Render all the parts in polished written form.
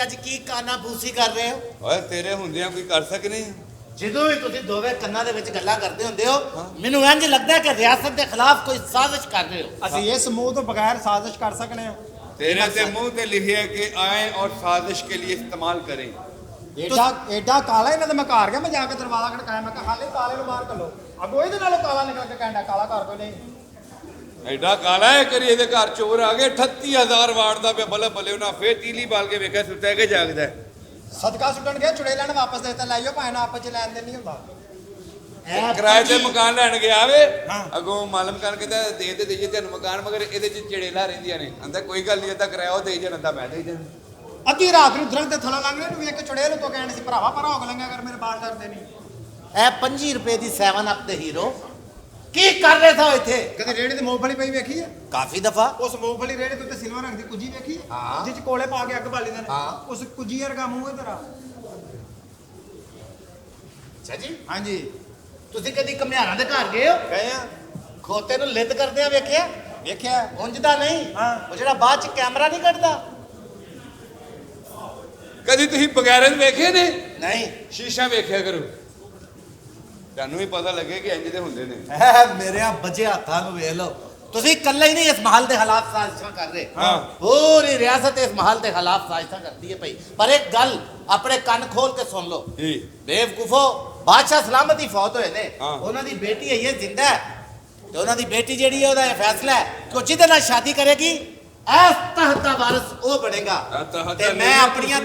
ਅੱਜ ਕੀ ਕਾਨਾ ਫੂਸੀ ਕਰ ਰਹੇ ਹੋ? ਓਏ ਤੇਰੇ ਹੁੰਦਿਆਂ ਕੋਈ ਕਰ ਸਕਨੇ? ਜਦੋਂ ਵੀ ਤੁਸੀਂ ਦੋਵੇਂ ਕੰਨਾਂ ਦੇ ਵਿੱਚ ਗੱਲਾਂ ਕਰਦੇ ਹੁੰਦੇ ਹੋ ਮੈਨੂੰ ਇੰਜ ਲੱਗਦਾ ਕਿ ਰਿਆਸਤ ਦੇ ਖਿਲਾਫ ਕੋਈ ਸਾਜ਼ਿਸ਼ ਕਰ ਰਹੇ ਹੋ। ਅਸੀਂ ਇਸ ਮੂੰਹ ਤੋਂ ਬਗੈਰ ਸਾਜ਼ਿਸ਼ ਕਰ ਸਕਨੇ ਹਾਂ। तेरे से मुंह पे लिखे कि आए और साजिश के लिए इस्तेमाल करें। ਐਡਾ ਕਾਲਾ ਇਹਨਾਂ ਦਾ ਮੈਂ ਘਰ ਗਿਆ, ਮੈਂ ਜਾ ਕੇ ਦਰਵਾਜ਼ਾ ਖੜਕਾਇਆ, ਮੈਂ ਕਿਹਾ ਹਾਲੇ ਕਾਲੇ ਨੂੰ ਬਾਹਰ ਕੱਢੋ। ਅੱਗੋਂ ਇਹਦੇ ਨਾਲੋਂ ਕਾਲਾ ਨਿਕਲ ਕੇ ਕਹਿੰਦਾ ਕਾਲਾ ਘਰ ਕੋਈ ਨਹੀਂ। ਐਡਾ ਕਾਲਾ ਹੈ ਕਰੀ ਇਹਦੇ ਘਰ ਚੋਰ ਆ ਗਏ 38000 ਵਾਰਦਾ ਪਿਆ ਬੱਲੇ ਬੱਲੇ ਉਹਨਾਂ ਫੇਰ ਤੀਲੀ ਬਾਲ ਕੇ ਵੇਖਿਆ ਸੁੱਤਾ ਕਿ ਜਾਗਦਾ। ਸਦਕਾ ਸੁੱਟਣ ਗਿਆ, ਚੁੜੇ ਲੈਣ ਵਾਪਸ ਦੇਤਾ, ਲੈ ਜਾਓ ਭਾਵੇਂ ਨਾ ਆਪਸ ਚ ਲੈਣ ਦੇ ਨਹੀਂ ਹੁੰਦਾ। ਕਿਰਾਏ ਤੇ ਮਕਾਨ ਲੈਣ ਗਿਆ ਵੇ ਅਗੋਂ ਮਾਲਮ ਕਰ ਕੇ ਤਾਂ ਦੇ ਤੇ ਦੇਈਏ ਤੁਹਾਨੂੰ ਮਕਾਨ, ਮਗਰ ਇਹਦੇ ਚ ਚੜੇਲਾ ਰਹਿੰਦੀਆਂ ਨੇ। ਕਹਿੰਦਾ ਕੋਈ ਗੱਲ ਨਹੀਂ, ਇਹਦਾ ਕਿਰਾਇਆ ਉਹ ਦੇਈ ਜਾਂਦਾ, ਮੈਂ ਦੇਈ ਜਾਂਦਾ। ਅੱਧੀ ਰਾਤ ਨੂੰ ਦਰਖਤ ਦੇ ਥੱਲੇ ਲੰਘ ਰਹੇ ਨੂੰ ਵੇਖ ਕੇ ਚੁੜੇ ਨੂੰ ਤੋਂ ਕਹਿਣ ਸੀ ਭਰਾਵਾ ਪਰ ਹੋਕ ਲੰਘਿਆ ਕਰ, ਮੇਰੇ ਬਾਲ ਡਰਦੇ ਨਹੀਂ। ਇਹ 25 ਰੁਪਏ ਦੀ 7 ਅਪ ਦੇ ਹੀਰੋ ਕੀ ਕਰ ਰਹੇ ਸੋ ਇੱਥੇ? ਕਦੇ ਰੇੜੇ ਤੇ ਮੂੰਗਫਲੀ ਪਈ ਵੇਖੀ ਹੈ? ਕਾਫੀ ਦਫਾ। ਉਸ ਮੂੰਗਫਲੀ ਰੇੜੇ ਤੇ ਉੱਤੇ ਸਿਲਵਰ ਰੰਗ ਦੀ ਕੁੱਜੀ ਵੇਖੀ ਹੈ? ਹਾਂ। ਜਿਹ ਚ ਕੋਲੇ ਪਾ ਕੇ ਅੱਗ ਬਾਲੀ ਦੇ ਨੇ। ਹਾਂ। ਉਸ ਕੁੱਜੀ ਵਰਗਾ ਮੂੰਹ ਹੈ ਤੇਰਾ। ਅੱਛਾ ਜੀ, ਹਾਂਜੀ ਤੁਸੀਂ ਕਦੀ ਕਮਿਆਰਾਂ ਦੇ ਘਰ ਗਏ ਹੋ? ਗਏ ਆ, ਖੋਤੇ ਨੂੰ ਲਿੱਦ ਕਰਦਿਆਂ ਵੇਖਿਆ? ਵੇਖਿਆ। ਉਂਝ ਦਾ ਨਹੀਂ, ਹਾਂ। ਉਹ ਜਿਹੜਾ ਬਾਅਦ ਚ ਕੈਮਰਾ ਨਹੀਂ ਕੱਢਦਾ। ਕਦੀ ਤੁਸੀਂ ਬਗੈਰਨ ਵੇਖੇ ਨੇ? ਨਹੀਂ। ਸ਼ੀਸ਼ਾ ਵੇਖਿਆ ਕਰੋ, ਤੁਹਾਨੂੰ ਵੀ ਪਤਾ ਲੱਗੇ ਕਿ ਇੰਜ ਦੇ ਹੁੰਦੇ ਨੇ। ਮੇਰੇ ਆ ਬੱਜੇ ਹੱਥਾਂ ਨੂੰ ਵੇਖ ਲਓ। ਤੁਸੀਂ ਇਕੱਲੇ ਹੀ ਨਹੀਂ ਇਸ ਮਹਲ ਦੇ ਹਾਲਾਤ ਸਾਜ਼ਿਸ਼ਾਂ ਕਰ ਰਹੇ। ਹਾਂ। ਪੂਰੀ ਰਿਆਸਤ ਇਸ ਮਹਲ ਦੇ ਖਿਲਾਫ ਸਾਜ਼ਿਸ਼ਾਂ ਕਰਦੀ ਹੈ ਭਾਈ। ਪਰ ਇੱਕ ਗੱਲ ਆਪਣੇ ਕੰਨ ਖੋਲ ਕੇ ਸੁਣ ਲਓ। ਬੇਵਕੂਫੋ, ਬਾਦਸ਼ਾਹ ਸਲਾਮਤੀ ਫੌਤ ਹੋਏ ਨੇ, ਹਾਂ। ਉਹਨਾਂ ਦੀ ਬੇਟੀ ਹੈ ਇਹ ਜ਼ਿੰਦਾ ਹੈ ਤੇ ਉਹਨਾਂ ਦੀ ਬੇਟੀ ਜਿਹੜੀ ਹੈ ਉਹਦਾ ਇਹ ਫੈਸਲਾ ਹੈ ਕਿ ਉਹ ਜਿਹਦੇ ਨਾਲ ਸ਼ਾਦੀ ਕਰੇਗੀ ਇਸ ਤਖਤ ਦਾ ਵਾਰਿਸ ਉਹ ਬਣੇਗਾ। ਤੇ ਮੈਂ ਆਪਣੀਆਂ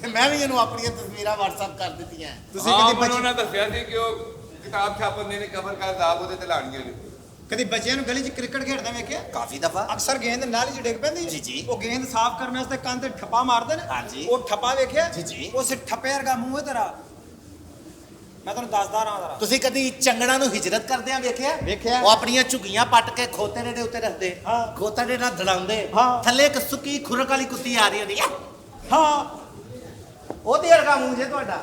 ਤੇ ਮੈਂ ਵੀ ਇਹਨੂੰ ਆਪਣੀਆਂ ਤਸਵੀਰਾਂ WhatsApp ਕਰ ਦਿੱਤੀਆਂ। ਤੁਸੀਂ ਕਦੀ ਉਹਨਾਂ ਦੱਸਿਆ ਸੀ ਕਿ ਉਹ ਕਿਤਾਬ ਛਾਪਣ ਨੇ ਕਵਰ ਕਰ ਦਾਬ ਉਹਦੇ ਤੇ ਲਾਣੀਆਂ ਨੇ। ਕਦੀ ਬੱਚਿਆਂ ਨੂੰ ਗਲੀ 'ਚ ਕ੍ਰਿਕਟ ਖੇਡਦਾ ਵੇਖਿਆ? ਕਾਫੀ ਦਫਾ। ਅਕਸਰ ਗੇਂਦ ਨਾਲੀ 'ਚ ਡਿੱਗ ਪੈਂਦੀ ਹੈ। ਜੀ, ਜੀ। ਉਹ ਗੇਂਦ ਸਾਫ਼ ਕਰਨ ਵਾਸਤੇ ਕੰਨ ਤੇ ਠੱਪਾ ਮਾਰਦੇ ਨੇ। ਹਾਂਜੀ। ਉਹ ਠੱਪਾ ਵੇਖਿਆ? ਜੀ, ਜੀ। ਉਸ ਠੱਪੇ ਵਰਗਾ ਮੂੰਹ ਹੈ ਤੇਰਾ। ਮੈਂ ਤੁਹਾਨੂੰ ਦੱਸਦਾ ਰਹਾਂ ਜ਼ਰਾ। ਤੁਸੀਂ ਕਦੀ ਚੰਗਣਾ ਨੂੰ ਹਿਜਰਤ ਕਰਦਿਆਂ ਵੇਖਿਆ? ਵੇਖਿਆ। ਉਹ ਆਪਣੀਆਂ ਝੁੱਗੀਆਂ ਪੱਟ ਕੇ ਖੋਤੇ ਦੇ ਉੱਤੇ ਰੱਖਦੇ, ਹਾਂ। ਖੋਤਾ ਦੇ ਨਾਲ ਧੜਾਉਂਦੇ, ਹਾਂ। ਥੱਲੇ ਇੱਕ ਸੁੱਕੀ ਖੁਰਕ ਵਾਲੀ ਕੁੱਤੀ ਆ ਰਹੀ ਹੁੰਦੀ ਆ, ਹਾਂ ਉਹਦੇ ਵਰਗਾ ਮੂੰਹ ਜੇ ਤੁਹਾਡਾ।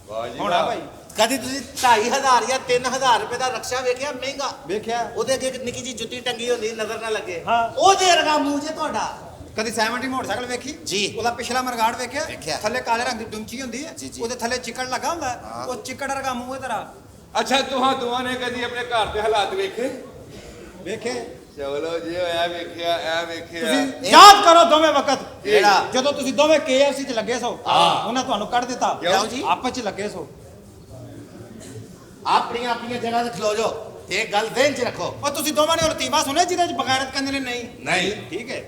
ਵਾਹ ਜੀ ਹੋਣਾ ਵਾਹ। ਭਾਈ। ਕਦੀ ਤੁਸੀਂ 2500 ਜਾਂ 3000 ਰੁਪਏ ਦਾ ਰਕਸ਼ਾ ਵੇਖਿਆ? ਮਹਿੰਗਾ। ਵੇਖਿਆ। ਉਹਦੇ ਅੱਗੇ ਇੱਕ ਨਿੱਕੀ ਜੀ ਜੁੱਤੀ ਟੰਗੀ ਹੁੰਦੀ, ਨਜ਼ਰ ਨਾ ਲੱਗੇ, ਹਾਂ। ਉਹਦੇ ਵਰਗਾ ਮੂੰਹ ਜੇ ਤੁਹਾਡਾ। ਕਦੀ 70 ਮੋਟਰਸਾਈਕਲ ਵੇਖੀ? ਜੀ। ਉਹਦਾ ਪਿਛਲਾ ਮਰਗਾੜ ਵੇਖਿਆ? ਵੇਖਿਆ। ਥੱਲੇ ਕਾਲੇ ਰੰਗ ਦੀ ਡੁੰਚੀ ਹੁੰਦੀ ਹੈ। ਜੀ, ਜੀ। ਉਹਦੇ ਥੱਲੇ ਚਿੱਕੜ ਲੱਗਾ ਹੁੰਦਾ ਹੈ। ਹਾਂ। ਉਹ ਚਿੱਕੜ ਵਰਗਾ ਮੂੰਹ ਹੈ ਤੇਰਾ। ਅੱਛਾ ਦੋਹਾਂ ਨੇ ਕਦੀ ਆਪਣੇ ਘਰ ਦੇ ਹਾਲਾਤ ਵੇਖੇ? ਵੇਖੇ? ਚਲੋ ਜੀ ਹੋਇਆ ਵੇਖਿਆ, ਇਹ ਵੇਖਿਆ। ਤੁਸੀਂ ਯਾਦ ਕਰੋ ਦੋਵੇਂ ਵਕਤ ਕਿਹੜਾ? ਜਦੋਂ ਤੁਸੀਂ ਦੋਵੇਂ KFC 'ਚ ਲੱਗੇ ਸੋ। ਹਾਂ। ਉਹਨਾਂ ਤੁਹਾਨੂੰ ਕੱਢ ਦਿੱਤਾ। ਕਿਉਂ ਜੀ? ਆਪਸ 'ਚ ਲੱਗੇ ਸੋ। ਆਪਣੀਆਂ ਆਪਣੀਆਂ ਜਗ੍ਹਾ ਤੇ ਖਲੋ ਜਾਓ ਤੇ ਇਹ ਗੱਲ ਜ਼ਿਹਨ 'ਚ ਰੱਖੋ। ਉਹ ਤੁਸੀਂ ਦੋਵਾਂ ਨੇ ਲਤੀਫਾ ਸੁਣਿਆ ਜਿਹਦੇ 'ਚ ਬਗੈਰਤ ਕਹਿੰਦੇ ਨੇ? ਨਹੀਂ ਨਹੀਂ। ਠੀਕ ਹੈ।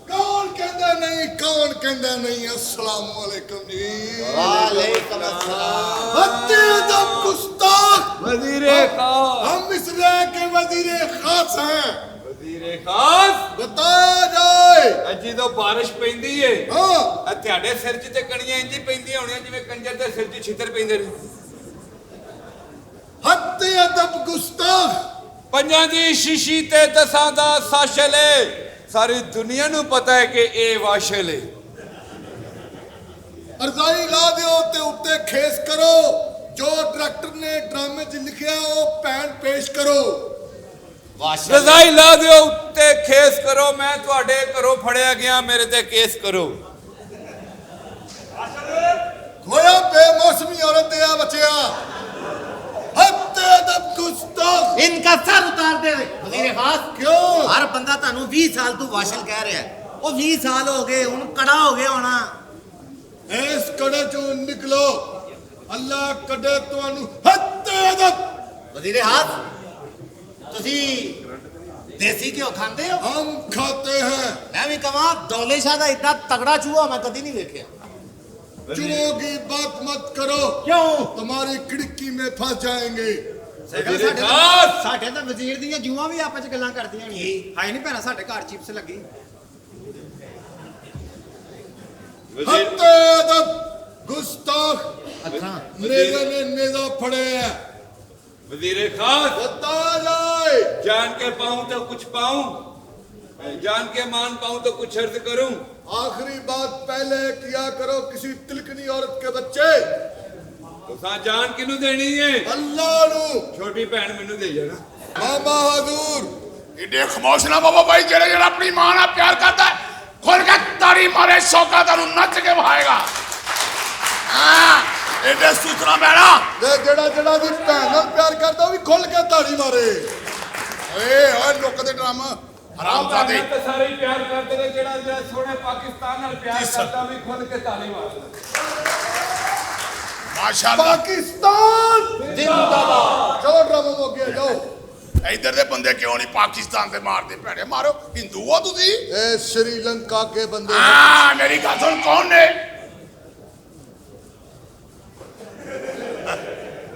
कौन कहता नहीं, कौन कहता नहीं। अस्सलाम वालेकुम जी। वालेकुम अस्सलाम। हत्ते दम गुस्ताख। वजीरे खास। हम इस राय के वजीरे खास हैं। वजीरे खास बताया जाए। ਅੱਜ ਜਦੋਂ ਬਾਰਿਸ਼ ਪੈਂਦੀ ਏ हाँ ਆ ਤੁਹਾਡੇ ਸਿਰ 'ਚ ਤੇ ਕਣੀਆਂ ਇੰਜ ਹੀ ਪੈਂਦੀਆਂ ਹੋਣੀਆਂ ਜਿਵੇਂ ਕੰਜਰ ਦੇ ਸਿਰ 'ਚ ਛਿੱਤਰ ਪੈਂਦੇ ਨੇ। हत्ते दम गुस्ताख। ਪੰਜਾਂ ਦੀ ਸ਼ੀਸ਼ੀ ਤੇ ਦਸਾਂ ਦਾ ਸਾਸ਼ਲ ਏ। ਸਾਰੀ ਦੁਨੀਆ ਨੂੰ ਪਤਾ ਹੈ ਕਿ ਇਹ ਵਾਸ਼ਲ ਏ। रजाई ला दियो ते उत्ते खेस करो। जो डायरेक्टर ने ड्रामे च लिखिया वो पैन पेश करो। ਰਜ਼ਾਈ ਲਾ ਦਿਓ ਉੱਤੇ ਖੇਸ ਕਰੋ। ਮੈਂ ਤੁਹਾਡੇ ਘਰੋਂ ਫੜਿਆ ਗਿਆ, ਮੇਰੇ ਤੇ ਕੇਸ ਕਰੋ। खोया बेमौसमी औरत दिया बचिया। हत्ते दम गुस्ताख। इनका सर उतार दे वजीर खास। क्यों? हर बंदा ਤੁਹਾਨੂੰ 20 ਸਾਲ ਤੋਂ ਵਾਸ਼ਲ ਕਹਿ ਰਿਹਾ ਹੈ। ਉਹ 20 ਸਾਲ ਹੋ ਗਏ, ਹੁਣ ਕੜਾ ਹੋ ਗਿਆ ਹੋਣਾ। इस कड़े चो निकलो। अल्लाह कड़े तुहानू हत्ते दम। ਵਜ਼ੀਰ ਖਾਸ, ਤੁਸੀਂ ਦੇਸੀ ਘਿਓ ਖਾਂਦੇ ਹੋ? हम खाते हैं। ਮੈਂ ਵੀ ਕਹਾਂ ਦੌਲੇ ਸ਼ਾਹ ਦਾ ਇतना ਤਗੜਾ ਚੂਹਾ ਮੈਂ ਕਦੀ ਨਹੀਂ ਵੇਖਿਆ। चुरों की बात मत करो। ਕਿਉਂ? तुम्हारी खिड़की में फंस जाएंगे। ਸਾਡੇ ਤਾਂ ਵਜ਼ੀਰ ਦੀਆਂ ਜੂਆਂ ਵੀ ਆਪਸ 'ਚ ਗੱਲਾਂ ਕਰਦੀਆਂ ਕੀ? ਨਹੀਂ। ਹਾਏ ਨਹੀਂ ਭੈਣਾ ਸਾਡੇ ਘਰ ਚਿਪਸ ਲੱਗੀ। हत्ते दम गुस्ताख। ਅੱਛਾ। नेजा ने नेजा फड़े हैं। वजीरे खास बताया जाए। जान के पाऊं तो कुछ पाऊं, जान के मान पाऊं तो कुछ अर्ज करूं। आखिरी बात पहले किया करो किसी तिलकनी औरत के बच्चे। तो सा जान किनू देनी है? अल्लाह नू। छोटी भैन मैनू दे जाना। मामा हजूर। इन्हें खामोश ना बाबा भाई, जेड़ा जेड़ा अपनी मां नाल प्यार करता है ਖੋਲ ਕੇ ਤਾੜੀ ਮਾਰੇ ਸ਼ੌਕਾ ਤੈਨੂੰ ਨੱਚ ਕੇ ਵਹਾਏਗਾ ਇਹਦੇ ਸੂਤਰਾ ਬੈਣਾ ਤੇ ਜਿਹੜਾ ਦੀ ਭੈਣ ਨਾਲ ਪਿਆਰ ਕਰਦਾ ਉਹ ਵੀ ਖੁੱਲ ਕੇ ਤਾੜੀ ਮਾਰੇ। ਓਏ ਲੋਕ ਦੇ ਡਰਾਮਾ ਹਰਾਮਜ਼ਾਦੇ ਤੇ ਸਾਰੇ ਹੀ ਪਿਆਰ ਕਰਦੇ ਨੇ ਜਿਹੜਾ ਸੋਹਣੇ ਪਾਕਿਸਤਾਨ ਨਾਲ ਪਿਆਰ ਕਰਦਾ ਵੀ ਖੁੱਲ ਕੇ ਤਾਲੀ ਮਾਰਦਾ ਮਾਸ਼ਾਅੱਲਾ ਪਾਕਿਸਤਾਨ ਜਿੰਦਾਬਾਦ। ਚਲੋ ਡਰਾਮਾ ਮੁੱਕ ਗਿਆ ਜਾਓ। ਇੱਧਰ ਦੇ ਬੰਦੇ ਕਿਉਂ ਨਹੀਂ ਪਾਕਿਸਤਾਨ ਦੇ ਮਾਰਦੇ ਭੈਣੇ ਮਾਰੋ ਹਿੰਦੂ ਹੋ ਤੁਸੀਂ ਇਹ ਸ਼੍ਰੀਲੰਕਾ ਕੇ ਬੰਦੇ ਹਾਂ ਮੇਰੀ ਗੱਲ ਸੁਣ ਕੌਣ ਨੇ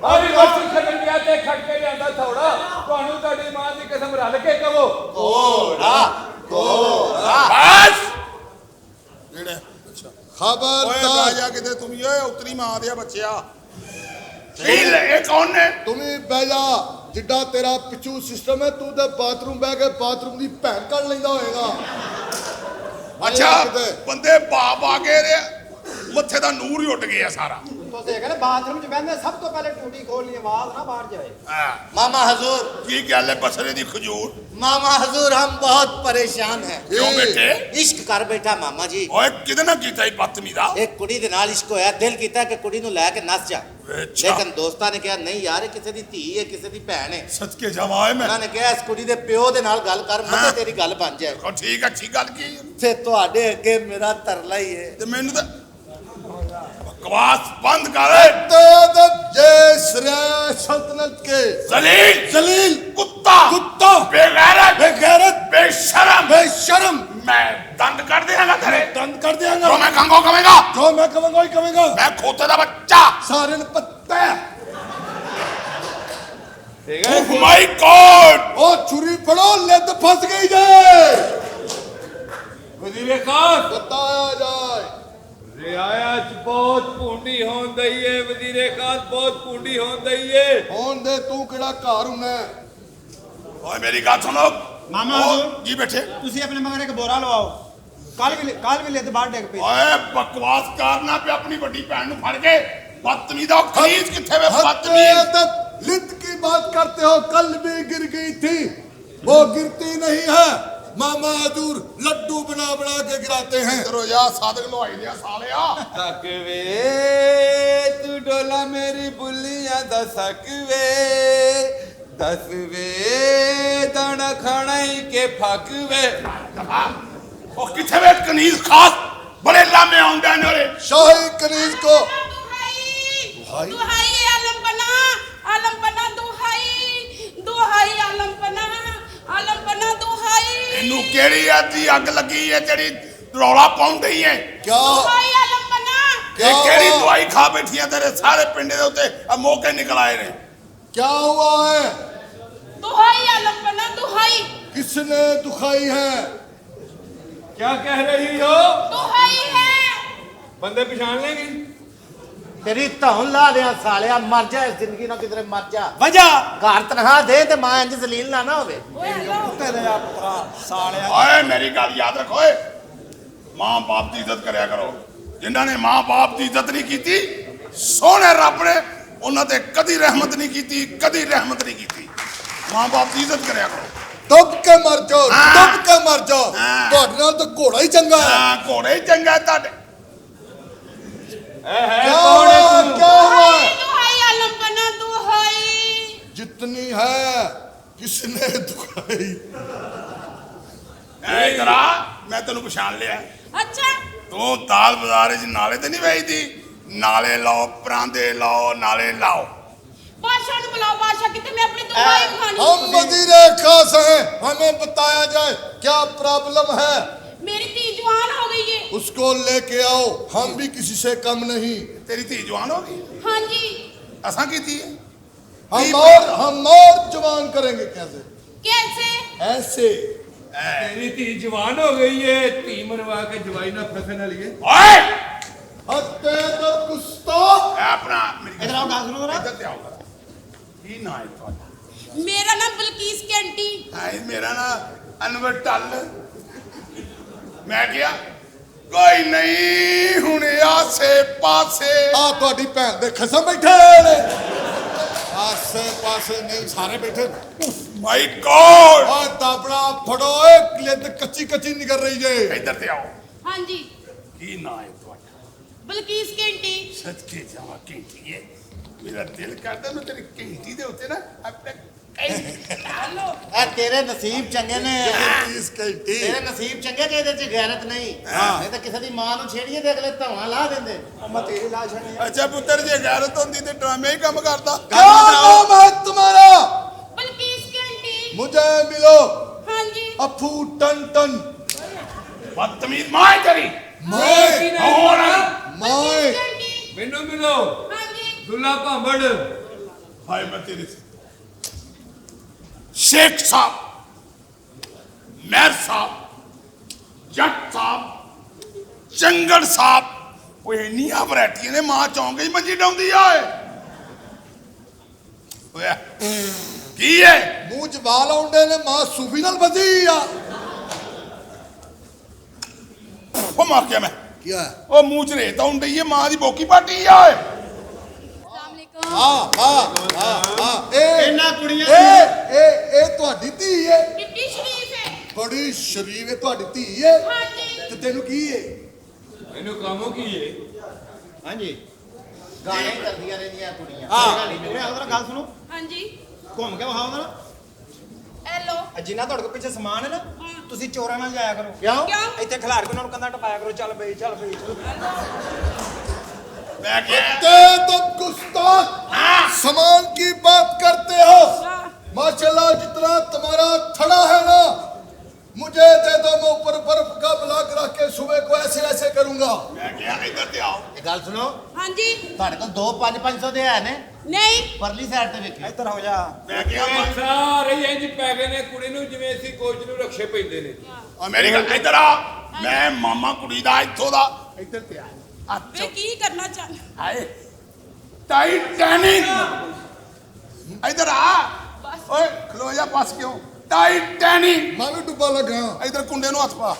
ਆਹ ਵੀ ਰੋਟੀ ਖੱਟਣ ਗਿਆ ਤੇ ਖੱਟ ਕੇ ਲਿਆਂਦਾ ਥੋੜਾ ਤੁਹਾਨੂੰ ਤੁਹਾਡੀ ਮਾਂ ਦੀ ਕਸਮ ਰਲ ਕੇ ਕਹੋ ਬਸ ਜਿਹੜੇ ਅੱਛਾ ਖਬਰਦਾਰ ਰਾਜਾ ਕਿਤੇ ਤੂੰ ਵੀ ਓਏ ਉਤਰੀ ਮਾਂ ਦੇ ਬੱਚਿਆ ਇਹ ਕੌਣ ਨੇ ਤੂੰ ਵੀ ਬਹਿ ਜਾ ਜਿੱਡਾ ਤੇਰਾ ਪਿੱਛੂ ਸਿਸਟਮ ਹੈ ਤੂੰ ਤੇ ਬਾਥਰੂਮ ਬਹਿ ਕੇ ਬਾਥਰੂਮ ਦੀ ਭੈਣ ਕੱਢ ਲੈਂਦਾ ਹੋਏਗਾ। ਅੱਛਾ ਬੰਦੇ ਬਾਪ ਆ ਗਏ ਰੇ ਮੱਥੇ ਦਾ ਨੂਰ ਹੀ ਉੱਡ ਗਿਆ ਸਾਰਾ ਤੁਸੀਂ ਇਹ ਕਹਿੰਦੇ ਬਾਥਰੂਮ 'ਚ ਬਹਿੰਦੇ ਸਭ ਤੋਂ ਪਹਿਲੇ ਟੂਟੀ ਖੋਲਣੀ ਆਵਾਜ਼ ਨਾ ਬਾਹਰ ਜਾਏ। मामा हजूर ਕੀ ਗੱਲ ਹੈ ਬਸਰੇ ਦੀ ਖਜੂਰ मामा हजूर हम बहुत परेशान हैं ਕਿਉਂ ਬੇਟੇ इश्क कर बैठा मामा जी ਓਏ ਕਿਹਦੇ ਨਾਲ ਕੀਤਾ ਇਹ ਬਦਤਮੀਜ਼ਾ एक कुड़ी दे नाल इश्क होया दिल कीता कि कुड़ी ਨੂੰ ਲੈ ਕੇ ਨੱਚ ਜਾ ਅੱਛਾ लेकिन दोस्तां ने कहा नहीं यार ये ਕਿਸੇ ਦੀ ਧੀ ਹੈ ਕਿਸੇ ਦੀ ਭੈਣ ਹੈ ਸਦਕੇ ਜਾਵਾਂ ਮੈਂ ਉਹਨਾਂ ਨੇ ਕਿਹਾ ਇਸ ਕੁੜੀ ਦੇ ਪਿਓ ਦੇ ਨਾਲ ਗੱਲ ਕਰ ਮਤੇ ਤੇਰੀ ਗੱਲ ਬਣ ਜਾਏ ਉਹ ਠੀਕ ਅੱਛੀ ਗੱਲ ਕੀ ਤੇ ਤੁਹਾਡੇ ਅੱਗੇ ਮੇਰਾ ਤਰਲਾ ਹੀ ਹੈ ਤੇ ਮੈਨੂੰ ਤਾਂ ਬਕਵਾਸ ਬੰਦ ਕਰ तेदब जय श्रेया सल्तनत के ਜ਼ਲੀਲ जलील ਕੁੱਤਾ कुत्ता ਬੇਗੈਰਤ बेगैरत ਬੇਸ਼ਰਮ बेशरम ਮੈਂ ਦੰਦ ਕੱਢ ਦਿਆਂਗਾ ਤੇਰੇ दंड कर देंगे ਜੋ ਮੈਂ ਕੰਗੋ ਕਵੇਂਗਾ जो मैं कहूंगा वही कहेगा ਮੈਂ ਖੋਤੇ ਦਾ ਬੱਚਾ सारे ने पत्ते ਠੀਕ ਹੈ ਓ ਮਾਈ ਗॉड ओ छुरी पड़ो लेद फंस गई जे ਵਜ਼ੀਰ ਖਾਸ बताया जाए ਰਿਆਇਆ ਚ ਬਹੁਤ ਪੁੰਡੀ ਹੋਣ ਦਈ ਏ ਵਜ਼ੀਰ ਖਾਸ ਬਹੁਤ ਪੁੰਡੀ ਹੋਣ ਦਈ ਏ होन दे तू केड़ा घर हुना ਓਏ ਮੇਰੀ ਗੱਲ ਸੁਣੋ ਮਾਮਾ ਉਹ ਹਜ਼ੂਰ। ਜੀ ਬੈਠੇ ਤੁਸੀਂ ਆਪਣੇ ਮਗਰ ਇੱਕ ਬੋਰਾ ਲਵਾਓ ਕੱਲ ਵੀ ਲਿੱਦ ਬਾਹਰ ਡਿੱਗ ਪਈ। ਓਏ ਬਕਵਾਸ ਕਰਨਾ ਪਿਆ ਆਪਣੀ ਵੱਡੀ ਭੈਣ ਨੂੰ ਫੜ ਕੇ ਬਦਤਮੀਜ਼ ਦਾ ਖਲੀਜ ਕਿੱਥੇ ਵੇ ਬਦਤਮੀਜ਼ तेदब लिद की बात करते हो कल भी गिर गई थी वो गिरती नहीं है मामा हजूर लड्डू बना बना के गिराते हैं ਕਰੋ ਯਾ ਸਾਦਕ ਲੋਹਾਈ ਲਿਆ ਸਾਲਿਆ ਸਕ ਵੇ ਤੂੰ ਡੋਲਾ ਮੇਰੀ ਬੁੱਲੀਆਂ ਦਾ ਸਕ ਵੇ ਦਸ ਵੇ ਦਾਣਾ ਖਾਣਾ ਹੀ ਕੇ ਫੱਕ ਵੇ ਉਹ ਕਿੱਥੇ ਵੇ ਕਨੀਜ਼ ਖਾਸ ਬੜੇ ਲਾਮੇ ਆਉਂਦੇ ਨੇ ਓਰੇ शाही कनीज को दुहाई दुहाई आलम पना दुहाई आलम पना दुहाई ਇਹਨੂੰ ਕਿਹੜੀ ਆਦੀ ਅੱਗ ਲੱਗੀ ਹੈ ਜਿਹੜੀ ਰੌਲਾ ਪਾਉਂਦੀ ਹੈ क्या दुहाई आलम पना ਇਹ ਕਿਹੜੀ ਦਵਾਈ ਖਾ ਬੈਠੀਆਂ ਤੇਰੇ ਸਾਰੇ ਪਿੰਡ ਦੇ ਉੱਤੇ ਆ ਮੌਕੇ ਨਿਕਲ ਆਏ ਨੇ क्या हुआ है दुहाई आलम पना दुहाई किसने दुखाई है क्या कह रही हो दुहाई है ਬੰਦੇ ਪਛਾਣ ਲੇਗੀ ਤੇਰੀ ਧੌਣ ਲਾ ਦਿਆਂ ਸਾਲਿਆ ਮਰ ਜਾ ਇਸ ਜ਼ਿੰਦਗੀ ਨਾਲ ਕਿਧਰੇ ਮਰ ਜਾ ਵਜਾ ਘਰ ਤਨਖਾਹ ਦੇ ਤੇ ਮਾਂ ਇੰਜ ਜ਼ਲੀਲ ਨਾ ਹੋਵੇ ओए हेलो ਕੁੱਤੇ ਦੇ ਆ ਪੁੱਤਰਾ ਸਾਲਿਆ। ਓਏ ਮੇਰੀ ਗੱਲ ਯਾਦ ਰੱਖੋ ਓਏ ਮਾਂ ਬਾਪ ਦੀ ਇੱਜ਼ਤ ਕਰਿਆ ਕਰੋ ਜਿਨ੍ਹਾਂ ਨੇ ਮਾਂ ਬਾਪ ਦੀ ਇੱਜ਼ਤ ਨਹੀਂ ਕੀਤੀ ਸੋਹਣੇ ਰੱਬ ਨੇ ਉਹਨਾਂ ਤੇ ਕਦੀ ਰਹਿਮਤ ਨਹੀਂ ਕੀਤੀ ਕਦੀ ਰਹਿਮਤ ਨਹੀਂ ਕੀਤੀ ਮਾਂ ਬਾਪ ਦੀ ਇੱਜ਼ਤ ਕਰਿਆ ਕਰੋ दब के मर जाओ हाँ। दब के मर जाओ हाँ। ਤੁਹਾਡੇ ਨਾਲ ਤਾਂ ਘੋੜਾ ਹੀ ਚੰਗਾ ਹੈ ਹਾਂ ਘੋੜੇ ਹੀ ਚੰਗਾ ਤੁਹਾਡੇ ਇਹ ਹੈ क्या ਕੌਣ हुआ ਹੈ ਤੂੰ क्या हुआ दुहाई आलम पना दुहाई जितनी है किसने दुखाई ਐ ਕਰਾ ਮੈਂ ਤੈਨੂੰ ਪਛਾਣ ਲਿਆ अच्छा ਤੂੰ ਦਾਲ ਬਾਜ਼ਾਰ 'ਚ ਨਾਲੇ ਤੇ ਨਹੀਂ ਵੇਚਦੀ ਨਾਲੇ ਲਾਓ ਪਰਾਂਦੇ ਲਾਓ ਨਾਲੇ ਲਾਓ बादशाह ने बुलाओ बादशाह कितने मैं अपनी दुहाई खानी हम वजीर खास हैं हमें बताया जाए क्या प्रॉब्लम है मेरी धी जवान हो गई है उसको लेके आओ हम भी किसी से कम नहीं ਤੇਰੀ ਧੀ ਜਵਾਨ ਹੋ ਗਈ हाँ जी ਅਸਾਂ ਕੀਤੀ ਹੈ हम और जवान करेंगे कैसे कैसे ऐसे ਤੇਰੀ ਧੀ ਜਵਾਨ ਹੋ ਗਈ ਏ ਧੀ ਮਰਵਾ ਕੇ ਜਵਾਈ ਨਾਲ ਫਸਣ ਵਾਲੀ ਏ ਓਏ हत्ते तो गुस्ताख ਇਹ ਆਪਣਾ ਮੇਰੀ ਇਧਰ ਆਓ ਗੱਲ ਸੁਣੋ ਜਰਾ। ਇੱਧਰ ਤੇ ਆਓ ਜਰਾ। ਕੀ ਨਾਂ ਹੈ ਤੁਹਾਡਾ मेरा नाम बलकीस कैंटी ਹਾਂ ਮੇਰਾ ਨਾਂ ਅਨਵਰ ਟੱਲ ਮੈਂ ਕਿਹਾ ਕੋਈ ਨਹੀਂ ਹੁਣ ਆਸੇ ਪਾਸੇ ਆ ਤੁਹਾਡੀ ਭੈਣ ਦੇ ਖਸਮ ਬੈਠੇ ਨੇ ਆਸੇ ਪਾਸੇ ਨਹੀਂ ਸਾਰੇ ਬੈਠੇ ਮਾਈ ਗॉड ਓਏ ਤਾਪੜਾ ਫੜੋ ਓਏ ਕਲਿੱਦ ਕੱਚੀ ਕੱਚੀ ਨਿਕਲ ਰਹੀ ਜੇ ਇੱਧਰ ਤੇ ਆਓ ਹਾਂਜੀ ਕੀ ਨਾਂ ਹੈ ਤੁਹਾਡਾ ਬਲਕੀਸ ਘੰਟੀ ਸੱਚੇ ਜਾਵਾ ਘੰਟੀਏ ਮੇਰਾ ਦਿਲ ਕਰਦਾ ਮੈਂ ਤੇਰੀ ਘੰਟੀ ਦੇ ਉੱਤੇ ਨਾ ਆਪਣੇ ਹੈਲੋ ਇਹ ਤੇਰੇ ਨਸੀਬ ਚੰਗੇ ਨੇ ਇਸ ਘੰਟੀ ਤੇਰੇ ਨਸੀਬ ਚੰਗੇ ਕਿ ਇਹਦੇ ਚ ਗੈਰਤ ਨਹੀਂ ਨਹੀਂ ਤਾਂ ਕਿਸੇ ਦੀ ਮਾਂ ਨੂੰ ਛੇੜੀਏ ਤੇ ਅਗਲੇ ਧਵਾਂ ਲਾ ਦਿੰਦੇ ਮੈਂ ਤੇਰੀ ਲਾਸ਼ ਨਹੀਂ ਆ। ਅੱਛਾ ਪੁੱਤਰ ਜੇ ਗੈਰਤ ਹੁੰਦੀ ਤੇ ਡਰਾਮੇ ਹੀ ਕੰਮ ਕਰਦਾ क्या नाम है तुम्हारा ਬਲਕੀਸ ਘੰਟੀ मुझे मिलो ਹਾਂਜੀ अफू टन टन ਬਦਤਮੀਜ਼ ਮਾਂ ਹੈ ਤੇਰੀ माए ਹੋਰ माए ਘੰਟੀ ਮੈਨੂੰ ਮਿਲੋ ਹਾਂਜੀ ਦੁੱਲਾ ਭਾਂਬੜ ਹਾਏ ਮੈਂ ਤੇਰੇ शेख साहब मेहर साहब जट साहब चंगड़ साहब ਉਹ ਇੰਨੀਆਂ ਵੈਰਾਈਟੀਆਂ ਨੇ ਮਾਂ ਚੌਂਕ 'ਚ ਮੰਜੀ ਡਾਉਂਦੀ ਆ ਓਏ ਕੀ ਹੈ मुंह च वाल आउंदे ने मां सूफी नाल बंधी आ ਉਹ ਮਾਰ ਗਿਆ ਮੈਂ क्या ਉਹ ਮੂੰਹ 'ਚ ਰੇਤ ਆਉਣ ਡਈ ਹੈ ਮਾਂ ਦੀ ਬੋਕੀ ਪਾਟੀ ਆ ਓਏ हां हां हां हां ए ਇਹਨਾਂ ਕੁੜੀਆਂ ए ਤੁਹਾਡੀ ਧੀ ਹੈ ਕਿੱਡੀ ਸ਼ਰੀਫ ਹੈ ਬੜੀ ਸ਼ਰੀਫ ਹੈ ਤੁਹਾਡੀ ਧੀ ਹੈ ਹਾਂਜੀ ਤੇ ਤੈਨੂੰ ਕੀ ਹੈ ਮੈਨੂੰ ਕਾਮੋ ਕੀ ਏ ਹਾਂਜੀ ਗਾਣੇ ਕਰਦੀਆਂ ਰਹਿੰਦੀਆਂ ਕੁੜੀਆਂ ਮੇਰੇ ਆਹ ਗੱਲ ਸੁਣੋ ਹਾਂਜੀ ਘੁੰਮ ਕੇ ਵਿਖਾਓ ਨਾ ਹੈਲੋ ਜਿੰਨਾ ਤੁਹਾਡੇ ਕੋਲ ਪਿੱਛੇ ਸਮਾਨ ਹੈ ਨਾ ਤੁਸੀਂ ਚੋਰਾਂ ਨਾਲ ਜਾਇਆ ਕਰੋ ਕਿਉਂ ਕਿਉਂ ਇੱਥੇ ਖਿਲਾੜ ਕੇ ਉਹਨਾਂ ਨੂੰ ਕੰਧਾ ਟਪਾਇਆ ਕਰੋ ਚੱਲ ਬਈ ਚੱਲ ਬਈ ਮੈਂ ਕਿਹਾ ते तुम गुस्ताख सामान की बात करते हो माशाल्लाह जितना तुम्हारा थड़ा है ना मुझे दे दो मैं ऊपर बर्फ का ब्लॉक रख के सुबह को ऐसे ऐसे करूंगा ਮੈਂ ਕਿਹਾ ਇੱਧਰ ਤੇ ਆਓ ਇਹ ਗੱਲ ਸੁਣੋ ਹਾਂਜੀ ਤੁਹਾਡੇ ਕੋਲ 2-5-500 ਦੇ ਹੈ ਨੇ ਨਹੀਂ ਪਰਲੀ ਸਾਈਡ ਤੇ ਵੇਖੀ ਇੱਧਰ ਹੋ ਜਾ ਮੈਂ ਕਿਹਾ ਇਹ ਸਾਰੇ ਇੰਜ ਪੈ ਗਏ ਨੇ ਕੁੜੀ ਨੂੰ ਜਿਵੇਂ ਅਸੀਂ ਕੋਚ ਨੂੰ ਰਖਸ਼ੇ ਪੈਂਦੇ ਨੇ ਆ ਮੇਰੀ ਗੱਲ ਇੱਧਰ ਆ ਮੈਂ ਮਾਮਾ ਕੁੜੀ ਦਾ ਇੱਥੋਂ ਦਾ ਇੱਧਰ ਤੇ ਆ ਵੇ ਕੀ ਕਰਨਾ ਚਾਹੁੰਦੇ ਆਏ ਟਾਈਟੈਨਿਕ ਇੱਧਰ ਆ ਬਸ ਓਏ ਖਲੋ ਜਾ ਪਾਸ ਕਿਉਂ ਟਾਈਟੈਨਿਕ मैं भी डुब्बा लगा ਇੱਧਰ ਕੁੰਡੇ ਨੂੰ ਹੱਥ ਪਾ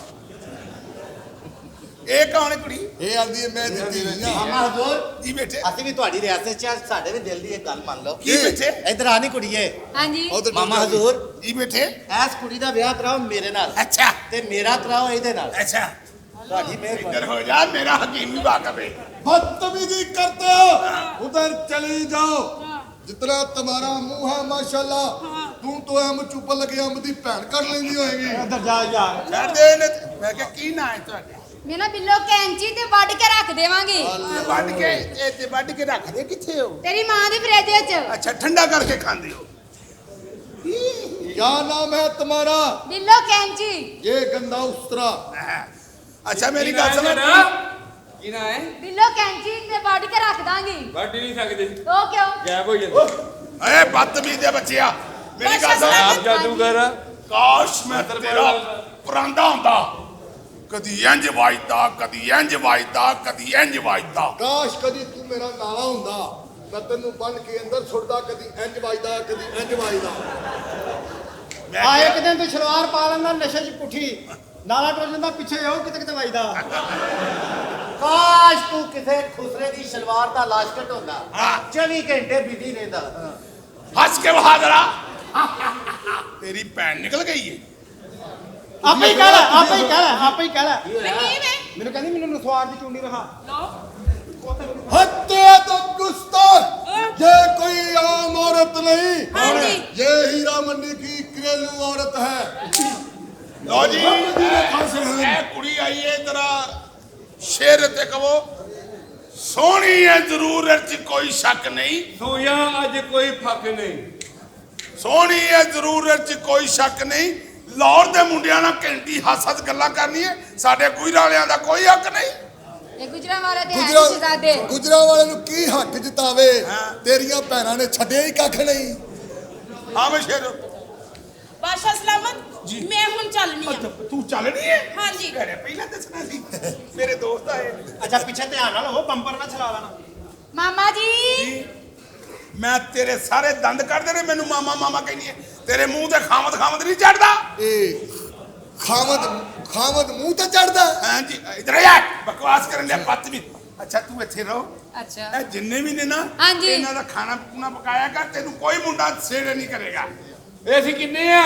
ਇਹ ਕੌਣ ਹੈ ਕੁੜੀ ये आंदी है मैं दी ना ਮਾਮਾ ਹਜ਼ੂਰ ਜੀ ਬੇਟੇ ਅਸੀਂ ਵੀ ਤੁਹਾਡੀ ਰਿਆਸਤ ਚ ਆ, ਸਾਡੇ ਵੀ ਦਿਲ ਦੀ ਇੱਕ ਗੱਲ ਮੰਨ ਲਓ ਕੀ ਬੇਟੇ ਇੱਧਰ ਆ ਨੀ ਕੁੜੀਏ ਹਾਂਜੀ उधर ਮਾਮਾ ਹਜ਼ੂਰ ਜੀ ਬੇਟੇ ਐਸ ਕੁੜੀ ਦਾ ਵਿਆਹ ਕਰਾਓ ਮੇਰੇ ਨਾਲ ਅੱਛਾ ਤੇ ਮੇਰਾ ਕਰਾਓ ਇਹਦੇ ਨਾਲ ਅੱਛਾ ਤੁਹਾਡੀ ਮਿਹਰਬਾਨੀ ਇੱਧਰ ਹੋ ਜਾ ਮੇਰਾ ਹਕੀਮ ਵੀ ਵਾਕਫ ਹੈ बदतमीजी करते हो उधर चली जाओ जितना तुम्हारा मुंह है माशाल्लाह तू तो हम चुप लगे हम दी भैन कर लेंदी होएगी ਇੱਧਰ ਜਾ ਯਾਰ ਛੱਡ ਦੇ ਇਹਨੇ ਮੈਂ ਕਿਹਾ ਕੀ ਨਾਂ ਹੈ ਤੁਹਾਡਾ ਮੇਰਾ ਬਿੱਲੋ ਕੈਂਚੀ ਤੇ ਵੱਢ ਕੇ ਰੱਖ ਦੇਵਾਂਗੇ ਵੱਢ ਕੇ ਇਹ ਤੇ ਵੱਢ ਕੇ ਰੱਖਦੇ ਕਿੱਥੇ ਹੋ ਤੇਰੀ ਮਾਂ ਦੇ ਫਰਿੱਜ ਵਿੱਚ ਅੱਛਾ ਠੰਡਾ ਕਰਕੇ ਖਾਂਦੇ ਹੋ क्या नाम है तुम्हारा ਬਿੱਲੋ ਕੈਂਚੀ ये गंदा उस्तरा ਅੱਛਾ ਮੇਰੀ ਗੱਲ ਸੁਣ ਕੀ ਨਾ ਹੈ ਬਿੱਲੋ ਕੈਂਚੀ ਤੇ ਵੱਢ ਕੇ ਰੱਖ ਦਾਂਗੇ ਵੱਢ ਨਹੀਂ ਸਕਦੇ ਉਹ ਕਿਉਂ ਗਾਇਬ ਹੋ ਜਾਂਦਾ ਏ ਬਦਤਮੀਜ਼ ਦੇ ਬੱਚਿਆ ਮੇਰੀ ਗੱਲ ਸੁਣ ਆਪ ਜਾਦੂਗਰ ਕਾਸ਼ ਮੈਂ ਤੇਰਾ ਪਰਾਂਦਾ ਹੁੰਦਾ ਕਦੀ ਇੰਜ ਵਾਜਦਾ ਕਦੀ ਇੰਜ ਵਾਜਦਾ ਕਦੀ ਇੰਜ ਵਾਜਦਾ काश कदी तू मेरा नाला हुंदा मैं तेनू बन के अंदर सुटदा कदी इंज वाजदा कदी इंज वाजदा ਮੈਂ ਆ ਕਿਹਾ, ਇੱਕ ਦਿਨ ਤੂੰ ਸ਼ਲਵਾਰ ਪਾ ਲੈਂਦਾ ਨਸ਼ੇ 'ਚ ਪੁੱਠੀ ਨਾਲਾ ਟੁੱਟ ਜਾਂਦਾ ਪਿੱਛੇ ਉਹ ਕਿਤੇ ਕਿਤੇ ਵੱਜਦਾ ਕਾਸ਼ ਤੂੰ ਕਿਸੇ ਖੁਸਰੇ ਦੀ ਸ਼ਲਵਾਰ ਦਾ ਲਾਸ਼ਕਟ ਹੁੰਦਾ ਹਾਂ। 24 ਘੰਟੇ ਬਿਜੀ ਰਹਿੰਦਾ ਹੱਸ ਕੇ ਬਹਾਦਰਾ ਤੇਰੀ ਭੈਣ ਨਿਕਲ ਗਈ ਏ ਆਪੇ ਹੀ ਕਹਿ ਲੈ ਆਪੇ ਹੀ ਕਹਿ ਲੈ ਆਪੇ ਹੀ ਕਹਿ ਲੈ ਵੇ ਕੀ ਵੇ ਮੈਨੂੰ ਕਹਿੰਦੀ ਮੈਨੂੰ ਨਸਵਾਰ ਦੀ ਚੁੰਡੀ ਰਹਾ ਲੋ हत्ते तुम गुस्ताख ये कोई आम औरत नहीं ਹਾਂਜੀ ये हीरा मंडी की घरेलू औरत है ਲੋ ਜੀ ਇਹ ਕੁੜੀ ਆਈ ਏ ਤੇਰਾ ਸ਼ੇਰ ਤੇ ਕਹੋ ਸੋਹਣੀ ਹੈ ਜ਼ਰੂਰ ਇਹ 'ਚ ਕੋਈ ਸ਼ੱਕ ਨਹੀਂ ਸੋਇਆ ਅੱਜ ਕੋਈ ਫੱਕ ਨਹੀਂ ਸੋਹਣੀ ਹੈ ਜ਼ਰੂਰ ਇਹ 'ਚ ਕੋਈ ਸ਼ੱਕ ਨਹੀਂ ਲਾਹੌਰ ਦੇ ਮੁੰਡਿਆਂ ਨਾਲ ਘੰਟੀ ਹੱਸ-ਹੱਸ ਗੱਲਾਂ ਕਰਨੀਆਂ ਸਾਡੇ ਗੁਜਰਾਂ ਵਾਲਿਆਂ ਦਾ ਕੋਈ ਹੱਕ ਨਹੀਂ ਇਹ ਗੁਜਰਾਂ ਵਾਲੇ ਤੇ ਹੈ ਸ਼ਹਿਜ਼ਾਦੇ गुजरा वाले नु की हक जितावे तेरिया भैनां ने छड्या ही कख नहीं ਹਾਂ ਮੈਂ ਸ਼ੇਰ ਬਾਦਸ਼ਾਹ ਸਲਾਮਤ ਮੈਂ ਹੁਣ ਚੱਲਣੀ ਆ ਤੂੰ ਚੱਲਣੀ ਹੈ ਹਾਂਜੀ ਘਰੇ ਪਹਿਲਾਂ ਦੱਸਣਾ ਸੀ ਮੇਰੇ ਦੋਸਤ ਆਏ ਅੱਛਾ ਪਿੱਛੇ ਧਿਆਨ ਨਾਲ ਉਹ ਬੰਪਰ ਨਾ ਚਲਾ ਲੈਣਾ ਮਾਮਾ ਜੀ ਮੈਂ ਤੇਰੇ ਸਾਰੇ ਦੰਦ ਕੱਢਦੇ ਨੇ ਮੈਨੂੰ ਮਾਮਾ ਮਾਮਾ ਕਹਿੰਦੀ ਹੈ ਤੇਰੇ ਮੂੰਹ ਤੇ ਖਾਮਦ ਖਾਮਦ ਨਹੀਂ ਚੜਦਾ ए खामद खामद मुंह ते चढ़दा ਹਾਂਜੀ ਇਧਰ ਆ ਬਕਵਾਸ ਕਰਨ ਦੇ ਬਦਤਮੀਜ਼ ਅੱਛਾ ਤੂੰ ਇੱਥੇ ਰਹੋ ਅੱਛਾ ਇਹ ਜਿੰਨੇ ਵੀ ਨੇ ਨਾ ਹਾਂਜੀ। ਇਹਨਾਂ ਦਾ ਖਾਣਾ ਪੂਣਾ ਪਕਾਇਆ ਕਰ ਤੈਨੂੰ ਕੋਈ ਮੁੰਡਾ ਛੇੜੇ ਨਹੀਂ ਕਰੇਗਾ ਇਹ ਅਸੀਂ ਕਿੰਨੇ ਆ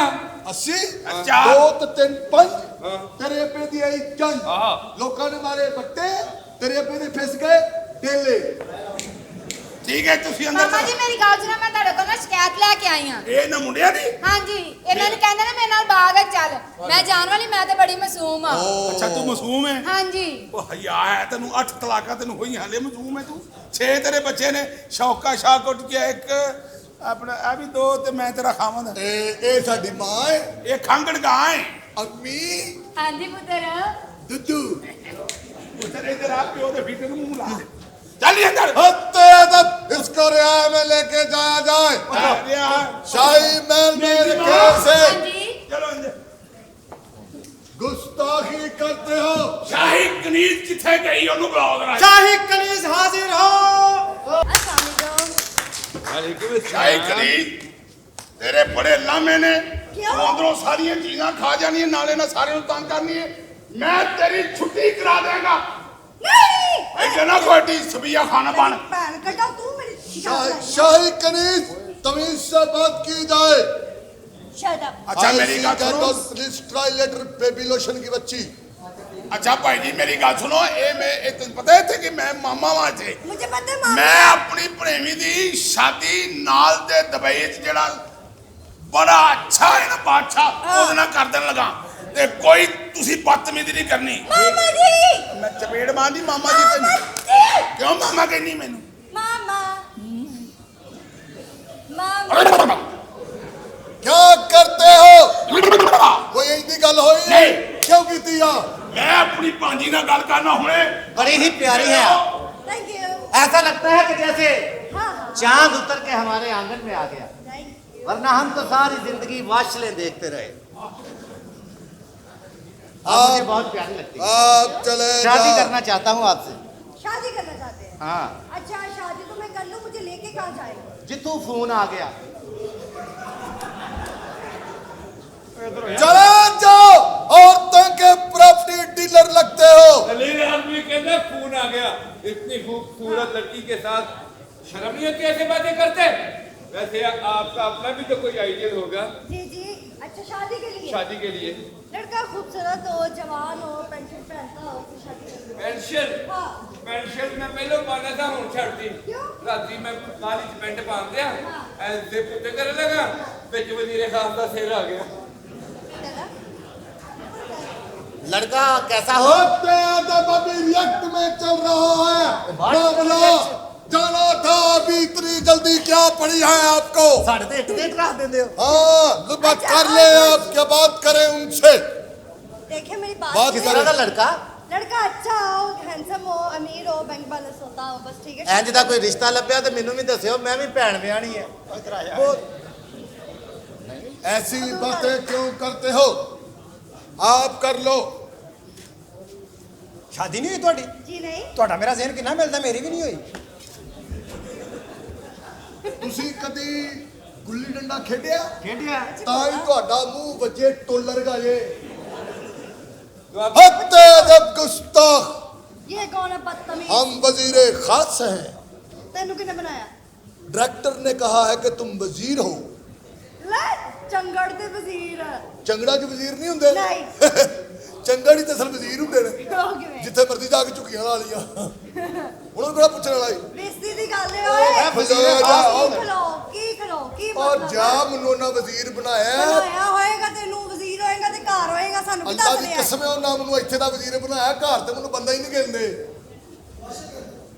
80 ਅੱਛਾ। 2 ਤੇ 3 5 ਹਾਂ। ਤੇਰੇ ਅੱਬੇ ਦੀ ਆਈ ਜੰਗ ਆਹ। ਲੋਕਾਂ ਨੇ ਮਾਰੇ ਬੱਟੇ ਤੇਰੇ ਅੱਬੇ ਦੇ ਫਿਸ ਗਏ ਢੇਲੇ ਠੀਕ ਹੈ ਤੁਸੀਂ ਅੰਦਰ ਮਾਮਾ ਜੀ ਮੇਰੀ ਗੱਲ ਸੁਣੋ, ਮੈਂ ਤੁਹਾਡੇ ਕੋਲ ਨਾ ਸ਼ਿਕਾਇਤ ਲੈ ਕੇ ਆਈ ਹਾਂ। ਇਹ ਨਾ ਮੁੰਡਿਆਂ ਦੀ ਹਾਂਜੀ, ਇਹ ਮੈਨੂੰ ਕਹਿੰਦੇ ਨੇ ਮੇਰੇ ਨਾਲ ਬਾਗ ਹੈ ਚੱਲ। ਮੈਂ ਜਾਣ ਵਾਲੀ, ਮੈਂ ਤੇ ਬੜੀ ਮਾਸੂਮ ਆ। ਅੱਛਾ ਤੂੰ ਮਾਸੂਮ ਹੈ ਹਾਂਜੀ। ਉਹ ਹਯਾ ਹੈ ਤੈਨੂੰ 8 ਤਲਾਕਾਂ ਤੈਨੂੰ ਹੋਈ ਹਾਲੇ ਮਾਸੂਮ ਹੈ ਤੂੰ 6 ਤੇਰੇ ਬੱਚੇ ਨੇ ਸ਼ੌਕਾ ਸ਼ਾਹ ਕੁੱਟ ਕੇ ਇੱਕ ਆਪਣਾ ਆ ਵੀ 2 ਤੇ ਮੈਂ ਤੇਰਾ ਖਾਵਾਂ ਦਾ ਇਹ ਸਾਡੀ ਮਾਂ ਹੈ ਇਹ ਖੰਗਣ ਗਾਂ ਹੈ ਅੰਮੀ ਹਾਂਜੀ ਪੁੱਤਰ। ਦੁੱਧੂ ਉਧਰ ਇਧਰ ਆ ਪਿਓ ਦੇ ਫੀਟੇ ਨੂੰ ਮੂੰਹ ਲਾ ਦੇ ਚੱਲ ਅੰਦਰ हत्ते अदब इसको रियाय में लेके जाया जाए शाही महल में रखे से ਹਾਂਜੀ। ਚਲੋ ਅੰਦਰ गुस्ताखी करते हो ਸ਼ਾਹੀ ਕਨੀਜ਼ ਕਿੱਥੇ ਗਈ ਉਹਨੂੰ ਬੁਲਾਓ ਜਰਾ ਸ਼ਾਹੀ ਕਲੀਸ ਹਾਜ਼ਰ ਹੋ। ਵਾਲੇਕੁਮ ਸ਼ਾਹੀ ਕਨੀਜ਼ ਤੇਰੇ ਬੜੇ ਲਾਮੇ ਨੇ ਤੂੰ ਅੰਦਰੋਂ ਸਾਰੀਆਂ ਚੀਜ਼ਾਂ ਖਾ ਜਾਣੀਆਂ ਨਾਲੇ ਨਾਲ ਸਾਰਿਆਂ ਨੂੰ ਤੰਗ ਕਰਨੀ ਹੈ ਮੈਂ ਤੇਰੀ ਛੁੱਟੀ ਕਰਾ ਦੇਗਾ ਨਹੀਂ ऐसे ना कोई सबिया खाना पाना ਭੈਣ ਕੱਢਾ ਤੂੰ ਮੇਰੀ शाही कनीज तमीज से बात की जाए ਸ਼ਟ ਅਪ अच्छा मेरी गल सुनो please try later baby lotion की बच्ची अच्छा भाई जी मेरी गल सुनो ये मैं ये तुम पता है थे कि मैं मामा वहां थे ਮੁਝੇ ਪਤਾ ਮਾਮਾ मैं अपनी भरेवी दी शादी नाल दे दुबई च जेड़ा बड़ा अच्छा है ना बादशाह ਉਹਦੇ ਨਾਲ ਕਰ ਦੇਣ ਲਗਾ ਤੇ ਕੋਈ ਤੁਸੀਂ ਬਦਤਮੀਜ਼ੀ ਨਹੀਂ ਕਰਨੀ ਮਾਮਾ ਜੀ ਮੈਂ ਚਪੇੜ ਮਾਰਦੀ ਮਾਮਾ ਜੀ ਤੈਨੂੰ ਮਾਮਾ ਕਿਉਂ ਮਾਮਾ ਕਹਿੰਦੀ ਮੈਨੂੰ ਮਾਮਾ ਮਾਮਾ क्या करते हो कोई ऐसी गल होई नहीं। क्यों की दिया मैं अपनी भांजी ਨਾਲ ਗੱਲ ਕਰਨਾ ਹੁਣੇ बड़ी ही प्यारी है आप। ਥੈਂਕ ਯੂ ऐसा लगता है कि जैसे ਹਾਂ ਹਾਂ चांद उतर के हमारे आंगन में आ गया, ਨਹੀਂ वरना हम तो सारी जिंदगी वाशलें देखते रहे। आप आप- मुझे बहुत प्यारी लगती है। आप चले शादी जाओ। करना चाहता हूँ आपसे। शादी करना चाहते हैं हाँ, अच्छा शादी तो मैं कर लूं मुझे लेके कहाँ जाएगा जितू फोन आ गया। चले जाओ औरतों के प्रॉपर्टी डीलर लगते हो दलील आदमी कहते फोन आ गया इतनी खूबसूरत लड़की के साथ शर्म नहीं होती ऐसे बातें करते वैसे आपका अपना भी तो कोई आइडियल होगा जी जी अच्छा शादी के लिए शादी के लिए लड़का खूबसूरत हो जवान हो पेंशन पहनता हो तो शादी कर लो पेंशन हाँ पेंशन मैं पहले पाना था हूं छड़ती क्यों? राती मैं काली च पेंट पान दिया ऐसे पुते करे लगा बिच वजीरे खास दा सिर आ गया चला लड़का कैसा हो? होते अदब अभी रिएक्ट में चल रहा है मामला जाना था अभी इतनी जल्दी क्या पड़ी है आपको साढ़े ते इट देट रख देंदे हो। हाँ बात कर ले आप क्या बात करें उनसे देखिए मेरी बात बात किस सुनिए। तरह का लड़का? लड़का अच्छा हो हैंडसम हो अमीर हो बैंक बैलेंस होता हो बस ठीक है इंज दा कोई रिश्ता लभ्या ते मैनू भी दस्सियो, मैं भी भैन ब्याहनी है। वो ऐसी बातें क्यों करते हो आप कर लो ਸ਼ਾਦੀ ਨਹੀਂ ਹੋਈ ਤੁਹਾਡੀ? जी नहीं ਤੁਹਾਡਾ ਮੇਰਾ ਜ਼ਿਹਨ ਕਿੰਨਾ ਮਿਲਦਾ, ਮੇਰੀ ਵੀ ਨਹੀਂ ਹੋਈ। ਤੁਸੀਂ ਕਦੀ ਗੁੱਲੀ ਡੰਡਾ ਖੇਡਿਆ खेडिया ਤਾਂ ਹੀ ਤੁਹਾਡਾ ਮੂੰਹ ਵੱਜੇ ਟੋਲਰ ਗਾਏ तो आप हत्ते अदब गुस्ताख ये कौन है बदतमीज हम वजीर खास हैं तेनू किने बनाया डायरेक्टर ने कहा है कि तुम वजीर हो ले चंगड़ दे वजीर ਚੰਗੜਾ ਚ ਵਜ਼ੀਰ ਨਹੀਂ ਹੁੰਦੇ ਨਹੀਂ ਚੰਗੜ ਹੀ ਤਾਂ ਅਸਲ ਵਜ਼ੀਰ ਹੁੰਦੇ ਨੇ हो गए ਜਿੱਥੇ ਮਰਜ਼ੀ ਜਾ ਕੇ ਝੁਕੀਆਂ ਲਾ ਲੀਆਂ ਉਹਨਾਂ ਨੂੰ ਕਿਹੜਾ ਪੁੱਛਣ ਵਾਲਾ ਈ बेइज्जती दी गल है ओए ਵਜ਼ੀਰ की खलो की ਔਰ मतलब ਜਾ ਮੈਨੂੰ ਉਹਨਾਂ ਵਜ਼ੀਰ ਬਣਾਇਆ ਬਣਾਇਆ ਹੋਏਗਾ ਤੈਨੂੰ ਵਜ਼ੀਰ ਹੋਏਗਾ ਤੇ ਘਰ ਹੋਏਗਾ ਸਾਨੂੰ ਕੀ ਅੱਲਾ ਦੱਸ ਦੀ ਰਿਹਾ ਕਸਮ ਹੈ ਉਹਨਾਂ ਮੈਨੂੰ ਇੱਥੇ ਦਾ ਵਜ਼ੀਰ ਬਣਾਇਆ ਘਰ ਤੇ ਮੈਨੂੰ ਬੰਦਾ ਹੀ ਨਹੀਂ ਗਿਣਦੇ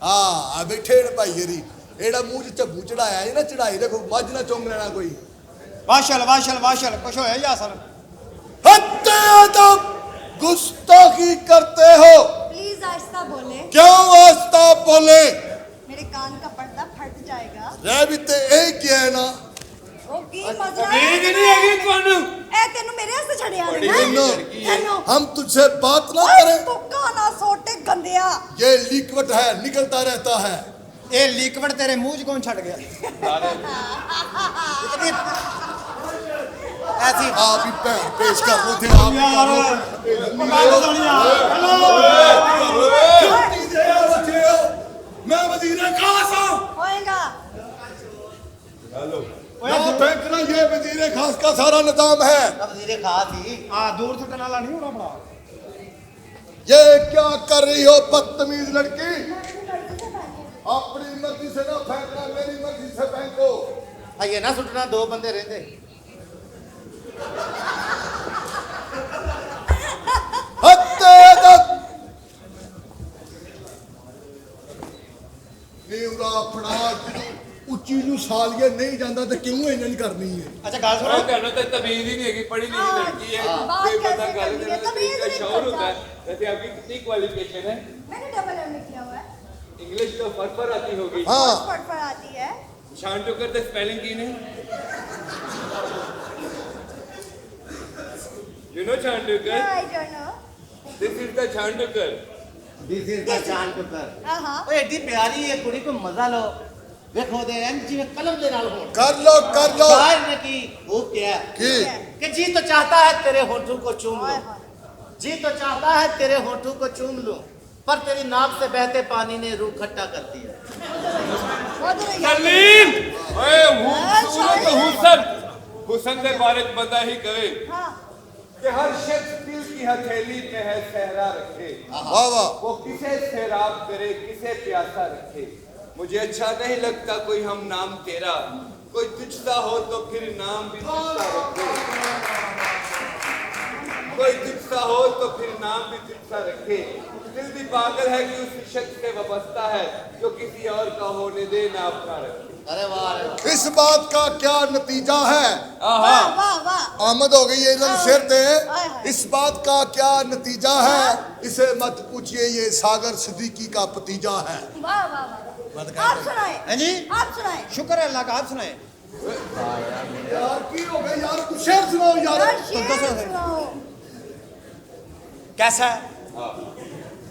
ਆ ਬੈਠੇ ਨੇ ਭਾਈ ਇਹਦੀ ਇਹੜਾ ਮੂੰਹ 'ਚ ਝੱਬੂ ਚੜਾਇਆ ਇਹ ਨਾ ਚੜਾਈ ਦੇਖੋ ਮੱਝ ਨਾ ਚੁੰਗ ਲੈਣਾ ਕੋਈ ਵਾਸ਼ਲ ਵਾਸ਼ਲ ਵਾਸ਼ਲ ਕੁਛ ਹੋਇਆ ਜਾਂ ਅਸਲ? हत्ते अदब गुस्ताखी करते हो प्लीज आहिस्ता बोले क्यों वास्ता बोले मेरे कान का पर्दा फट जाएगा रह भी ते एक ही है ना ओ की मजा नींद नहीं आएगी ਤੁਹਾਨੂੰ ए तेनू मेरे वास्ते छड़िया ने सुनो, तेनू हम तुझसे बात ना ओए करें तुक्का ना सोटे गंदिया ये लिक्विड है निकलता रहता है ਇਹ ਲਿਕਵਿਡ ਤੇਰੇ ਮੂੰਹ 'ਚ ਕੌਣ ਛੱਡ ਗਿਆ? ऐसी आप ही भैन पेश कर रहे थे आप ही कर रहे हो। मैं वजीर खास हूं होएगा ना फेंकना देखना ये वजीर खास का सारा निजाम है। वजीर खास ही दूर सुटने वाला नहीं होना बड़ा। ये क्या कर रही हो बदतमीज लड़की? अपनी मर्जी से ना फेंकना, मेरी मर्जी से फेंको। ये ना सुटना, दो बंदे रहते। ਉੱਚੀ ਨੂੰ ਸਾਲੀਏ ਨਹੀਂ ਜਾਂਦਾ ਤੇ ਕਿਉਂ ਇਹਨਾਂ ਨਹੀਂ ਕਰਨੀ ਹੈ? अच्छा गल सुनो, ਤੁਹਾਨੂੰ ਤਾਂ ਤਮੀਜ਼ ਹੀ ਨਹੀਂ ਹੈਗੀ, ਪੜ੍ਹੀ ਲਿਖੀ ਲੜਕੀ ਹੈ, ਕੋਈ ਬੰਦਾ ਗੱਲ ਕਰਨ ਦਾ ਤਰੀਕਾ ਸ਼ੌਰ होता है। वैसे आपकी कितनी क्वालिफिकेशन है? मैंने डबल एम किया हुआ है। इंग्लिश तो फट आती होगी। हाँ फट आती है। शान टुकर द स्पेलिंग की ने यू नो शान टुकर? I don't know. This is the शान टुकर। दिस इज द चांद टुकर। हां ਓਏ ਏਡੀ ਪਿਆਰੀ ਹੈ ਕੁੜੀ, ਕੋ ਮਜ਼ਾ ਲਓ। ਵੇਖੋ ਦੇ ਐਂ ਜਿਵੇਂ ਕਲਮ ਦੇ ਨਾਲ ਹੋਣ। कर लो कर लो। शायर ने की वो क्या की कि जी तो चाहता है तेरे होठों को चूम हाय लूं, हाय। जी तो चाहता है तेरे होठों को चूम लूं, पर तेरी नाक से बहते पानी ने रूह खट्टा कर दिया। सलीम ओए खूबसूरत हुसन हुसन के बारे में बंदा ही कहे हां कि हर शख्स दिल की हथेली में है सहरा रखे, वाह वाह। वो किसे सैराब करे किसे प्यासा रखे। मुझे अच्छा नहीं लगता कोई हम नाम तेरा, कोई तुझसा हो तो फिर नाम भी तुझसा रखे, कोई तुझसा हो तो फिर नाम भी तुझसा रखे। दिल भी पागल है कि उस शख्स से वाबस्ता है जो किसी और का होने दे ना अपना रखे। अरे वाह अरे वाह। इस बात का क्या नतीजा है? वाह वाह वाह। आमद हो गई है इधर सिर पे। हाय हाय। इस बात का क्या नतीजा है? इसे मत पूछिए, ये सागर सिद्दीकी का भतीजा है। वाह वाह वाह। आप सुनाए। हैं जी? आप सुनाए। शुक्र है अल्लाह का, आप सुनाए। यार की हो गई यार, कुछ शेर सुनाओ यार। यार शेर सुनाओ। कैसा है?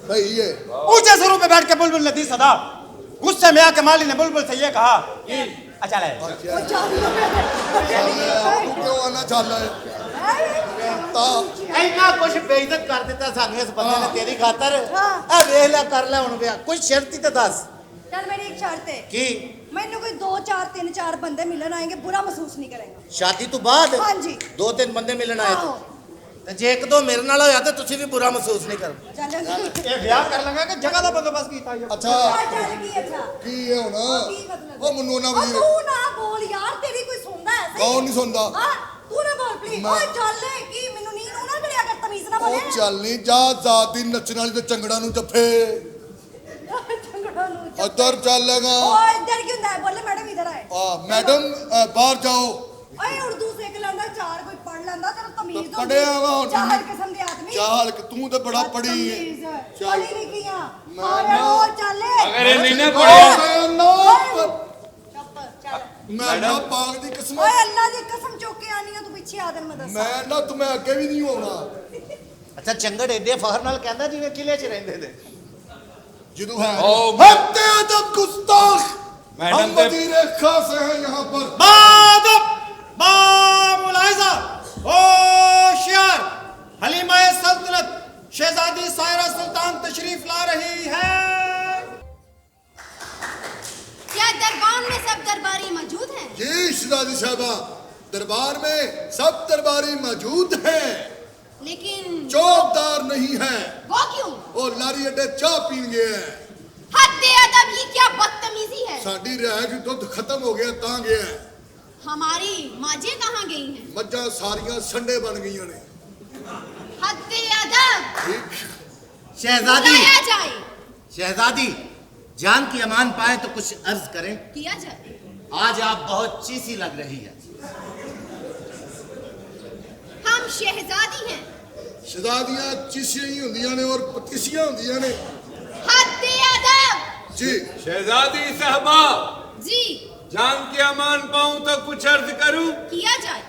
सही है। ऊंचे सुरों पे बैठ के बुलबुल ने दी सदा, गुस्से में आके माली ने बुलबुल से ये कहा कि अच्छा ले। वो तू क्यों आना चाह रहा है? ता ਇੰਨਾ ਕੁਛ ਬੇਇੱਜ਼ਤ ਕਰ ਦਿੱਤਾ ਸਾਨੂੰ ਇਸ ਬੰਦੇ ਨੇ ਤੇਰੀ ਖਾਤਰ। ਹਾਂ। ਆ ਵੇਖ ਲੈ ਕਰ ਲੈ ਹੁਣ ਵਿਆਹ, ਕੋਈ ਸ਼ਰਤ ਹੀ ਤਾਂ ਦੱਸ। चल मेरी एक शर्त है। ਕੀ मैंने कोई 2 4 3 4 बंदे मिलन आएंगे, बुरा महसूस नहीं करेंगे। ਸ਼ਾਦੀ ਤੋਂ ਬਾਅਦ हाँ जी। 2-3 ਬੰਦੇ ਮਿਲਣ ਆਏ ਆਹੋ। ਤੇ ਜੇ ਇੱਕ ਦੋ ਮੇਰੇ ਨਾਲ ਹੋਇਆ ਤੇ ਤੁਸੀਂ ਵੀ ਬੁਰਾ ਮਹਿਸੂਸ ਨਹੀਂ ਕਰੋ। चल ये ब्याह कर लगा कि जगह का बंदोबस्त किया ये। अच्छा चल की अच्छा। की है होना? की मतलब? वो मन्नू ना और वजीर तू ना बोल यार, तेरी कोई सुनदा है? कौन नहीं सुनता? हां तू ना बोल प्लीज। मैं- ओए चल की मेनू नींद ना मिलिया कर, तमीज ना ਉਹ बोले। ਚੱਲ ਨਹੀਂ ਜਾ, ਜ਼ਾਤੀ नचन वाली तो चंगड़ा नु जफे। झगड़ा नू चल। उधर चलेगा। ओए इधर क्यों है? बोले मैडम इधर आए। मैडम बाहर जाओ। ओए उर्दू सीख लेंदा, 4 कोई पढ़ लेंदा, तेरा तमीज तो पढ़े आवा हुन। चाहर किस्म दे आदमी। चाल तू तो बड़ा पढ़ी है। चल। पढ़ी लिखी हां। मैं अरे ना- ओ चल। अगर ये नहीं ना ओ, पढ़े मैं ना- चुप चल। मैं ना पाग दी कसम। ओए अल्लाह दी कसम चुक के आनी है, तू पीछे आ दे मैं दस। मैं ना तुम्हें अगे भी नहीं होना। ਅੱਛਾ ਚੰਗੜ ਏਡੇ ਫਖਰ ਨਾਲ ਕਹਿੰਦਾ ਜਿਵੇਂ ਕਿਲੇ 'ਚ ਰਹਿੰਦੇ ਨੇ। जिदू है ओ, हत्ते अदब गुस्ताख। मैडम हम ते- वजीर खास हैं यहाँ पर। बादब बामुलाइजा होशियार हलीमा सल्तनत शहजादी सायरा सुल्तान तशरीफ ला रही है। क्या दरबार में सब दरबारी मौजूद हैं? जी शहजादी साहबा, दरबार में सब दरबारी मौजूद हैं, लेकिन चौकदार नहीं है। वो क्यों? वो लारी अड्डे चाह पीन गए हैं। हद अदब, ये क्या बदतमीजी है? साडी रह की दुध खत्म हो गया ता गया है। हमारी माजें कहाँ गई हैं? मज्जा सारियां संडे बन गई ने। हद अदब, ठीक। शहजादी बुलाया जाए। शहजादी जान की अमान पाए तो कुछ अर्ज करें। किया जाए। आज आप बहुत चीसी लग रही है। हम शहजादी हैं। शहजादियां चिसियां ही होंदियां ने और पतीसियां होंदियां ने। हद अदब। जी शहजादी साहबा, जी जान की अमान पाऊं तो कुछ अर्ज करूं। किया जाए।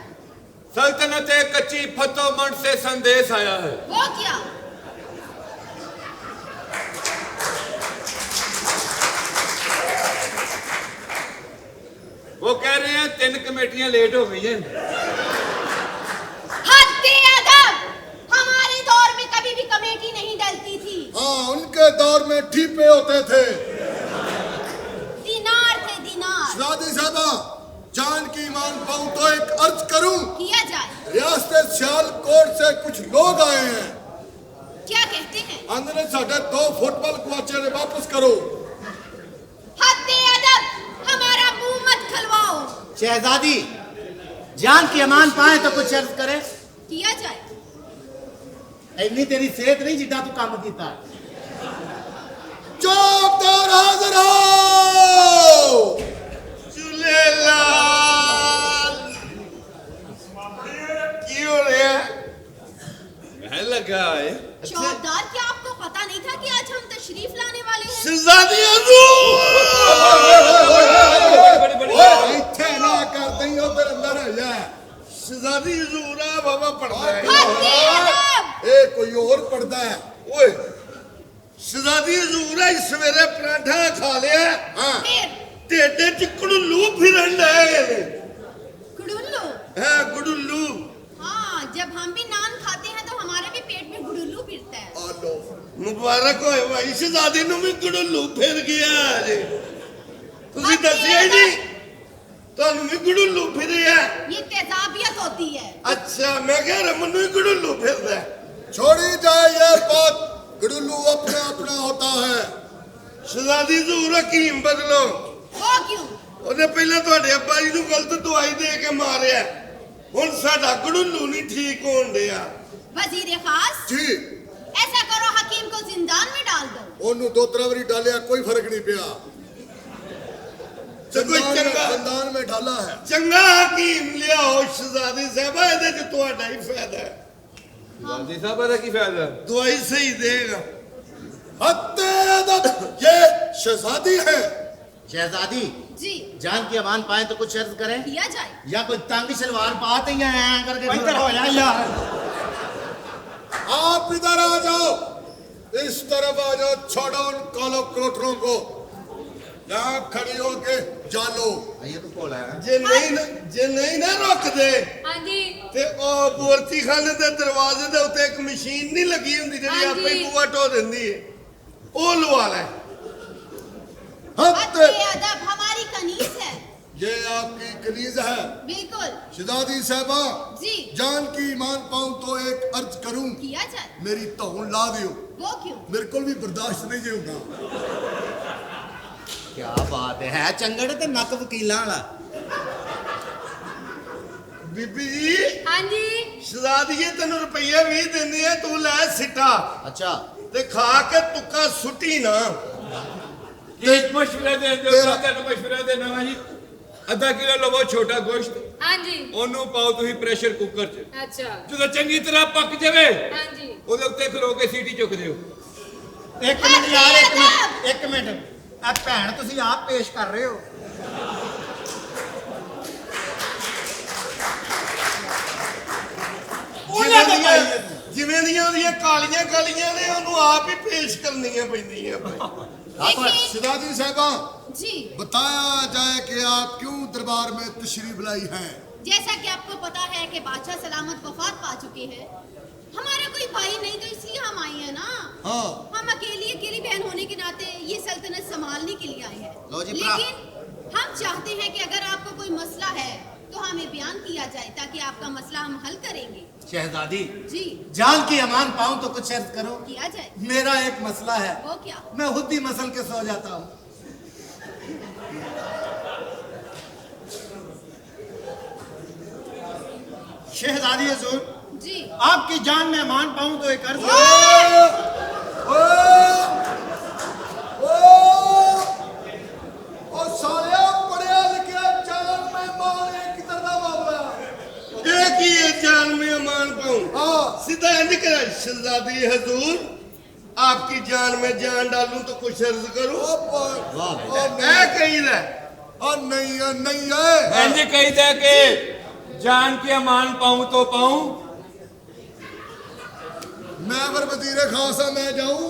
सल्तनत कच्ची फतो मंड से संदेश आया है। वो क्या? वो कह रहे हैं 3 कमेटियां लेट हो गई हैं। हद अदब, हमारे दौर में कभी भी कमेटी नहीं डलती थी। हाँ, उनके दौर में ठीपे होते थे। दिनार थे दिनार। शहजादी साहबा, जान की ईमान पाऊं तो एक अर्ज करूं। किया जाए। रियासत सियालकोट से कुछ लोग आए हैं। क्या कहते हैं? अंदर साढ़े 2 फुटबॉल गुआचे ने वापस करो। हद्दे अदब, हमारा मुंह मत खलवाओ। शहजादी जान की अमान पाए तो कुछ अर्ज करे। किया जाए। इन्नी तेरी सेहत नहीं जितना तू काम कीता। चौबदार हाजिर हो। झूलेलाल की हो रहा है? मैं लगा है चौबदार, क्या आपको पता नहीं था कि आज हम तशरीफ लाने वाले हैं? शहजादी हजूर इत्थे ना कर दई उधर अंदर है जा। शहजादी हजूर आ बाबा पढ़ता है। हद्दे अदब। ए कोई और पढ़ता है। ओए शहजादी हजूर आ सवेरे पराठा खा लिया। हाँ फिर टेडे च कुड़ुल्लू फिरन लगे। गुड़ुल्लू। है गुड़ुल्लू। हाँ, जब हम भी नान खाते हैं तो हमारे भी पेट में गुड़ुल्लू फिरता है। आलो मुबारक होए भाई शहजादी ਨੂੰ ਵੀ ਗੁੜੁੱਲੂ ਫਿਰ ਗਿਆ ਜੇ। ਤੁਸੀਂ ਦੱਸਿਆ ਹੀ ਨਹੀਂ ਤੁਹਾਨੂੰ ਵੀ ਗੁੜੁੱਲੂ ਫਿਰਿਆ। ये तेजाबियत होती है। अच्छा मैं कह रहा मनु ही गुड़ुल्लू फिरदा है। छोड़ी जाए ये बात। गुडुल्लू अपना अपना होता है। शहजादी हजूर हकीम बदलो। वो क्यों? ਉਹਨੇ ਪਹਿਲਾਂ ਤੁਹਾਡੇ ਅੱਬਾ ਜੀ ਨੂੰ ਗਲਤ ਦਵਾਈ ਦੇ ਕੇ ਮਾਰਿਆ। ਹੁਣ ਸਾਡਾ ਗੁੜੁੱਲੂ ਨਹੀਂ ਠੀਕ ਹੋਣ ਡਿਆ। वजीर खास, जी ऐसा करो हकीम को जिंदान में डाल दो। ओनू 2-3 बारी डालिया कोई फर्क नहीं पिया। ਤੇ ਕੋਈ जंदान ਚੰਗਾ जंदान में डाला है। ਚੰਗਾ ਹਕੀਮ ਲਿਆਓ ਸ਼ਹਜ਼ਾਦੀ ਸਾਹਿਬਾ ਇਹਦੇ ਚ ਤੁਹਾਡਾ ਹੀ ਫਾਇਦਾ ਹੈ। ਜੀ ਸਾਹਿਬ ਦਾ ਕੀ ਫਾਇਦਾ? ਦਵਾਈ ਸਹੀ ਦੇਗਾ। हत्ते अदब ये शहजादी है। शहजादी जी। जान की अमान पाए तो कुछ अर्ज करे। किया जाए। या कोई तंग सलवार पाते ही हैं करके इधर हो जा यार। आप इधर आ जाओ। इस तरफ आ जाओ। छोड़ो उन कालो कोठरों को। यहाँ खड़ी होके जालो। ये तो कोला है। ਜੇ ਨਹੀਂ ਨਾ ਰੁਕਦੇ ਹਾਂਜੀ। ਤੇ ਉਹ ਬੋਰਤੀ ਖਾਨੇ ਦੇ ਦਰਵਾਜ਼ੇ ਦੇ ਉੱਤੇ ਇੱਕ ਮਸ਼ੀਨ ਨਹੀਂ ਲੱਗੀ ਹੁੰਦੀ ਜਿਹੜੀ ਆਪੇ ਹੀ ਬੂਹਾ ਢੋ ਦਿੰਦੀ ਹੈ। ਉਹ ਲਵਾ ਲੈ। हत्ते हद्दे अदब, हमारी कनीज है। ये आपकी कनीज है। बिल्कुल। शहजादी साहबा जी। जान की ईमान पाऊं तो एक अर्ज करूं। किया जाए। मेरी धौन ला दियो। वो क्यों? मेरे को भी बर्दाश्त नहीं जी होगा। क्या बात है चंगड़ ते नक वकीलां वाला। ਬੀਬੀ ਜੀ हाँ जी। ਸ਼ਹਜ਼ਾਦੀਏ ਤੈਨੂੰ ਰੁਪਈਏ 20 ਦਿੰਦੀ ਹੈ ਤੂੰ ਲੈ ਸਿੱਟਾ अच्छा ਤੇ ਖਾ ਕੇ ਤੁੱਕਾ ਸੁੱਟੀ ਨਾ। ਇੱਕ ਮਸ਼ਵਰਾ ਦੇ ਦਿਓ ਤੁਹਾਨੂੰ ਮਸ਼ਵਰਾ ਦੇਣਾ ਵਾ ਜੀ। ਅੱਧਾ ਕਿਲੋ ਲਵੋ ਛੋਟਾ ਗੋਸ਼ਤ। हाँ जी। ਉਹਨੂੰ ਪਾਓ ਤੁਸੀਂ ਪ੍ਰੈਸ਼ਰ ਕੁੱਕਰ 'ਚ। अच्छा। ਜਦੋਂ ਚੰਗੀ ਤਰ੍ਹਾਂ ਪੱਕ ਜਾਵੇ हाँ जी। ਉਹਦੇ ਉੱਤੇ ਖਲੋ ਕੇ ਸੀਟੀ ਚੁੱਕ ਦਿਓ। ਇੱਕ ਮਿੰਟ ਯਾਰ, ਇੱਕ ਮਿੰਟ, ਇੱਕ ਮਿੰਟ। ਆ ਭੈਣ ਤੁਸੀਂ ਆਪ ਪੇਸ਼ ਕਰ ਰਹੇ ਹੋ। ਜਿਵੇਂ ਦੀਆਂ ਉਹਦੀਆਂ ਕਾਲੀਆਂ ਕਾਲੀਆਂ ਨੇ ਉਹਨੂੰ ਆਪ ਹੀ ਪੇਸ਼ ਕਰਨੀਆਂ ਪੈਂਦੀਆਂ ਭਾਈ। देखिए। शहजादी साहबा जी। बताया जाए कि आप क्यों दरबार में तशरीफ लाई हैं। जैसा कि आपको पता है कि बादशाह सलामत वफात पा चुके हैं, हमारा कोई भाई नहीं तो इसलिए हम आए हैं ना। हाँ हम अकेली बहन होने के नाते ये सल्तनत संभालने के लिए आए लो हैं। जी प्रा- लेकिन हम चाहते हैं कि अगर आपको कोई मसला है तो हमें बयान किया जाए ताकि आपका मसला हम हल करेंगे। शहजादी जी। जान की अमान पाऊं तो कुछ अर्ज करो। किया जाए। मेरा एक मसला है। वो क्या? मैं खुद ही मसल के सो जाता हूँ। शहजादी हजूर, जी। आपकी जान में अमान पाऊं तो एक अर्ज। और सालिया पढ़िया लिखिया जान में माने किधर दा मामला। ਇਹ ਕੀ ਹੈ ਜਾਨ में अमान पाऊं। हाँ सीधा इंज करा शहजादी हजूर आपकी जान में जान डालूं तो कुछ अर्ज करूं। ऐ कही रहा नहीं है। ਇੰਜ ਕਹੀਦਾ ਕਿ ਜਾਨ ਕੀ ਅਮਾਨ ਪਾऊं तो पाऊं। मैं अगर वजीर खास है मैं जाऊं।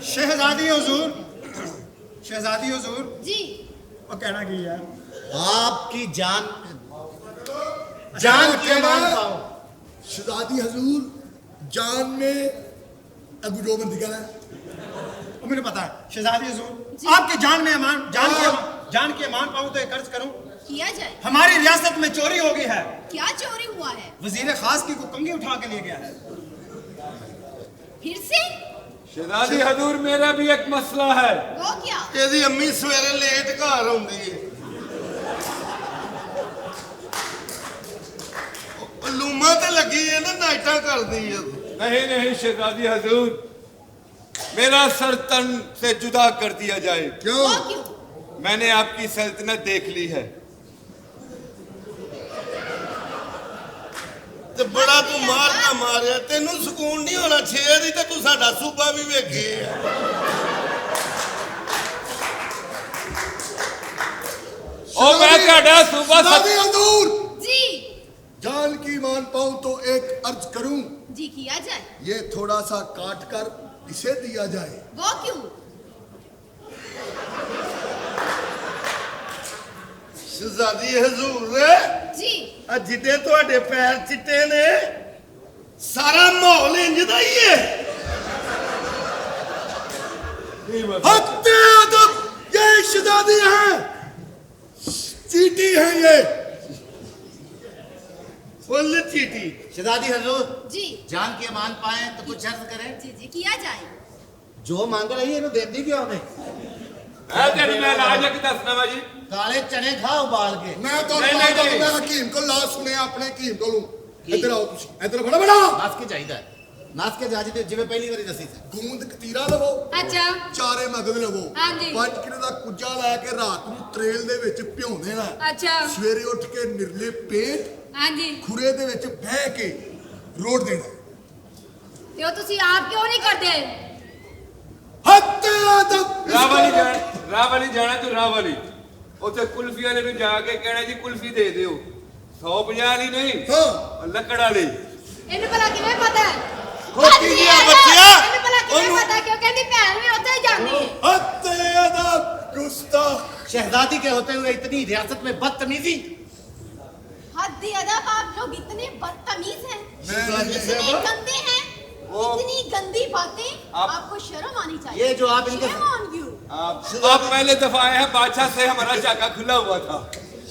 शहजादी हुजूर, शहजादी हुजूर, जी। वो कहना की यार। आपकी जान जान की अमान पाऊं। शहजादी हजूर जान में अबू जो बंदी का है। मुझे पता है शहजादी हजूर, आपकी जान में अमान, जान की अमान पाऊं तो एक अर्ज करूं। किया जाए। हमारी रियासत में चोरी हो गई है। क्या चोरी हुआ है? वजीर खास की को कंघी उठा के ले गया है। फिर से? शहजादी हजूर मेरा भी एक मसला है। वो क्या? ਇਹਦੀ ਅੰਮੀ ਸਵੇਰੇ ਲੇਟ ਘਰ ਆਉਂਦੀ ਏ ਉਹ ਲੂਮਾ ਤੇ ਲੱਗੀ ਏ ਨਾ ਨਾਈਟਾਂ ਕਰਦੀ ਏ नहीं नहीं शहजादी हजूर, मेरा सर तन से जुदा कर दिया जाए। क्यों वो क्यों? मैंने आपकी सल्तनत देख ली है। ਤੇ ਬੜਾ ਤੂੰ ਮਾਰਨਾ ਮਾਰਿਆ ਤੈਨੂੰ ਸਕੂਨ ਨਹੀਂ ਹੋਣਾ ਛੇ ਦੀ ਤੇ ਤੂੰ ਸਾਡਾ ਸੂਬਾ ਵੀ ਵੇਖੇ ओ मैं ਤੁਹਾਡਾ ਸੂਬਾ दादी हजूर जी जान की मान पाऊं तो एक अर्ज करूं जी किया जाए। ये थोड़ा सा काट कर इसे दिया जाए वो क्यों? शहजादी हजूर जी ਆ ਜਿੱਡੇ ਤੁਹਾਡੇ ਪੈਰ ਚਿੱਟੇ ਨੇ ਸਾਰਾ ਮਾਹੌਲ ਇੰਜ ਦਾ ਹੀ ਹੈ हत्ते अदब ये शहजादी है चीटी है ये फुल चीटी शहजादी हजूर जी जान की अमान पाए तो कुछ अर्ज करें। जी जी किया जाए। जो मांग रही है इन्हें देती क्यों हमें? है तेरी मैं इलाज एक दसना वा जी। काले चने खा उबाल के। मैं तो नहीं। मैं हकीम को ला सुने अपने हकीम को लूं इधर आओ तुसी इधर बड़ा बड़ा नाच के चाहिए नाच के जाजी जिਵੇਂ ਪਹਿਲੀ ਵਾਰੀ ਦੱਸੀ ਸੀ। ਗੂੰਦ ਕਤੀਰਾ ਲਵੋ अच्छा ਚਾਰੇ ਮਗਦ ਲਵੋ ਹਾਂਜੀ। 5 ਕਿਲੋ ਦਾ ਕੁੱਜਾ ਲੈ ਕੇ ਰਾਤ ਨੂੰ ਟ੍ਰੇਲ ਦੇ ਵਿੱਚ ਭਿਉਂ ਦੇਣਾ अच्छा ਸਵੇਰੇ ਉੱਠ ਕੇ ਨਿਰਲੇ ਪੇਟ हाँ जी। ਖੁਰੇ ਦੇ ਵਿੱਚ ਬਹਿ ਕੇ ਰੋੜ ਦੇਣਾ तो तुसी आप क्यों नहीं करते? ਹੱਤੇ ਅਦਬ ਰਾਵਲੀ ਜਾਣਾ ਤੂੰ ਰਾਵਲੀ ਉੱਥੇ ਕੁਲਫੀ ਵਾਲੇ ਨੂੰ ਜਾ ਕੇ ਕਹਿਣਾ ਜੀ ਕੁਲਫੀ ਦੇ ਦਿਓ 150 ਵਾਲੀ ਨਹੀਂ ਹਾਂ ਲੱਕੜ ਵਾਲੀ। ਇਹਨੂੰ ਭਲਾ ਕਿਵੇਂ ਪਤਾ ਹੈ? ਖੋਤੀ ਜਿਹਾ ਬੱਚਿਆ। ਇਹਨੂੰ ਭਲਾ ਕਿਵੇਂ ਪਤਾ ਕਿਉਂ ਕਹਿੰਦੀ ਭੈਣ ਵੀ ਉੱਥੇ ਹੀ ਜਾਂਦੀ ਹੈ? हत्ते अदब गुस्ताख शहजादी के होते हुए इतनी रियासत में बदतमीजी। हद अदब आप लोग इतने बदतमीज हैं, मैं इतने गंदे हैं, वो- इतनी गंदी बातें। आप- आपको शर्म आनी चाहिए। ये जो आप इनके- Shame on you। आप पहले दफा आए हैं, बादशाह से हमारा चाका खुला हुआ था।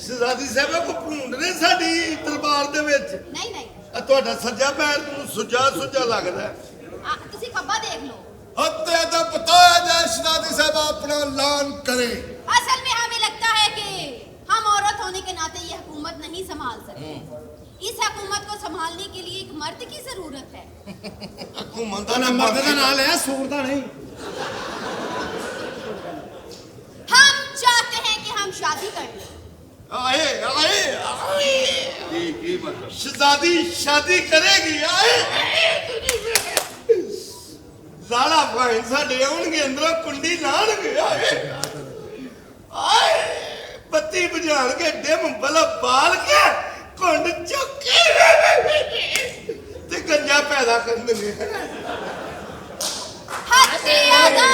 शहजादी साहब को भूंड ने साडी दरबार ਦੇ ਵਿੱਚ नहीं नहीं ਆ ਤੁਹਾਡਾ ਸੱਜਾ ਪੈਰ ਨੂੰ ਸੁੱਜਾ ਸੁੱਜਾ ਲੱਗਦਾ तुसी खब्बा देख लो। हत्ते अदब बताया जाए शहजादी साहब अपना ऐलान करें असल में हमें लगता है कि हम औरत होने के नाते ये हुकूमत नहीं संभाल सकते। इस हुकूमत को संभालने के लिए एक मर्द की जरूरत है। हुकूमत ਨਾ ਮਰਦ ਦਾ ਨਾਂ ਲਿਆ ਸੂਰ ਦਾ ਨਹੀਂ। हम चाहते हैं कि हम शादी कर लें। आए आए आए की मतलब? शहजादी शादी करेगी आए लाला भाई साडे आउणगे अंदरों कुंडी लाणगे आए आए बत्ती बुझाणगे डिम बल्ब बाल के कुंड चुक के ते गंजा पैदा कर देने हद अदब।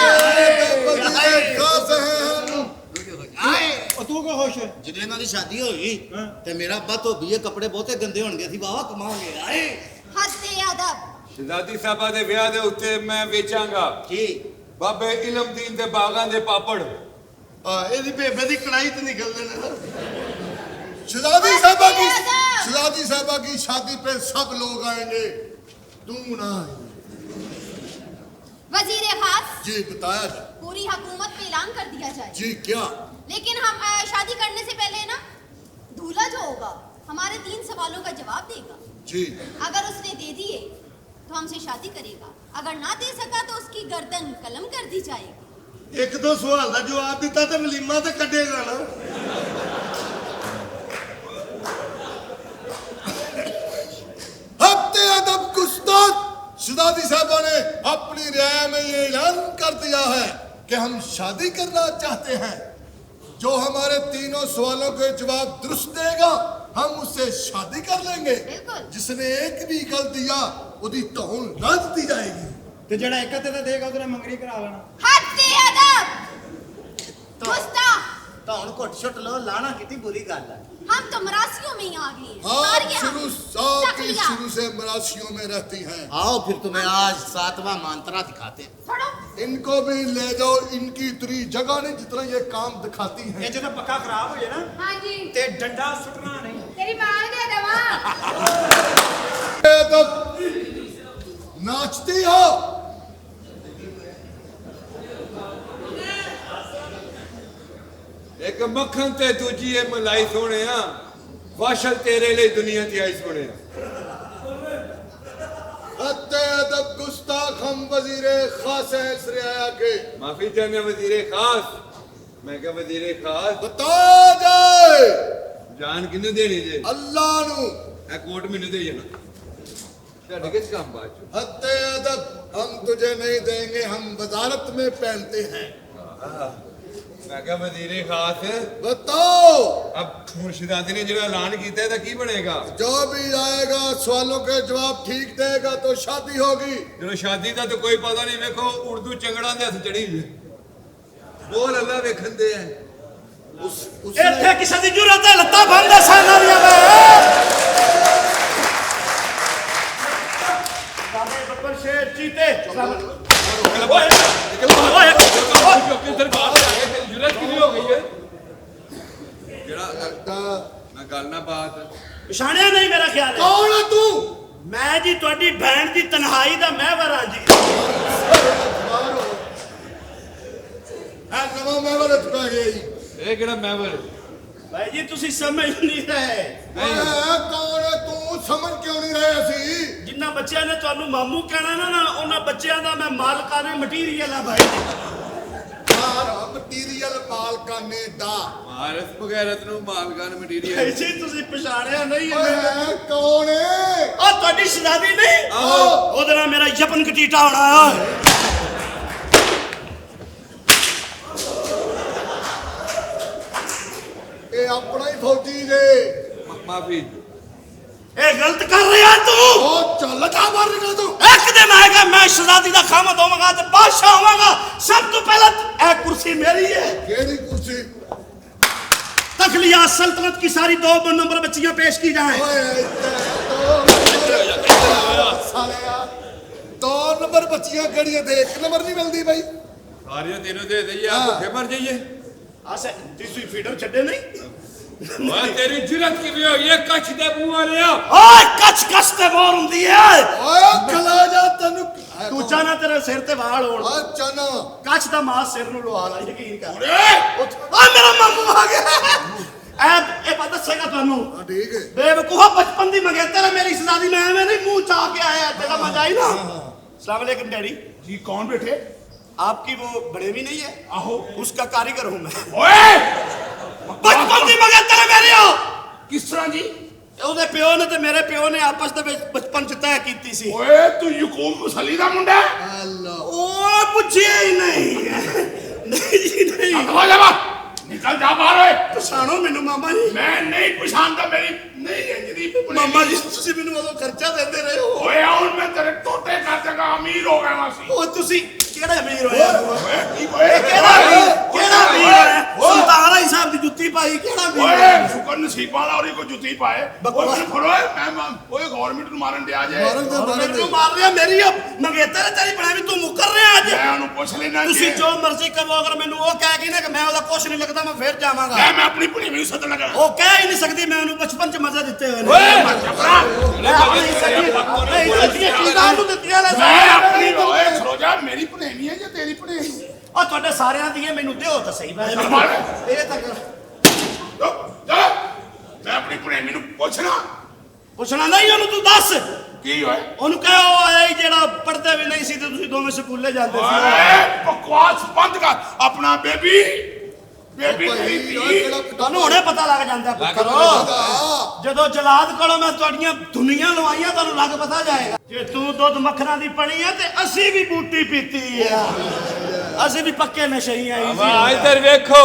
खास हैं हम ਉਹ ਤੂੰ ਕਿਉਂ ਖੁਸ਼ ਹੈ? ਜਦੋਂ ਇਹਨਾਂ ਦੀ ਸ਼ਾਦੀ ਹੋਈ ਤੇ ਮੇਰਾ ਬੱਤ ਹੋ ਗਈ ਕੱਪੜੇ ਬਹੁਤੇ ਗੰਦੇ ਹੋਣਗੇ ਸੀ ਵਾਵਾ ਕਮਾਉਂਗੇ ਆਏ। हद अदब। ਸ਼ਹਜ਼ਾਦੀ ਸਾਹਿਬਾ ਦੇ ਵਿਆਹ ਦੇ ਉੱਤੇ ਮੈਂ ਵੇਚਾਂਗਾ ਕੀ ਬਾਬੇ ਇਲਮਦੀਨ ਦੇ ਬਾਗਾਂ ਦੇ ਪਾਪੜ। ਇਹਦੀ ਬੇਬੇ ਦੀ ਕੜਾਈ ਤੇ ਨਿਕਲਦੇ ਨੇ ਨਾ शहजादी साहबा की शादी पे सब लोग आएंगे तू ना वजीर खास जी बताया जाए पूरी हुकूमत पे ऐलान कर दिया जाए। जी क्या लेकिन हम शादी करने से पहले ना दूल्हा जो होगा हमारे 3 सवालों का जवाब देगा। जी अगर उसने दे दिए तो हमसे शादी करेगा, अगर ना दे सका तो उसकी गर्दन कलम कर दी जाएगी। एक दो सवाल का जवाब दिता तो वलीमा तो कटेगा ना हफ्ते अदब गुस्ताख शहजादी साहबा ने अपनी राय में ये ऐलान कर दिया है कि हम शादी करना चाहते हैं जो हमारे तीनों सवालों के जवाब दुरुस्त देगा हम उससे शादी कर लेंगे बिल्कुल। जिसने एक भी गलत दिया उसकी तौल रद्द दी जाएगी ਤੇ ਜਿਹੜਾ ਇੱਕ ਤੇ ਦੇਗਾ ਉਹਦੇ ਨਾਲ ਮੰਗਣੀ ਕਰਾ ਲੈਣਾ। हद अदब। गुस्ताख। ਤਾਂ ਹੁਣ ਘੁੱਟ ਛੁੱਟ ਲੋ ਲਾਣਾ ਕਿਤੇ ਬੁਰੀ ਗੱਲ ਹੈ हम तो मरासियों में ही आ गए हैं। आप सारियां शुरू चख साथ ही लिया। शुरू से मरासियों में रहती हैं। आओ फिर तुम्हें आज 7वां मंत्रा दिखाते हैं छोड़ो। इनको भी ले जाओ, इनकी इतनी जगह नहीं जितना ये काम दिखाती हैं। ਇਹ ਜਦੋਂ ਪੱਕਾ ਖਰਾਬ ਹੋ ਜਾਏ ਨਾ हाँ जी। ਤੇ ਡੰਡਾ ਸੁੱਟਣਾ ਨਹੀਂ। तेरी मार दे देवा। ये तब नाचती हो। ਇੱਕ ਮੱਖਣ ਤੇ ਦੂਜੀ ਇਹ ਮਲਾਈ ਸੋਹਣਿਆ ਵਾਸ਼ਲ ਤੇਰੇ ਲਈ ਦੁਨੀਆ ਤੇ ਆਈ ਸੋਹਣਿਆ हत्ते अदब गुस्ताख हम वजीरे खास हैं इस रियाया के। ਮਾਫੀ ਚਾਹੁੰਦੇ ਵਜ਼ੀਰੇ ਖਾਸ ਮੈਂ ਕਿਹਾ ਵਜ਼ੀਰੇ ਖਾਸ बता जाए ਜਾਨ ਕਿਹਨੂੰ ਦੇਣੀ ਜੇ अल्लाह नू। ਇਹ ਕੋਟ ਮੈਨੂੰ ਦੇ ਜਾਣਾ ਤੁਹਾਡੇ ਕਿਸ ਕੰਮ ਬਾਅਦ ਚ हत्ते अदब हम तुझे नहीं देंगे, हम वजारत में पहनते हैं। ਮੈਂ ਕਿਹਾ ਵਜ਼ੀਰੇ ਖਾਸ बताओ ਅਬ ਮੁਰਸ਼ਿਦਾਦੀ ਨੇ ਜਿਹੜਾ ਐਲਾਨ ਕੀਤਾ ਇਹਦਾ ਕੀ ਬਣੇਗਾ जो भी आएगा सवालों के जवाब ठीक देगा तो शादी होगी। ਜਦੋਂ ਸ਼ਾਦੀ ਦਾ ਤਾਂ ਕੋਈ ਪਤਾ ਨਹੀਂ ਵੇਖੋ ਉਰਦੂ ਚੰਗੜਾਂ ਦੇ ਹੱਥ ਚੜੀ ਜੇ ਬੋਲ ਅੱਲਾ ਵੇਖਣ ਦੇ ਆ ਇੱਥੇ ਕਿਸੇ ਦੀ ਜੁਰਤ ਹੈ ਲੱਤਾਂ ਬੰਨ੍ਹਦੇ ਸਾਨਾਂ ਦੀਆਂ ਵੇ ਬਾਬੇ ਬੱਬਰ ਸ਼ੇਰ ਚੀਤੇ ਮੈਂ ਗੱਲ ਨਾ ਬਾਤ ਪਛਾਣਿਆ ਨਹੀਂ ਮੇਰਾ ਖਿਆਲ ਹੈ कौन है तू? ਮੈਂ ਜੀ ਤੁਹਾਡੀ ਭੈਣ ਦੀ ਤਨਹਾਈ ਦਾ ਮਹਿਵਰ ਹਾਂ ਜੀ है नवा मेवरत पै गई। ਇਹ ਕਿਹੜਾ ਮੈਵਰ ਭਾਈ ਜੀ ਤੁਸੀਂ ਸਮਝ ਨਹੀਂ ਰਹੇ कौन है तू? समझ क्यों नहीं रहे असी? ਜਿੰਨਾ ਬੱਚਿਆਂ ਨੇ ਤੁਹਾਨੂੰ ਮਾਮੂ ਕਹਿਣਾ ਨਾ ਉਹਨਾਂ ਬੱਚਿਆਂ ਦਾ ਮੈਂ ਮਾਲਕਾਨੇ ਮਟੀਰੀਅਲ ਆ ਭਾਈ सारा मटीरियल मालकाने दा। ਮਾਰਸ ਬਗੈਰਤ ਨੂੰ ਮਾਲਕਾਨ ਮਟੀਰੀਅਲ ਐਸੀ ਤੁਸੀਂ ਪਛਾਣਿਆ ਨਹੀਂ ओए है कौन है? ਆ ਤੁਹਾਡੀ ਸ਼ਹਜ਼ਾਦੀ ਨਹੀਂ ਆਹੋ। ਉਹਦੇ ਨਾਲ ਮੇਰਾ ਯਪਨ ਕਟੀਟਾ ਹੋਣਾ ये अपना ही फौजी जे। ਮਾਫੀ ਇਹ ਗਲਤ ਕਰ ਰਿਹਾ ਤੂੰ ओ चल जा बाहर निकल तू। ਇੱਕ ਦਿਨ ਆਏਗਾ ਮੈਂ ਸ਼ਹਜ਼ਾਦੀ ਦਾ ਖਾਮਦ ਹੋਵਾਂਗਾ ਤੇ ਬਾਦਸ਼ਾਹ ਹੋਵਾਂਗਾ ਸਭ ਤੋਂ ਪਹਿਲਾਂ ਇਹ ਕੁਰਸੀ ਮੇਰੀ ਹੈ केड़ी कुर्सी? तखलिया सल्तनत की सारी 2 नंबर बच्चियां पेश की जाएं ओए साले दो नंबर बच्चियां कड़ियां दे, एक नंबर नहीं मिलती भाई। ਸਾਰੀਆਂ ਤੈਨੂੰ ਦੇ ਦਈਏ ਆ ਭੁੱਖੇ ਮਰ ਜਾਈਏ ਆਸੇ ਤੁਸੀਂ ਫੀਡਰ ਛੱਡੇ ਨਹੀਂ ਓਏ ਤੇਰੀ ਜੁਰਤ ਕਿਵੇਂ ਹੋਈ ਹੈ ਕੱਛ ਦੇ ਮੂੰਹ ਵਾਲਿਆ ਓਏ ਕੱਚ ਕੱਚ ਤੇ ਬੋਰ ਹੁੰਦੀ ਹੈ ओए खला जा तेनु। ਤੂੰ ਚਾਹਨਾ ਤੇਰੇ ਸਿਰ ਤੇ ਵਾਲ ਹੋਣ आ चना ਕੱਚ ਦਾ ਮਾਸ ਸਿਰ ਨੂੰ ਲਵਾ ਲਾ ਯਕੀਨ ਕਰ ਓਏ ਮੇਰਾ ਮਾਮੂ ਆ ਗਿਆ ਇਹ ਪਤਾ ਦੱਸੇਗਾ ਤੁਹਾਨੂੰ हाँ ठीक है। बेवकूफा बचपन दी मंगेतर है मेरी शहजादी मैं एवं नहीं मुंह चाह के आया तेरा मजा आई ना अस्सलाम वालेकुम डैडी जी कौन बैठे आपकी वो बड़े भी नहीं है आहो उसका कारीगर हूं मैं ओए बचपन दी मंगेतर है मेरी हो किस तरह जी ਉਹਦੇ ਪਿਓ ਨੇ ਤੇ ਮੇਰੇ ਪਿਓ ਨੇ ਆਪਸ ਦੇ ਵਿੱਚ ਬਚਪਨ ਚ ਤੈਅ ਕੀਤੀ ਸੀ ओए तू यकूब मुसली दा मुंडा है अल्लाह ਉਹ ਪੁੱਛਿਆ ਹੀ ਨਹੀਂ ਨਹੀਂ ਜੀ ਨਹੀਂ हो जा बाहर निकल जा बाहर ओए ਪਛਾਣੋ ਮੈਨੂੰ ਮਾਮਾ ਜੀ मैं नहीं पहचानता मेरी नहीं है जदी ਮਾਮਾ ਜੀ ਤੁਸੀਂ ਮੈਨੂੰ ਉਦੋਂ ਖਰਚਾ ਦਿੰਦੇ ਰਹੇ ਹੋ ओए और मैं तेरे टोटे कर देगा अमीर हो गया वासी ਉਹ ਤੁਸੀਂ ਕਿਹੜਾ ਅਮੀਰ ਹੋਇਆ ओए की ओए ਕਿਹੜਾ ਅਮੀਰ ਹੈ ਸੁਲਤਾਨ ਆਈ ਸਾਹਿਬ ਦੀ ਜੁੱਤੀ ਪਾਈ ਕਿਹੜਾ ਅਮੀਰ ओए ਹੈ शुक्र नसीब वाला और को जुती पाए ओए मैं फड़ो मैं ओए गवर्नमेंट ਨੂੰ ਮਾਰਨ ਦਿਆ ਜੇ मारन दे मारन दे। ਮੈਨੂੰ ਮਾਰ ਰਿਹਾ ਮੇਰੀ ਮੰਗੇਤਰ ਹੈ ਤੇਰੀ ਬਣਾ ਵੀ ਤੂੰ ਮੁੱਕਰ ਰਿਹਾ ਅੱਜ मैं ਉਹਨੂੰ ਪੁੱਛ ਲੈਣਾ ਤੁਸੀਂ ਜੋ ਮਰਜ਼ੀ ਕਰੋ ਅਗਰ ਮੈਨੂੰ ਉਹ ਕਹਿ ਗਈ ਨਾ ਕਿ ਮੈਂ ਉਹਦਾ ਕੁਛ ਨਹੀਂ ਲੱਗਦਾ ਮੈਂ ਫੇਰ ਜਾਵਾਂਗਾ मैं अपनी पुणी में सदन लगा ਉਹ ਕਹਿ ਹੀ ਨਹੀਂ ਸਕਦੀ ਮੈਂ ਉਹਨੂੰ ਬਚਪਨ ਚ ਮਜ਼ਾ ਦਿੱਤੇ ਹੋਏ ओए ਨੇ चपड़ा ਮੈਂ ਆਪਣੀ ਸੱਚੀਆਂ ਚੀਜ਼ਾਂ ਨੂੰ ਦਿੱਤੀਆਂ ਨੇ मैं अपनी ओए खरोजा मेरी पुणेवी है या तेरी पुणेवी ਉਹ ਤੁਹਾਡੇ ਸਾਰਿਆਂ ਦੀਆਂ ਮੈਨੂੰ ਦਿਓ ਤਾਂ ਸਹੀ ਮੈਂ ਸਰਮਾਲ। ਇਹ ਤਾਂ मैं अपनी पुणेवी ਨੂੰ ਪੁੱਛਣਾ ਪੁੱਛਣਾ ਨਹੀਂ ਉਹਨੂੰ ਤੂੰ ਦੱਸ ਕੀ ਹੋਏ ਉਹਨੂੰ ਕਹਿ ਉਹ ਆਇਆ ਹੀ ਜਿਹੜਾ ਪੜ੍ਹਦੇ ਵੀ ਨਹੀਂ ਸੀ ਤੇ ਤੁਸੀਂ ਦੋਵੇਂ ਸਕੂਲੇ ਜਾਂਦੇ ਸੀ ਓਏ ਬਕਵਾਸ ਬੰਦ ਕਰ ਆਪਣਾ ਬੇਬੀ ਬੇਬੀ भाई ਤੇਰੀ यार ਧੀ केड़ा ਤੁਹਾਨੂੰ ਹੁਣੇ ਪਤਾ ਲੱਗ ਜਾਂਦਾ ਪੁੱਤਰੋ ਜਦੋਂ ਜਲਾਦ ਕੋਲੋਂ ਮੈਂ ਤੁਹਾਡੀਆਂ ਦੁਨੀਆਂ ਲਵਾਈਆਂ ਤੁਹਾਨੂੰ ਲੱਗ ਪਤਾ ਜਾਏਗਾ ਜੇ ਤੂੰ ਦੁੱਧ ਮੱਖਣਾ ਦੀ ਪਣੀ ਹੈ ਤੇ ਅਸੀਂ ਵੀ ਬੂਟੀ ਪੀਤੀ ਹੈ ਅਸੀਂ ਵੀ ਪੱਕੇ ਨਸ਼ਈ ਆਈ ਵਾ ਇੱਧਰ ਵੇਖੋ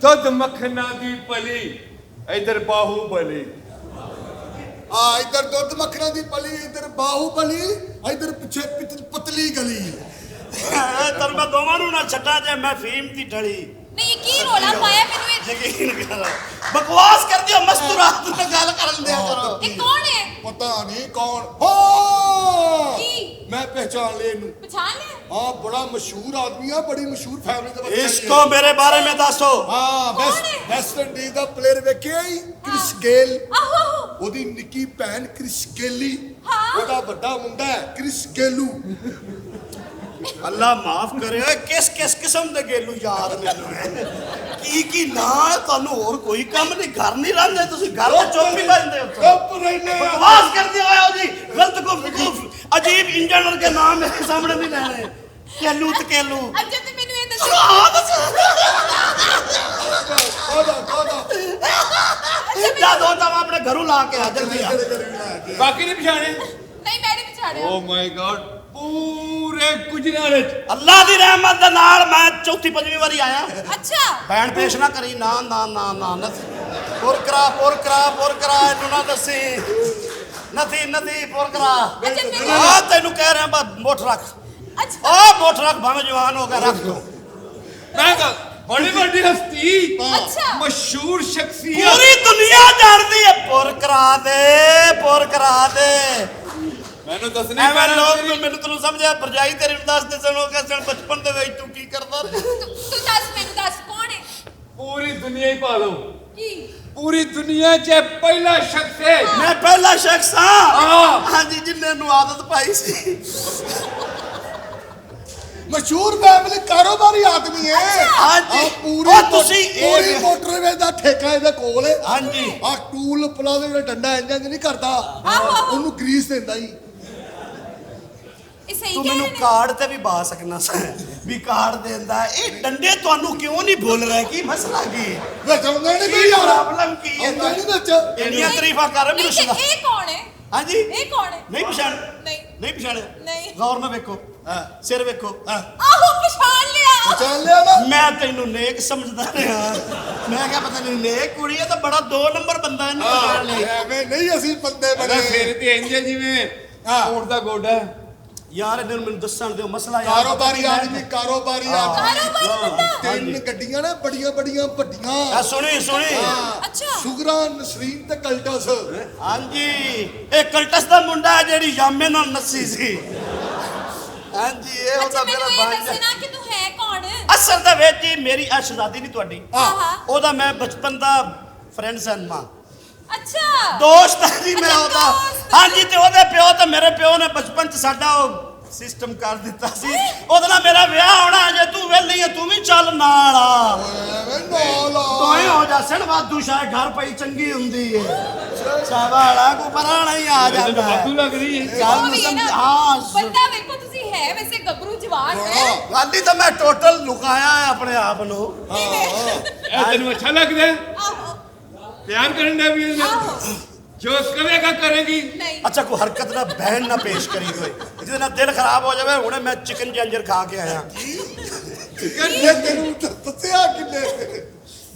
ਦੁੱਧ ਮੱਖਣਾ ਦੀ ਪਲੀ ਇੱਧਰ ਬਾਹੂਬਲੀ आ इधर दूध मखना दी पली, इधर बाहुबली, इधर पीछे पतली गली। ਤਰ ਮੈਂ ਦੋਵਾਂ ਨੂੰ ਨਾ ਛੱਡਾਂ ਜੇ ਮੈਂ ਫੀਮ ਦੀ ਢਲੀ ਨਹੀਂ ਕੀ ਰੋਲਾ ਪਾਇਆ ਮੈਨੂੰ ਯਕੀਨ ਕਰੋ ਬਕਵਾਸ ਕਰਦੇ ਹੋ ਮਸਤੂਰਾਤ ਨਾਲ ਗੱਲ ਕਰਨ ਦਿਆ ਕਰੋ ਇਹ ਕੌਣ ਹੈ ਪਤਾ ਨਹੀਂ ਕੌਣ ਹੋ ਕੀ ਮੈਂ ਪਹਿਚਾਨ ਲਿਆ ਇਹਨੂੰ ਪਛਾਣ ਲਿਆ हाँ बड़ा मशहूर आदमी है बड़ी मशहूर फैमिली का बच्चा इसको मेरे बारे में दसो हाँ वेस्ट इंडीज ਦਾ ਪਲੇਅਰ ਵੇਖਿਆ ਹੀ ਕ੍ਰਿਸ ਗੇਲ ਆਹੋ ਆਹੋ ਉਹਦੀ ਨਿੱਕੀ ਭੈਣ ਕ੍ਰਿਸ ਗੇਲੀ ਹਾਂ। ਉਹਦਾ ਵੱਡਾ ਮੁੰਡਾ ਹੈ ਕ੍ਰਿਸ ਗੇਲੂ ਅੱਲਾ ਮਾਫ ਕਰੇ ਕਿਸ ਕਿਸ ਕਿਸਮ ਦੇ ਗੇਲੂ ਯਾਰ ਮੈਨੂੰ ਕੀ ਨਾ ਤੁਹਾਨੂੰ ਹੋਰ ਕੋਈ ਕੰਮ ਨਹੀਂ ਘਰ ਨਹੀਂ ਰਹਿੰਦੇ ਤੁਸੀਂ ਘਰ ਵਿੱਚ ਚੁੱਪ ਹੀ ਬੈਠਦੇ ਹੋ ਚੁੱਪ ਰਹਿਨੇ बकवास करते हो जी गलत को अजीब इंजनर के नाम मेरे सामने नहीं लेने केलू तो केलू ਅੱਛਾ ਤੇ ਮੈਨੂੰ ਇਹ ਦੱਸੋ ਕੋਦਾ जा दो तब अपने घरों ला के आ जल्दी आ ਬਾਕੀ ਨਹੀਂ ਪਛਾਣੇ ਨਹੀਂ ਮੈਂ ਨਹੀਂ ਪਛਾਣਿਆ ਓ ਮਾਈ ਗॉड ਪੂਰੇ ਗੁਜਰਾਤ ਵਿੱਚ अल्लाह दी रहमत दे नाल मैं चौथी पंजवीं बारी आया ਅੱਛਾ भैन पेश ना करी ना ना ना ना पुर करा इन्हों ना दसी नथी पुर करा अच्छा, मैं- हाँ तेनू कह रहा बस मुठ रख ਅੱਛਾ ओ मुठ रख भावे जवान हो गया रख दो ਮੈਂ ਤਾਂ ਬੜੀ ਵੱਡੀ ਹਸਤੀ ਅੱਛਾ ਮਸ਼ਹੂਰ ਸ਼ਖਸੀਅਤ पूरी दुनिया जानती है पुर करा दे ਮੈਨੂੰ ਦੱਸਣੀ ਐਵੇਂ ਪੈਣਾ ਲੋਕ ਮੈਨੂੰ ਤੈਨੂੰ ਸਮਝਿਆ ਭਰਜਾਈ ਤੇਰੀ ਨੂੰ ਦੱਸਦੇ ਸਨ ਉਹ ਕਹਿੰਦੇ ਸਨ ਬਚਪਨ ਦੇ ਵਿੱਚ ਤੂੰ ਕੀ ਕਰਦਾ ਰਿਹਾ ਤੂੰ ਦੱਸ ਮੈਨੂੰ ਦੱਸ ਕੌਣ ਹੈ ਪੂਰੀ ਦੁਨੀਆ ਹੀ ਪਾ ਲਓ ਕੀ ਪੂਰੀ ਦੁਨੀਆ 'ਚ ਪਹਿਲਾ ਸ਼ਖਸ ਹੈ ਮੈਂ ਪਹਿਲਾ ਸ਼ਖਸ ਹਾਂ ਹਾਂ। ਹਾਂਜੀ ਜਿੰਨੇ ਨੂੰ ਆਦਤ ਪਾਈ ਸੀ ਮਸ਼ਹੂਰ ਫੈਮਿਲੀ ਕਾਰੋਬਾਰੀ ਆਦਮੀ ਹੈ ਹਾਂਜੀ। ਆਹ ਪੂਰੀ ਉਹ ਤੁਸੀਂ ਇਹ- ਪੂਰੀ ਮੋਟਰਵੇ ਦਾ ਠੇਕਾ ਇਹਦੇ ਕੋਲ ਹੈ ਹਾਂਜੀ ਆ ਟੂਲ ਪਲਾਜ਼ੇ ਜਿਹੜਾ ਡੰਡਾ ਇੰਜਾਂ ਨਹੀਂ ਕਰਦਾ ਆਹੋ। ਉਹਨੂੰ ਗਰੀਸ ਦਿੰਦਾ ਹੀ ਇਹ ਸਹੀ ਤੂੰ ਕਹਿ ਮੈਨੂੰ ਰਹੇ ਨੇ ਕਾਰਡ ਤੇ ਵੀ ਪਾ ਸਕਣਾ ਸੀ ਵੀ ਕਾਰਡ ਦੇਂਦਾ ਇਹ ਡੰਡੇ ਤੁਹਾਨੂੰ ਕਿਉਂ ਨਹੀਂ ਭੁੱਲ ਰਹੇ ਕੀ ਮਸਲਾ ਕੀ ਵਿੱਚ ਆਉਂਦਾ ਨਹੀਂ ਕੋਈ ਕੀ ਯਾਰ ਪ੍ਰੋਬਲਮ ਕੀ ਹੈ ਆਉਂਦਾ ਨਹੀਂ ਵਿੱਚ ਇੰਨੀਆਂ ਤਾਰੀਫਾਂ ਕਰ ਨਹੀਂ ਮੈਨੂੰ ਤੇ ਸੁਣਾ ਇਹ ਕੌਣ ਹੈ ਹਾਂਜੀ ਇਹ ਕੌਣ ਹੈ ਨਹੀਂ ਪਛਾਣ ਨਹੀਂ ਨਹੀਂ ਪਛਾਣਿਆ ਨਹੀਂ ਗੌਰ ਨਾਲ ਵੇਖੋ ਸਿਰ ਵੇਖੋ ਆਹੋ ਪਛਾਣ ਲਿਆ ਚੱਲ ਲਿਆ ਨਾ ਮੈਂ ਤੈਨੂੰ ਨੇਕ ਸਮਝਦਾ ਰਿਹਾ ਮੈਂ ਕਿਹਾ ਪਤਾ ਨਹੀਂ ਨੇਕ ਕੁੜੀ ਹੈ ਤਾਂ ਬੜਾ 2 ਨੰਬਰ ਬੰਦਾ ਇਹਨੂੰ ਪਛਾਣ ਲਿਆ ਐਵੇਂ ਨਹੀਂ ਅਸੀਂ ਬੰਦੇ ਇਹਦਾ ਬਣੇ ਸਿਰ ਤੇ ਇੰਜ ਹੈ ਜਿਵੇਂ ਕੋਟ ਦਾ ਗੋਡਾ ਯਾਰ ਇਹਨਾਂ ਨੂੰ ਮੈਨੂੰ ਦੱਸਣ ਦਿਓ ਮਸਲਾ ਯਾਰ ਕਾਰੋਬਾਰੀ ਆਦਮੀ ਕਾਰੋਬਾਰੀ ਆਦਮੀ ਕਾਰੋਬਾਰੀ ਬੰਦਾ 3 ਗੱਡੀਆਂ ਨੇ ਬੜੀਆਂ ਵੱਡੀਆਂ ਆ ਸੁਣੀ ਅੱਛਾ ਸੁਗਰਾ ਨਸਰੀਨ ਤੇ ਕਲਟਸ ਹਾਂਜੀ ਇਹ ਕਲਟਸ ਦਾ ਮੁੰਡਾ ਹੈ ਜਿਹੜੀ ਯਾਮੇ ਨਾਲ ਨੱਸੀ ਸੀ ਹਾਂਜੀ ਇਹ ਅੱਛਾ ਉਹਦਾ ਮੇਰਾ ਮੈਨੂੰ ਇਹ ਬਾਂਝ ਦੱਸਣਾ ਕਿ ਤੂੰ ਹੈ ਕੌਣ ਅਸਲ ਦੇ ਵਿੱਚ ਹੀ ਮੇਰੀ ਸ਼ਹਜ਼ਾਦੀ ਨਹੀਂ ਤੁਹਾਡੀ ਆਹਾ ਉਹਦਾ ਮੈਂ ਬਚਪਨ ਦਾ ਫਰੈਂਡ ਸਨ ਮਾਂ ਅੱਛਾ ਦੋਸਤ ਹੈ ਜੀ ਮੈਂ ਅੱਛਾ, ਉਹਦਾ ਦੋਸਤ। ਹਾਂਜੀ ਤੇ ਉਹਦੇ ਪਿਓ ਤੇ ਮੇਰੇ ਪਿਓ ਨੇ ਬਚਪਨ ਚ ਸਾਡਾ ਉਹ ਸਿਸਟਮ ਕਰ ਦਿੱਤਾ ਸੀ ਉਹਦੇ ਨਾਲ ਮੇਰਾ ਵਿਆਹ ਹੋਣਾ ਜੇ ਤੂੰ ਵਿਹਲੀ ਹੈ ਤੂੰ ਵੀ ਚੱਲ ਨਾਲ ਆ ਐਵੇਂ ਨੋਲਾ ਤੋਏ ਹੋ ਜਾ ਸਣ ਵਾਧੂ ਸ਼ਾਇਦ ਘਰ ਪਈ ਚੰਗੀ ਹੁੰਦੀ ਏ ਸਾਵਾਲਾ ਕੋ ਪਰਾਣਾ ਹੀ ਆ ਜਾਂਦਾ ਹੈ ਵਾਧੂ ਲੱਗ ਰਹੀ ਹੈ ਗੱਲ ਉਹ ਨੂੰ ਵੀ ਹੈ ਸਮਝ ਨਾ, ਹਾਂ ਬੰਦਾ ਵੇਖੋ ਤੁਸੀਂ ਹੈ ਵੈਸੇ ਗੱਭਰੂ ਜਵਾਨ ਹੈ ਗਾਂਧੀ ਤਾਂ ਮੈਂ ਟੋਟਲ ਲੁਕਾਇਆ ਹੈ ਆਪਣੇ ਆਪ ਨੂੰ ਇਹ ਤੈਨੂੰ ਅੱਛਾ ਲੱਗਦਾ ਹੈ? ਆਹੋ ਪਿਆਰ ਕਰਨ ਦਾ ਵੀ ਇਹਨੇ ਆਹੋ ਜੋ ਕਵੇਗਾ ਕਰੇਗੀ ਨਹੀਂ ਅੱਛਾ ਕੋਈ ਹਰਕਤ ਨਾ ਬਹਿਣ ਨਾ ਪੇਸ਼ ਕਰੀ ਹੋਏ ਜਿਹਦੇ ਨਾਲ ਦਿਲ ਖਰਾਬ ਹੋ ਜਾਵੇ ਹੁਣੇ ਮੈਂ ਚਿਕਨ ਜੰਜਰ ਖਾ ਕੇ ਆਇਆ ਕਿੰਨੇ ਤੈਨੂੰ ਦੱਸਿਆ ਕਿੰਨੇ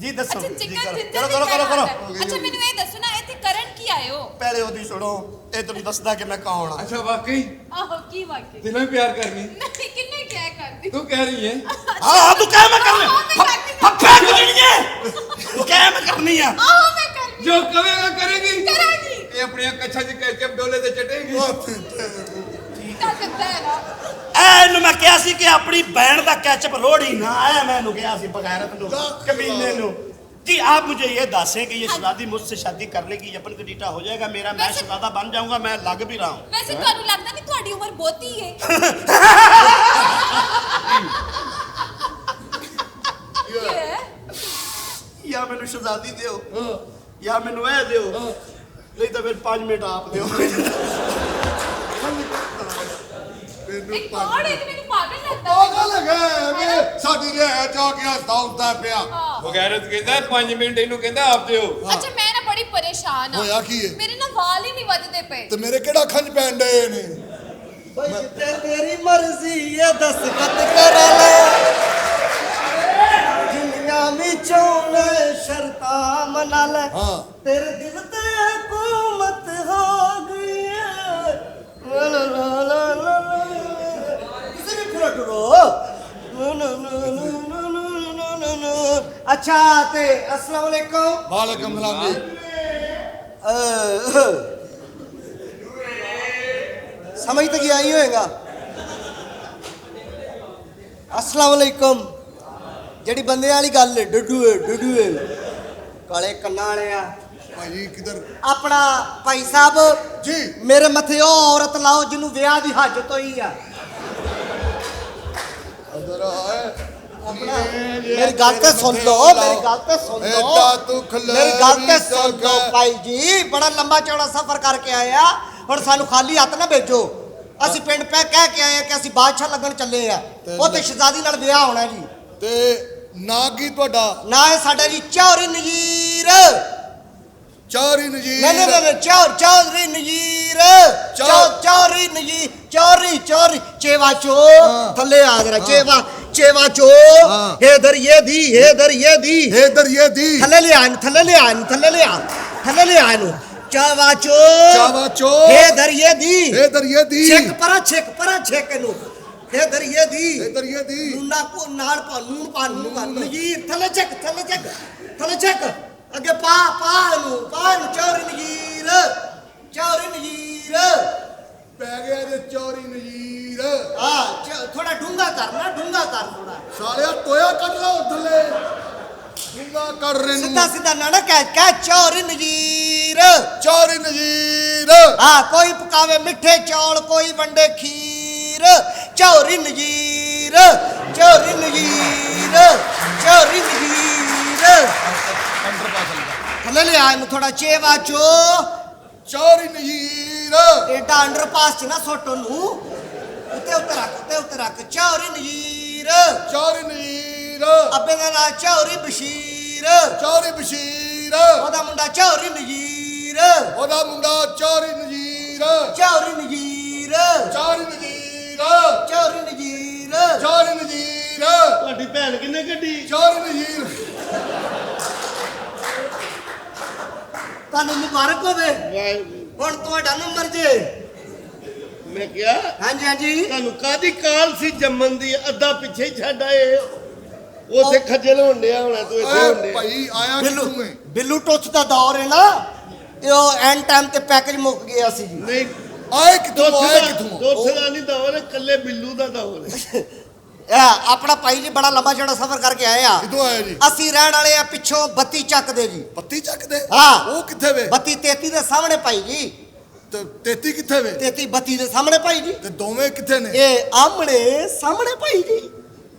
ਜੀ ਦੱਸੋ ਅੱਛਾ ਜੀ ਚਿਕਨ ਕਰੋ ਜਿੰਦਰ ਕਰੋ ਅੱਛਾ ਮੈਨੂੰ ਇਹ ਦੱਸੋ ਨਾ ਇੱਥੇ ਕਰਨ ਕੀ ਆਏ ਹੋ ਪਹਿਲੇ ਉਹਦੀ ਸੁਣੋ ਇਹ ਤੁਹਾਨੂੰ ਦੱਸਦਾ ਕਿ ਮੈਂ ਕੌਣ ਆ ਅੱਛਾ ਵਾਕਈ ਆਹੋ ਕੀ ਵਾਕਈ ਦਿਲੋਂ ਹੀ ਪਿਆਰ ਕਰਨੀ ਨਹੀਂ ਕਿੰਨੇ ਕਿਹਾ ਕਰਦੀ ਤੂੰ ਕਹਿ ਰਹੀ ਹੈ ਹਾਂ ਤੂੰ ਕਹਿ ਮੈਂ ਕਰਨੀ ਆਹੋ, ਮੈਂ ਕਰਦੀ। ਫੱਫੇ ਕੁੜੀਏ ਤੂੰ ਕਹਿ ਮੈਂ ਕਰਨੀ ਆ ਆਹੋ ਮੈਂ ਕਰਨੀ ਜੋ ਕਵੇਗਾ ਕਰੇਗੀ ਕਰਾਂਗੀ ਇਹ ਆਪਣੀਆਂ ਕੱਛਾਂ 'ਚ ਕੈਚਅਪ ਡੋਲੇ ਤੇ ਚਟੇਗੀ ਕਰ ਸਕਦਾ ਹੈ ਨਾ ਇਹਨੂੰ ਮੈਂ ਕਿਹਾ ਸੀ ਕਿ ਆਪਣੀ ਭੈਣ ਦਾ ਕੈਚਅਪ ਰੋੜੀ ਨਾ ਆਇਆ ਮੈਨੂੰ ਕਿਹਾ ਸੀ ਬਗੈਰਤ ਨੂੰ ਕਮੀਨੇ ਨੂੰ जी आप मुझे ये दसें कि ये शहजादी मुझसे शादी कर लेगी अपन का डीटा हो जाएगा मेरा मैं वैसे- शहजादा बन जाऊंगा मैं लग भी रहा हूँ ਵੈਸੇ ਤੁਹਾਨੂੰ ਲੱਗਦਾ ਨਹੀਂ ਤੁਹਾਡੀ ਉਮਰ ਬਹੁਤੀ ਹੈ ਕੀ ਹੈ या मैंने शहजादी दो या मैंने वह दो नहीं तो फिर 5 मिनट आप दो ਇਹ ਕੌਣ ਹੈ ਤੇ ਮੈਨੂੰ ਪਾਗਲ ਲੱਗਦਾ ਪਾਗਲ ਹੈਗਾ ਵੇ ਸਾਡੀ ਰਹਿ ਜਾ ਕੇ ਹੱਸਦਾ ਹੁੰਦਾ ਪਿਆ ਹਾਂ। ਬਗੈਰਤ ਕਹਿੰਦਾ 5 ਮਿੰਟ ਇਹਨੂੰ ਕਹਿੰਦਾ ਆਪ ਦਿਓ ਅੱਛਾ ਮੈਂ ਨਾ ਬੜੀ ਪਰੇਸ਼ਾਨ ਆ ਹੋਇਆ ਕੀ ਹੈ? ਮੇਰੇ ਨਾ ਵਾਲ ਹੀ ਨਹੀਂ ਵੱਧਦੇ ਪਏ ਤੇ ਮੇਰੇ ਕਿਹੜਾ ਖੰਜ ਪੈਣ ਡਏ ਨੇ भाई जिते तेरी मर्जी ये दस्तखत कर ले दुनिया विचों ने शर्ता मना ले हाँ। तेरे दिल ते हुकूमत हो गई है ला ला ला ला ला ला किसी भी पूरा करो ला ला ला ला ला ला ला ला अच्छा ते अस्सलाम वालेकुम वालेकुम सलाम जी समझ तो गया ही होएगा अस्सलाम वालेकुम जेड़ी बंदे वाली गल डडूए काले कन्ना वाले आ भाई किधर अपना भाई साहब जी मेरे मथे ओ औरत लाओ जिन्हों ब्याह दी हाजत होई आ इधर आए मेरी गल ते सुन लो मेरी गल ते सुन लो एदा तू खले मेरी गल ते सुन लो भाई जी बड़ा लंबा चौड़ा सफर करके आए आ और सानू खाली हथ ना भेजो ਅਸੀਂ ਪਿੰਡ ਪੈ ਕਹਿ ਕੇ ਆਏ ਆ ਕਿ ਅਸੀਂ ਬਾਦਸ਼ਾਹ ਲੱਗਣ ਚੱਲੇ ਆ ਉਹ ਤੇ ਸ਼ਹਿਜ਼ਾਦੀ ਨਾਲ ਵਿਆਹ ਹੋਣਾ ਜੀ ਤੇ ਨਾ ਕੀ ਤੁਹਾਡਾ ਨਾ ਇਹ ਸਾਡਾ ਜੀ ਚੌਰੀ ਨਜ਼ੀਰ ਚੌਰੀ ਨਜੀਰ ਨਹੀਂ ਚੌਧਰੀ ਨਜ਼ੀਰ ਚੌਰੀ ਨਜ਼ੀਰ ਚੌਰੀ ਚੇਵਾ ਚੋ ਥੱਲੇ ਆ ਜਰਾ ਚੇਵਾ ਚੋ ਇਧਰ ਇਹ ਦੀ ਇਧਰ ਇਹ ਦੀ ਥੱਲੇ ਲਿਆ ਇਹਨੂੰ ਚਾਵਾ ਚੋ ਇਧਰ ਇਹ ਦੀ ਛੇਕ ਪਰਾ ਛੇਕ ਇਹਨੂੰ ਇਧਰ ਇਹ ਦੀ ਨੂਨਾ ਕੋ ਨਾਲ ਪਾ ਨੂਨ ਨਜ਼ੀਰ ਥੱਲੇ ਚੱਕ ਅੱਗੇ ਪਾ ਇਹਨੂੰ ਚੌਰੀ ਨਜ਼ੀਰ ਪੈ ਗਿਆ ਜੇ ਚੌਰੀ ਨਜੀਰ ਹਾਂ ਥੋੜਾ ਡੂੰਗਾ ਕਰ ਥੋੜਾ ਸਾਲਿਆ ਟੋਇਆ ਕੱਢ ਲਾ ਥੱਲੇ ਡੂੰਗਾ ਕਰ ਰਹੇ ਨੂੰ ਸਿੱਧਾ ਨਾ ਕਹਿ ਚੌਰੀ ਨਜ਼ੀਰ ਹਾਂ ਕੋਈ ਪਕਾਵੇ ਮਿੱਠੇ ਚੌਲ ਕੋਈ ਵੰਡੇ ਖੀਰ ਚੌਰੀ ਨਜ਼ੀਰ ਥੱਲੇ ਲਿਆ ਇਹਨੂੰ ਥੋੜਾ ਚੇਵਾ ਚੋ ਚੌਰੀ ਨਜੀਰ ਏਡਾ ਅੰਡਰਪਾਸ ਚ ਨਾ ਸੁੱਟ ਉਹਨੂੰ ਉੱਤੇ ਰੱਖ ਚੌਰੀ ਨਜ਼ੀਰ ਅੱਬੇ ਦਾ ਨਾਂ ਚੌਰੀ ਬਸ਼ੀਰ ਉਹਦਾ ਮੁੰਡਾ ਚੌਰੀ ਨਜ਼ੀਰ ਤੁਹਾਡੀ ਭੈਣ ਕਿੰਨੇ ਗੱਡੀ ਤੁਹਾਨੂੰ ਮੁਬਾਰਕ ਹੋਵੇ ਹੁਣ ਤੁਹਾਡਾ ਨੰਬਰ ਜੇ ਮੈਂ ਕਿਹਾ ਹਾਂਜੀ ਤੁਹਾਨੂੰ ਕਾਦੀ ਕਾਲ ਸੀ ਜੰਮਣ ਦੀ ਅੱਧਾ ਪਿੱਛੇ ਹੀ ਛੱਡ ਆਏ ਉਥੇ ਖੱਜਲ ਹੋਣ ਡਿਆ ਹੋਣਾ ਤੂੰ ਇੱਥੇ ਹੋਣ ਡਿਆ ਭਾਈ ਆਇਆ ਕਿੱਥੋਂ ਹੈ ਬਿੱਲੂ ਟੁੱਥ ਦਾ ਦੌਰ ਹੈ ਨਾ ਇਹ ਐਂਡ ਟਾਈਮ ਤੇ ਪੈਕੇਜ ਮੁੱਕ ਗਿਆ ਸੀ ਜੀ ਨਹੀਂ ਆਏ ਕਿੱਥੋਂ ਦੁੱਧ ਦਾ ਨਹੀਂ ਦੌਰ ਹੈ ਕੱਲੇ ਬਿੱਲੂ ਦਾ ਦੌਰ ਹੈ ਆਪਣਾ ਭਾਈ ਜੀ ਬੜਾ ਲੰਬਾ ਚੌੜਾ ਸਫ਼ਰ ਕਰਕੇ ਆਏ ਆ ਕਿੱਥੋਂ ਆਇਆ ਜੀ ਅਸੀਂ ਰਹਿਣ ਵਾਲੇ ਆ ਪਿੱਛੋਂ ਬੱਤੀ ਚੱਕਦੇ ਜੀ ਪੱਤੀ ਚੱਕਦੇ ਹਾਂ ਉਹ ਕਿੱਥੇ ਵੇ ਬੱਤੀ 33 ਦੇ ਸਾਹਮਣੇ ਭਾਈ ਜੀ ਤੇ 33 ਕਿੱਥੇ ਵੇ 33 32 ਦੇ ਸਾਹਮਣੇ ਭਾਈ ਜੀ ਤੇ ਦੋਵੇਂ ਕਿੱਥੇ ਨੇ ਇਹ ਆਮਣੇ ਸਾਹਮਣੇ ਭਾਈ ਜੀ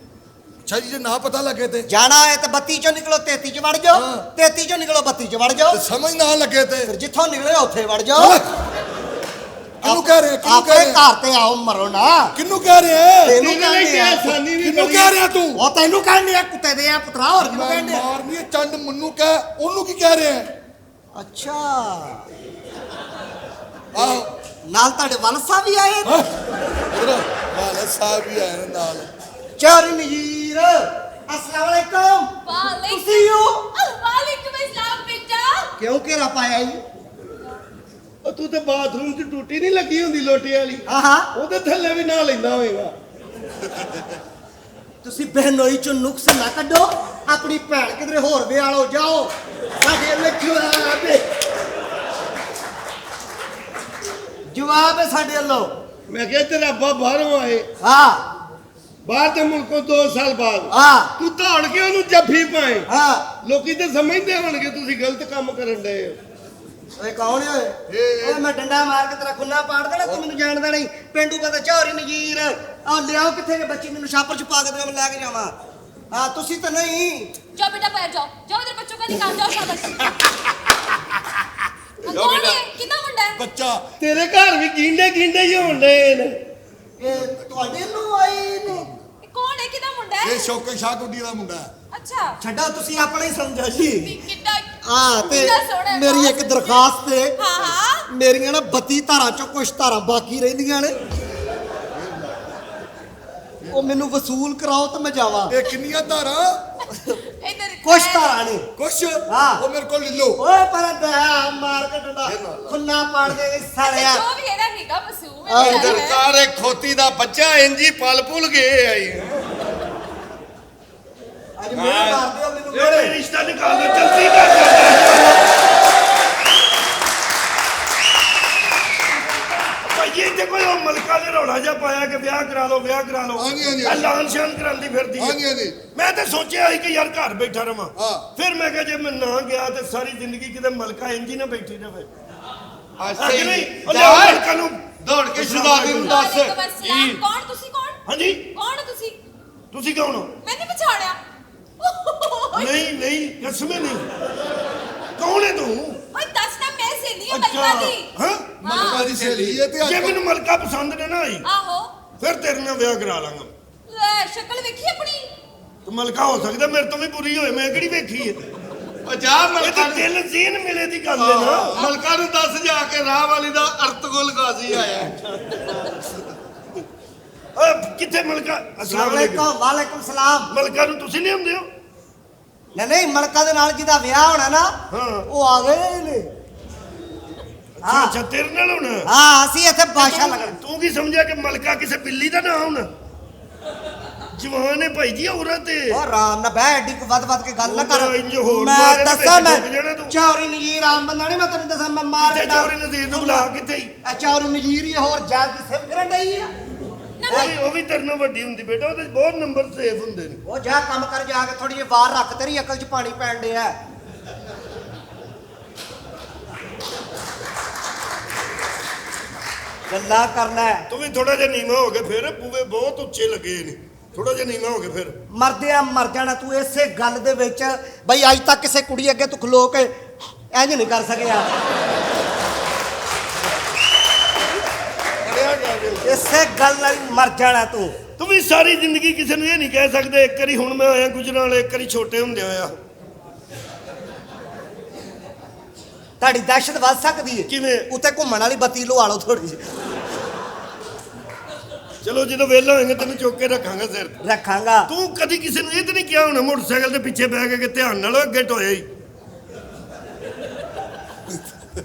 ਅੱਛਾ ਜੀ ਜੇ ਨਾ ਪਤਾ ਲੱਗੇ ਤੇ ਜਾਣਾ ਹੈ ਤੇ 32 ਚੋਂ ਨਿਕਲੋ 33 ਚ ਵੜ ਜਾਓ 33 ਚੋਂ ਨਿਕਲੋ 32 ਚ ਵੜ ਜਾਓ ਤੇ ਸਮਝ ਨਾ ਲੱਗੇ ਤੇ ਫਿਰ ਜਿੱਥੋਂ ਨਿਕਲੇ ਉੱਥੇ ਵੜ ਜਾਓ ਕਿਹਨੂੰ ਕਹਿ ਰਹੇ ਆਪਣੇ ਘਰ ਤੇ ਆਓ ਮਰੋ ਨਾ ਕਿਹਨੂੰ ਕਹਿ ਰਹੇ ਤੈਨੂੰ ਕਹਿੰਦੇ ਆ ਆਸਾਨੀ ਵੀ ਕਿਹਨੂੰ ਕਹਿ ਰਿਹਾ ਤੂੰ ਉਹ ਤੈਨੂੰ ਕਹਿੰਦੇ ਆ ਕੁੱਤੇ ਦੇ ਆ ਪੁੱਤਰਾ ਹੋਰ ਕਿਹਨੂੰ ਕਹਿੰਦੇ ਆ ਮਾਰਨੀ ਹੈ ਚੰਡ ਮੰਨੂ ਕਹਿ ਉਹਨੂੰ ਕੀ ਕਹਿ ਰਹੇ ਆ ਅੱਛਾ ਆਹ ਨਾਲ ਤੁਹਾਡੇ ਵੱਲ ਸਾਹਿਬ ਵੀ ਆਏ ਨੇ ਇਧਰ ਵਾਲਾ ਸਾਹਿਬ ਵੀ ਆਏ ਨੇ ਨਾਲ ਚੌਰੀ ਨਜ਼ੀਰ अस्सलाम वालेकुम वालेकुम अस्सलाम बेटा क्यों घेरा पाया जी ਉਹ ਤੂੰ ਤੇ ਬਾਥਰੂਮ 'ਚ ਟੂਟੀ ਨਹੀਂ ਲੱਗੀ ਹੁੰਦੀ ਲੋਟੇ ਵਾਲੀ हाँ ਉਹਦੇ ਥੱਲੇ ਵੀ ਨਾ ਲੈਂਦਾ ਹੋਏਗਾ ਤੁਸੀਂ ਬਹਿਨੋਈ ਚੋਂ ਨੁਕਸ ਨਾ ਕੱਢੋ ਆਪਣੀ ਭੈਣ ਕਿਧਰੇ ਹੋਰ ਵਿਆਹੋ ਜਾਓ ਸਾਡੇ ਜਵਾਬ ਹੈ ਸਾਡੇ ਵੱਲੋਂ ਮੈਂ ਕਿਹਾ ਤੇਰਾ ਅੱਬਾ ਬਾਹਰੋਂ ਆਏ ਹਾਂ ਬਾਹਰ ਦੇ ਮੁਲਕੋਂ 2 ਸਾਲ ਬਾਅਦ ਹਾਂ ਤੂੰ ਦੌੜ ਕੇ ਉਹਨੂੰ ਜੱਫੀ ਪਾਏ ਹਾਂ ਲੋਕੀ ਤੇ ਸਮਝਦੇ ਹੋਣਗੇ ਤੁਸੀਂ ਗਲਤ ਕੰਮ ਕਰਨ ਡਏ ਹੋ ਓਏ ਕੌਣ ਓਏ ਓਏ ਮੈਂ ਡੰਡਾ ਮਾਰ ਕੇ ਤੇਰਾ ਖੁੱਲਾ ਪਾੜ ਦੇਣਾ ਤੂੰ ਮੈਨੂੰ ਜਾਣਦਾ ਨਹੀਂ ਪਿੰਡੂ ਬੰਦਾ ਚੌਰੀ ਨਜ਼ੀਰ ਆ ਲਿਆਓ ਕਿੱਥੇ ਨੇ ਬੱਚੀ ਮੈਨੂੰ ਛਾਪਰ ਚ ਪਾ ਕੇ ਦਿਓ ਮੈਂ ਲੈ ਕੇ ਜਾਵਾਂ ਹਾਂ ਤੁਸੀਂ ਤਾਂ ਨਹੀਂ जाओ बेटा बैठ जाओ जाओ इधर बच्चों का निकाल जाओ शाबाश कौन है कितना मुंडा है ਬੱਚਾ ਤੇਰੇ ਘਰ ਵੀ ਗਿੰਡੇ ਹੀ ਹੋਣ ਡਏ ਨੇ ਇਹ ਤੁਹਾਡੇ ਨੂੰ ਆਏ ਨੇ ये कौन है कितना मुंडा है ਇਹ ਸ਼ੌਕਤ ਸ਼ਾਹ ਗੁੱਡੀ ਦਾ ਮੁੰਡਾ ਹੈ अच्छा ਛੱਡਾ ਤੁਸੀਂ ਆਪਣਾ ਹੀ ਸਮਝਿਆ ਜੀ कितना ਹਾਂ ਤੇ ਕਿੰਨਾ ਸੋਹਣਾ ਹੈ ਮੇਰੀ ਇੱਕ ਦਰਖਾਸਤ ਹੈ हाँ हाँ ਮੇਰੀਆਂ ਨਾ 32 ਧਾਰਾਂ ਚੋਂ ਕੁਝ ਧਾਰਾਂ ਬਾਕੀ ਰਹਿੰਦੀਆਂ ਨੇ ਉਹ ਮੈਨੂੰ ਵਸੂਲ ਕਰਾਓ ਤੇ ਮੈਂ ਜਾਵਾਂ ਇਹ ਕਿੰਨੀਆਂ ਧਾਰਾਂ इधर ਕੁਝ ਧਾਰਾਂ ਨੇ ਕੁਛ ਹਾਂ। ਉਹ ਮੇਰੇ ਕੋਲ ਲੈ ਲਓ ਓਏ ਪਰ ਦਇਆ ਮਾਰ ਕੇ ਡੰਡਾ ਖੁੰਨਾ ਪਾੜ ਦੇ ਸਾਲਿਆ जो भी है ना निगाह मासूम है ਇਧਰ बेटा है। ਕਾਰੇ ਖੋਤੀ ਦਾ ਬੱਚਾ ਇੰਜੀ ਪਲ ਪੁਲ ਗਏ ਆਈ ਅੱਜ ਮੇਰਾ ਕਰ ਦਿਓ ਮੈਨੂੰ ਇਹ ਰਿਸ਼ਤਾ ਨਿਕਾਲ ਦੋ ਜਲਦੀ ਕਰ ਭਾਈ ਇੱਥੇ ਕੋਈ ਉਹ ਮਲਕਾ ਨੇ ਰੌਲਾ ਜਿਹਾ ਪਾਇਆ ਕਿ ਵਿਆਹ ਕਰਾ ਲਓ ਵਿਆਹ ਕਰਾ ਲਓ ਹਾਂਜੀ, ਹਾਂਜੀ। ਐਲਾਨ ਸ਼ਾਨ ਕਰਾਂਦੀ ਫਿਰਦੀ ਹੈ। ਹਾਂਜੀ, ਹਾਂਜੀ। ਮੈਂ ਤਾਂ ਸੋਚਿਆ ਸੀ ਕਿ ਯਾਰ ਘਰ ਬੈਠਾ ਰਵਾਂ ਹਾਂ। ਫਿਰ ਮੈਂ ਕਿਹਾ ਜੇ ਮੈਂ ਨਾ ਗਿਆ ਤੇ ਸਾਰੀ ਜ਼ਿੰਦਗੀ ਕਿਤੇ ਮਲਕਾ ਇੰਜ ਹੀ ਨਾ ਬੈਠੀ ਰਵੇ ਅੱਛਾ ਨਹੀਂ ਉਹ ਲਿਆਓ ਮਲਕਾ ਨੂੰ ਦੌੜ ਕੇ ਸ਼ੁਦਾਦੀ ਨੂੰ ਦੱਸ ਵਾਲੇਕੁਮ अस्सलाम। कौन तुसी कौन ਹਾਂਜੀ कौन तुसी ਤੁਸੀਂ ਕੌਣ ਹੋ मैंने पछाड़या ਨਹੀਂ ਨਹੀਂ ਕਸਮੇ ਨਹੀਂ ਕੌਣ ਹੈ ਤੂੰ ओए दस ना मैं सहेली हूं मलका दी ਹਾਂ ਮਲਕਾ ਦੀ ਸਹੇਲੀ ਇਹ ਤੇ ਜੇ ਅੱਜ ਮੈਨੂੰ ਮਲਕਾ ਪਸੰਦ ਨੇ ਨਾ ਆਈ आहो ਫਿਰ ਤੇਰੇ ਨਾਲ ਵਿਆਹ ਕਰਾ ਲਾਂਗਾ ले शक्ल देखी अपनी ਤੂੰ ਮਲਕਾ ਹੋ ਸਕਦਾ ਮੇਰੇ ਤੋਂ ਵੀ ਬੁਰੀ ਹੋਏ ਮੈਂ ਕਿਹੜੀ ਵੇਖੀ ਹੈ ਉਹ ਜਾ ਇਹ ਮਲਕਾ ਤਾਂ ਦਿਲ ਜ਼ੀਨ ਮਿਲੇ ਦੀ ਗੱਲ ਹੈ ਨਾ ਮਲਕਾ ਨੂੰ ਦੱਸ ਜਾ ਕੇ ਰਾਹ ਵਾਲੀ ਦਾ ਅਰਤਗੁਲ ਗਾਜ਼ੀ ਆਇਆ ਓਏ ਕਿੱਥੇ ਮਲਕਾ ਅਸਲਾਮ ਵਾਲੇਕੁਮ ਵਾਲੇਕੁਮ ਸਲਾਮ ਮਲਕਾ ਨੂੰ ਤੁਸੀਂ ਨਹੀਂ ਹੁੰਦੇ ਹੋ ਨਹੀਂ ਮਲਕਾ ਦੇ ਨਾਲ ਜਿਹਦਾ ਵਿਆਹ ਹੋਣਾ ਨਾ ਹਾਂ। ਉਹ ਆ ਗਏ ਨੇ ਅੱਛਾ ਅੱਛਾ ਤੇਰੇ ਨਾਲ ਹੁਣ ਹਾਂ ਅਸੀਂ ਇੱਥੇ ਬਾਸ਼ਾ ਲੱਗਣ ਤੂੰ ਕੀ ਸਮਝਿਆ ਕਿ ਮਲਕਾ ਕਿਸੇ ਬਿੱਲੀ ਦਾ ਨਾਮ ਹੁਣ ਜਵਾਨ ਹੈ ਭਾਈ ਜੀ ਔਰਤ ਹੈ ਉਹ ਆਰਾਮ ਨਾਲ ਬਹਿ ਐਡੀ ਵੱਧ ਕੇ ਗੱਲ ਨਾ ਕਰ ਉਹ ਤਾਂ ਇੰਝ ਹੋਰ ਮੈਂ ਮਾਰੇ ਨਾ ਦੱਸਾਂ ਮੈਂ ਵਿੱਚ ਡੁੱਬ ਜਾਣਾ ਤੂੰ। ਚੌਰੀ ਨਜ਼ੀਰ ਆਮ ਬੰਦਾ ਨਹੀਂ ਮੈਂ ਤੈਨੂੰ ਦੱਸਾਂ ਮੈਂ ਮਾਰ ਕਿੱਥੇ ਚੌਰੀ ਨਜ਼ੀਰ ਨੂੰ ਬੁਲਾ ਕਿੱਥੇ ਹੀ ਆ ਚੌਰੀ ਨਜ਼ੀਰ ਹੀ ਹੋਰ ਜਾਗ ਦੀ ਸਿਰ ਕਰਨ ਡਈ ਆ ਉਹ ਵੀ ਤੇਰੇ ਨਾਲ ਵੱਡੀ ਹੁੰਦੀ ਬੇਟਾ ਉਹਦੇ 'ਚ ਬਹੁਤ ਨੰਬਰ ਸੇਫ ਹੁੰਦੇ ਨੇ ਉਹ ਜਾ ਕੰਮ ਕਰ ਜਾ ਕੇ ਥੋੜੀ ਜਿਹੀ ਬਾਹਰ ਰੱਖ ਤੇਰੀ ਅਕਲ 'ਚ ਪਾਣੀ ਪੈਣ ਡਿਆ ਗੱਲਾਂ ਕਰਨਾ ਹੈ। ਤੂੰ ਵੀ ਥੋੜਾ ਜਿਹਾ ਨੀਵਾਂ ਹੋ ਕੇ ਫਿਰ ਬੂਵੇ ਬਹੁਤ ਉੱਚੇ ਲੱਗੇ ਨੇ ਥੋੜਾ ਜਿਹਾ ਨੀਵਾਂ ਹੋ ਕੇ ਫਿਰ ਮਰਦੇ ਆ ਮਰ ਜਾਣਾ ਤੂੰ ਇਸੇ ਗੱਲ ਦੇ ਵਿੱਚ ਬਈ ਅੱਜ ਤੱਕ ਕਿਸੇ ਕੁੜੀ ਅੱਗੇ ਤੂੰ ਖਲੋ ਕੇ ਇੰਜ ਨਹੀਂ ਕਰ ਸਕਿਆ ਇਸੇ ਗੱਲ ਨਾਲ ਹੀ ਮਰ ਜਾਣਾ ਤੂੰ ਤੂੰ ਵੀ ਸਾਰੀ ਜ਼ਿੰਦਗੀ ਕਿਸੇ ਨੂੰ ਇਹ ਨਹੀਂ ਕਹਿ ਸਕਦੇ ਇੱਕ ਵਾਰੀ ਹੁਣ ਮੈਂ ਆਇਆ ਗੁਜਰਾਂ ਵਾਲੇ ਇੱਕ ਵਾਰੀ ਛੋਟੇ ਹੁੰਦੇ ਹੋਇਆ ਤੁਹਾਡੀ ਦਹਿਸ਼ਤ ਵੱਧ ਸਕਦੀ ਹੈ ਕਿਵੇਂ? ਉੱਤੇ ਘੁੰਮਣ ਵਾਲੀ ਬੱਤੀ ਲਵਾ ਲਓ ਥੋੜੀ ਜਿਹੀ ਚਲੋ ਜਦੋਂ ਵਿਹਲਾ ਹੋਏਗਾ ਤੈਨੂੰ ਚੁੱਕ ਕੇ ਰੱਖਾਂਗਾ ਸਿਰ ਤੇ। ਰੱਖਾਂਗਾ ਤੂੰ ਕਦੀ ਕਿਸੇ ਨੂੰ ਇਹ ਤਾਂ ਨਹੀਂ ਕਿਹਾ ਹੋਣਾ ਮੋਟਰਸਾਈਕਲ ਦੇ ਪਿੱਛੇ ਬਹਿ ਕੇ ਕਿ ਧਿਆਨ ਨਾਲ ਅੱਗੇ ਟੋਇਆ ਹੀ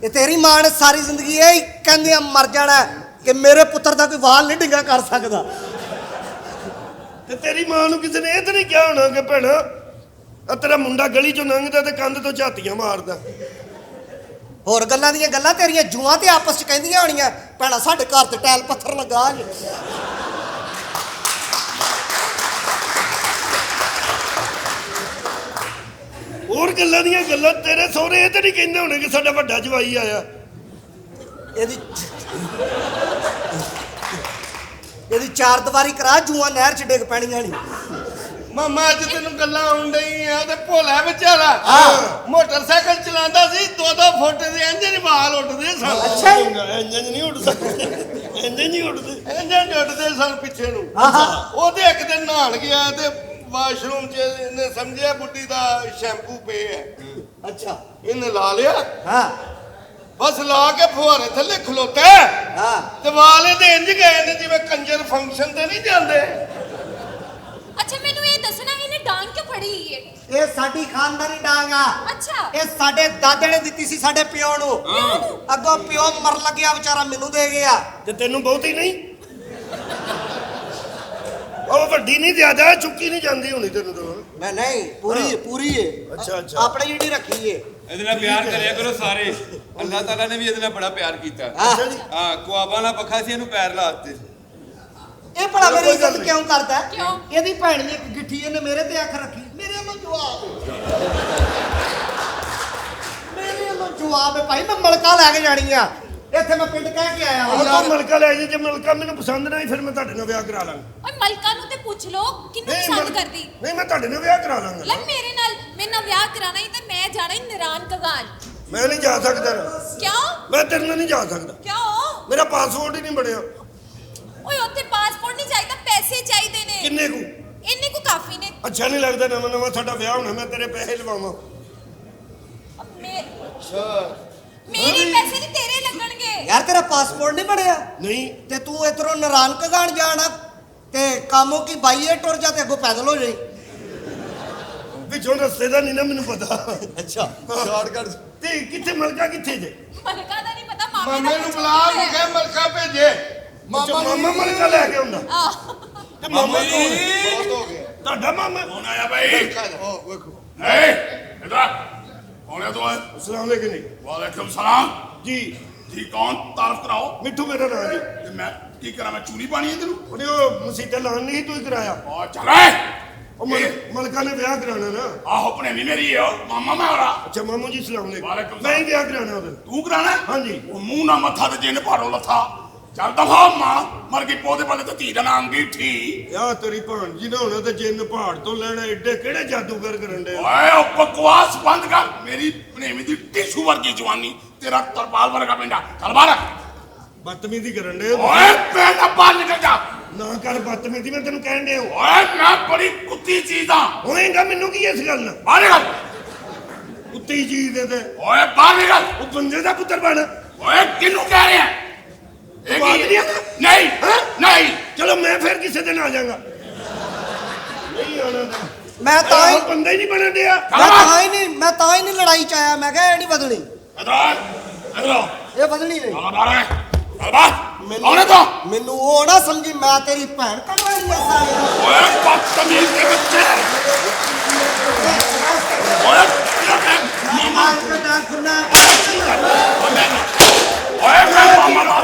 ਇਹ ਤੇਰੀ ਮਾਂ ਨੇ ਸਾਰੀ ਜ਼ਿੰਦਗੀ ਇਹ ਹੀ ਕਹਿੰਦੀ ਆ ਮਰ ਜਾਣਾ ਹੈ ਕਿ ਮੇਰੇ ਪੁੱਤਰ ਦਾ ਕੋਈ ਵਾਲ ਨਹੀਂ ਡਿੰਗਾ ਕਰ ਸਕਦਾ ਤੇ ਤੇਰੀ ਮਾਂ ਨੂੰ ਕਿਸੇ ਨੇ ਇਹ ਤਾਂ ਨਹੀਂ ਕਿਹਾ ਹੋਣਾ ਕਿ ਭੈਣਾ ਆ ਤੇਰਾ ਮੁੰਡਾ ਗਲੀ ਚੋਂ ਲੰਘਦਾ ਤੇ ਕੰਧ ਤੋਂ ਝਾਤੀਆਂ ਮਾਰਦਾ ਹੋਰ ਗੱਲਾਂ ਦੀਆਂ ਗੱਲਾਂ ਤੇਰੀਆਂ ਜੂਆਂ ਤੇ ਆਪਸ ਚ ਕਹਿੰਦੀਆਂ ਹੋਣੀਆਂ ਭੈਣਾ ਸਾਡੇ ਘਰ ਤੇ ਟੈਲ ਪੱਥਰ ਲੱਗਾ ਜੀ ਹੋਰ ਗੱਲਾਂ ਦੀਆਂ ਗੱਲਾਂ ਤੇਰੇ ਸਹੁਰੇ ਇਹ ਤਾਂ ਨਹੀਂ ਕਹਿੰਦੇ ਹੋਣੇ ਕਿ ਸਾਡਾ ਵੱਡਾ ਜਵਾਈ ਆਇਆ ਇਹਦੀ ਚਾਰ ਦੀਵਾਰੀ ਕਰਾ ਜੂਆਂ ਨਹਿਰ ਚ ਡਿੱਗ ਪੈਣੀਆਂ ਨਹੀਂ ਮਾਮਾ ਅੱਜ ਤੈਨੂੰ ਗੱਲਾਂ ਆਉਣ ਡਈ ਆ ਤੇ ਭੋਲਾ ਵਿਚਾਰਾ ਮੋਟਰਸਾਈਕਲ ਚਲਾਉਂਦਾ ਸੀ 2-2 ਫੁੱਟ ਦੇ ਇੰਜਨ ਵਾਲ ਉੱਡਦੇ ਸਨ ਅੱਛਾ ਜੀ। ਇੰਜਨ ਨਹੀਂ ਉੱਡ ਸਕਦੇ ਇੰਜਨ ਨਹੀਂ ਉੱਡਦੇ ਇੰਜਨ ਉੱਡਦੇ ਸਨ ਪਿੱਛੇ ਨੂੰ ਆਹਾ। ਉਹਦੇ ਇੱਕ ਦਿਨ ਨਹਾਣ ਗਿਆ ਤੇ ਵਾਸ਼ਰੂਮ 'ਚ ਇਹਨੇ ਸਮਝਿਆ ਬੁੱਢੀ ਦਾ ਸ਼ੈਂਪੂ ਪਏ ਹੈ ਅੱਛਾ ਇਹਨੇ ਲਾ ਲਿਆ ਹਾਂ ਬਸ ਲਾ ਕੇ ਫੁਹਾਰੇ ਥੱਲੇ ਖਲੋਤਾ ਹਾਂ ਤੇ ਵਾਲ ਇਹਦੇ ਇੰਜ ਗਏ ਨੇ ਜਿਵੇਂ ਕੰਜਰ ਫੰਕਸ਼ਨ ਤੇ ਨਹੀਂ ਜਾਂਦੇ अच्छा मैनू ये दसना इन्हें डांग क्यों फड़ी है ਇਹ ਸਾਡੀ ਖਾਨਦਾਨੀ ਡਾਂਗ ਆ अच्छा ਇਹ ਸਾਡੇ ਦਾਦੇ ਨੇ ਦਿੱਤੀ ਸੀ ਸਾਡੇ ਪਿਓ ਨੂੰ ਅੱਗੋਂ ਪਿਓ ਮਰ ਲੱਗਿਆ ਵਿਚਾਰਾ ਮੈਨੂੰ ਦੇ ਗਿਆ ਤੇ ਤੈਨੂੰ ਬਹੁਤੀ ਨਹੀਂ ਉਹ ਵੱਡੀ ਨਹੀਂ ਜ਼ਿਆਦਾ ਚੁੱਕੀ ਨਹੀਂ ਜਾਂਦੀ ਹੋਣੀ ਤੈਨੂੰ ਤਾਂ ਨਹੀਂ ਪੂਰੀ ਏ ਅੱਛਾ, ਅੱਛਾ। ਆਪਣੇ ਜਿਹੜੀ ਰੱਖੀ ਏ ਇਹਦੇ ਨਾਲ ਪਿਆਰ ਕਰਿਆ ਕਰੋ ਸਾਰੇ ਅੱਲਾਹ ਤਾਲਾ ਨੇ ਵੀ ਇਹਦੇ ਨਾਲ ਬੜਾ ਪਿਆਰ ਕੀਤਾ ਹਾਂ। ਹਾਂ ਕੁਆਬਾ ਨਾਲ ਪੱਖਾ ਸੀ ਇਹਨੂੰ ਪੈਰ ਲਾਤੇ ਇਹ ਭਲਾ ਮੇਰੀ ਕੋਈ ਗੱਲ ਇੱਜ਼ਤ ਨਹੀਂ। ਕਿਉਂ ਕਰਦਾ ਹੈ? ਕਿਉਂ? ਇਹਦੀ ਭੈਣ ਨੇ ਇੱਕ ਗਿੱਠੀ ਇਹਨੇ ਮੇਰੇ ਤੇ ਅੱਖ ਰੱਖੀ ਮੇਰੇ ਵੱਲੋਂ ਜਵਾਬ ਹੈ ਭਾਈ ਮੈਂ ਮਲਕਾ ਲੈ ਕੇ ਜਾਣੀ ਆ ਇੱਥੇ ਮੈਂ ਪਿੰਡ ਕਹਿ ਕੇ ਆਇਆ ਉਹ ਹਾਂ ਤਾਂ ਮਲਕਾ ਲੈ ਜੀ ਜੇ ਮਲਕਾ ਮੈਨੂੰ ਪਸੰਦ ਨਾ ਆਈ ਫਿਰ ਮੈਂ ਤੁਹਾਡੇ ਨਾਲ ਵਿਆਹ ਕਰਾ ਲਾਂਗਾ और मलका नु ते पूछ लो किन्नू पसंद करदी ਨਹੀਂ ਮੈਂ ਤੁਹਾਡੇ ਨਾਲ ਵਿਆਹ ਕਰਾ ਲਾਂਗਾ ले मेरे नाल ब्याह कराना ही ते मैं जाना ही निरान कगान ਮੈਂ ਨਹੀਂ ਜਾ ਸਕਦਾ क्यों ਮੈਂ ਤੇਰੇ ਨਾਲ ਨਹੀਂ ਜਾ ਸਕਦਾ क्यों ਮੇਰਾ ਪਾਸਪੋਰਟ ਹੀ ਨਹੀਂ ਬਣਿਆ ओए ओथे पासपोर्ट नहीं चाहिए पैसे चाहिए ने ਕਿੰਨੇ ਕੁ इन्ने को काफी ने ਅੱਛਾ ਨਹੀਂ ਲੱਗਦਾ ਨਵਾਂ ਨਵਾਂ ਸਾਡਾ ਵਿਆਹ ਹੋਣਾ ਮੈਂ ਤੇਰੇ ਪੈਸੇ ਲਵਾਵਾਂ मेरे पैसे नहीं तेरे लगणगे ਯਾਰ ਤੇਰਾ ਪਾਸਪੋਰਟ ਨਹੀਂ ਬਣਿਆ ਨਹੀਂ ਤੇ ਤੂੰ ਇਧਰੋਂ ਨਰਾਨ ਕਗਾਣ ਜਾਣਾ ਤੇ ਕਾਮੋ ਕੀ ਬਾਈਏ ਟੁਰ ਜਾ ਤੇ ਅੱਗੋਂ ਪੈਦਲ ਹੋ ਜਾਈ ਵਿੱਚੋਂ ਰਸਤੇ ਦਾ ਨਹੀਂ ਨਾ ਮੈਨੂੰ ਪਤਾ ਅੱਛਾ ਸ਼ਾਰਟਕਟ ਤੇ ਕਿੱਥੇ ਮਲਕਾ ਕਿੱਥੇ ਜੇ मलका दा नहीं पता मामे ਮਾਮੇ ਨੂੰ ਬੁਲਾ ਨੂੰ ਕਹਿ ਮਲਕਾ ਭੇਜੇ ਅੱਛਾ, ਮਾਮਾ ਮਲਕਾ ਲੈ ਕੇ ਆਉਂਦਾ आह ਤੇ ਮਾਮਾ ਕੋਲ ਬਹੁਤ ਹੋ ਗਿਆ ਤੁਹਾਡਾ ਮਾਮਾ ਕੌਣ ਆਇਆ ਭਾਈ ਉਹ ਵੇਖੋ ਹੈ ਇਧਰ ਕੌਣ ਹੈ ਤੂੰ ਅਸਲਾਮ ਅਲੈਕੁਮ ਜੀ। ਵਾਲੇਕੁਮ ਸਲਾਮ ਜੀ ਜੀ ਕੌਣ ਤਾਰਫ ਕਰਾਓ ਮਿੱਠੂ ਮੇਰਾ ਨਾਂ ਜੀ। ਤੇ ਮੈਂ ਕੀ ਕਰਾਂ ਮੈਂ ਚੂਰੀ ਪਾਣੀ ਹੈ ਤੈਨੂੰ ਉਹਨੇ ਉਹ ਮਸੀਤਾ ਲਾਉਣ ਨਹੀਂ ਤੂੰ ਹੀ ਕਰਾਇਆ। ਆ ਚੱਲ ਏ ਉਹ ਮਲਕਾ ਨੇ ਵਿਆਹ ਕਰਾਉਣਾ ਨਾ। ਆਹੋ ਭਣੇਵੀਂ ਮੇਰੀ ਹੈ ਉਹ ਮਾਮਾ ਮੈਂ ਹੋਰਾ ਅੱਛਾ ਮਾਮੂ ਜੀ ਸਲਾਮ ਅਲੈਕੁਮ। ਵਾਲੇਕੁਮ ਮੈਂ ਹੀ ਵਿਆਹ ਕਰਾਉਣਾ ਉਹਦੇ। ਤੂੰ ਕਰਾਣਾ ਹਾਂਜੀ। ਉਹ ਮੂੰਹ ਨਾ ਮੱਥਾ ਤੇ ਜਿੰਨ ਭਾਰੋ ਲੱਥਾ ਚੱਲ ਦਫਾ ਮਾਂ ਮਰ ਗਈ ਪੋਦੇ ਪਲੇ ਤੇ ਧੀ ਦਾ ਨਾਂ ਅੰਗੀਠੀ ਯਾ ਤੇਰੀ ਭਾਣਜੀ ਨਾ ਹੋਣਾ ਤੇ ਜਿੰਨ ਪਹਾੜ ਤੋਂ ਲੈਣਾ ਏਡੇ ਕਿਹੜੇ ਜਾਦੂਗਰ ਕਰਨ ਦੇ। ਓਏ ਉਹ ਬਕਵਾਸ ਬੰਦ ਕਰ ਮੇਰੀ ਭਣੇਵੀਂ ਦੀ ਟਿਸ਼ੂ ਵਰਗੀ ਜਵਾਨੀ ਤੇਰਾ ਤਰਪਾਲ ਵਰਗਾ ਪਿੰਡਾ ਚੱਲ ਬਾਹਰ ਬਦਤਮੀਜ਼ੀ ਕਰਨ ਦੇ। ਓਏ ਪਿੰਡ ਬਾਹਰ ਨਿਕਲ ਜਾ ਨਾ ਕਰ ਬਦਤਮੀਜ਼ੀ ਮੈਂ ਤੈਨੂੰ ਕਹਿਣ ਡਿਆ। ਓਏ ਮੈਂ ਬੜੀ ਕੁੱਤੀ ਚੀਜ਼ ਆ ਹੋਏਗਾ ਮੈਨੂੰ ਕੀ ਇਸ ਗੱਲ ਨਾਲ। ਬਾਹਰ ਨਿਕਲ ਕੁੱਤੀ ਜੀ ਦੇ ਤੇ ਓਏ ਬਾਹਰ ਨਿਕਲ ਉਹ ਬੰਦੇ ਦਾ ਪੁੱਤਰ ਬਣ। ਓਏ ਕਿਹਨੂੰ ਕਹਿ ਰਿਹਾ ਇਹ ਬਾਤ ਕੀ ਨਹੀਂ ਆਉਂਦਾ? ਨਹੀਂ ਨਹੀਂ ਚਲੋ ਮੈਂ ਫਿਰ ਕਿਸੇ ਦਿਨ ਆ ਜਾਊਂਗਾ। ਨਹੀਂ ਆਉਣਾ ਤਾਂ। ਮੈਂ ਤਾਂ ਹੀ ਬੰਦਾ ਹੀ ਨਹੀਂ ਬਣਨ ਡਿਆ। ਮੈਂ ਤਾਂ ਹੀ ਨਹੀਂ ਲੜਾਈ ਚ ਆਇਆ। ਮੈਂ ਕਿਹਾ ਇਹ ਨਹੀਂ ਬਦਲਣੀ, ਇਧਰ ਇਹ ਬਦਲਣੀ ਨਹੀਂ। ਚੱਲ ਬਾਹਰ ਚੱਲ ਬਾਹਰ ਆਉਣੇ ਤੋਂ ਮੈਨੂੰ ਉਹ ਨਾ ਸਮਝੀ ਮੈਂ ਤੇਰੀ ਭੈਣ ਕਲਵਾਣੀ ਆ ਸਾਲੇ। ਓਏ ਬਦਤਮੀਜ਼ ਦੇ ਬੱਚੇ ਓਏ ਮਾਰ ਕੇ ਡਾਕਣਾ ਓਏ ਮੈਂ ਮਾਮਾ ਮਾਰ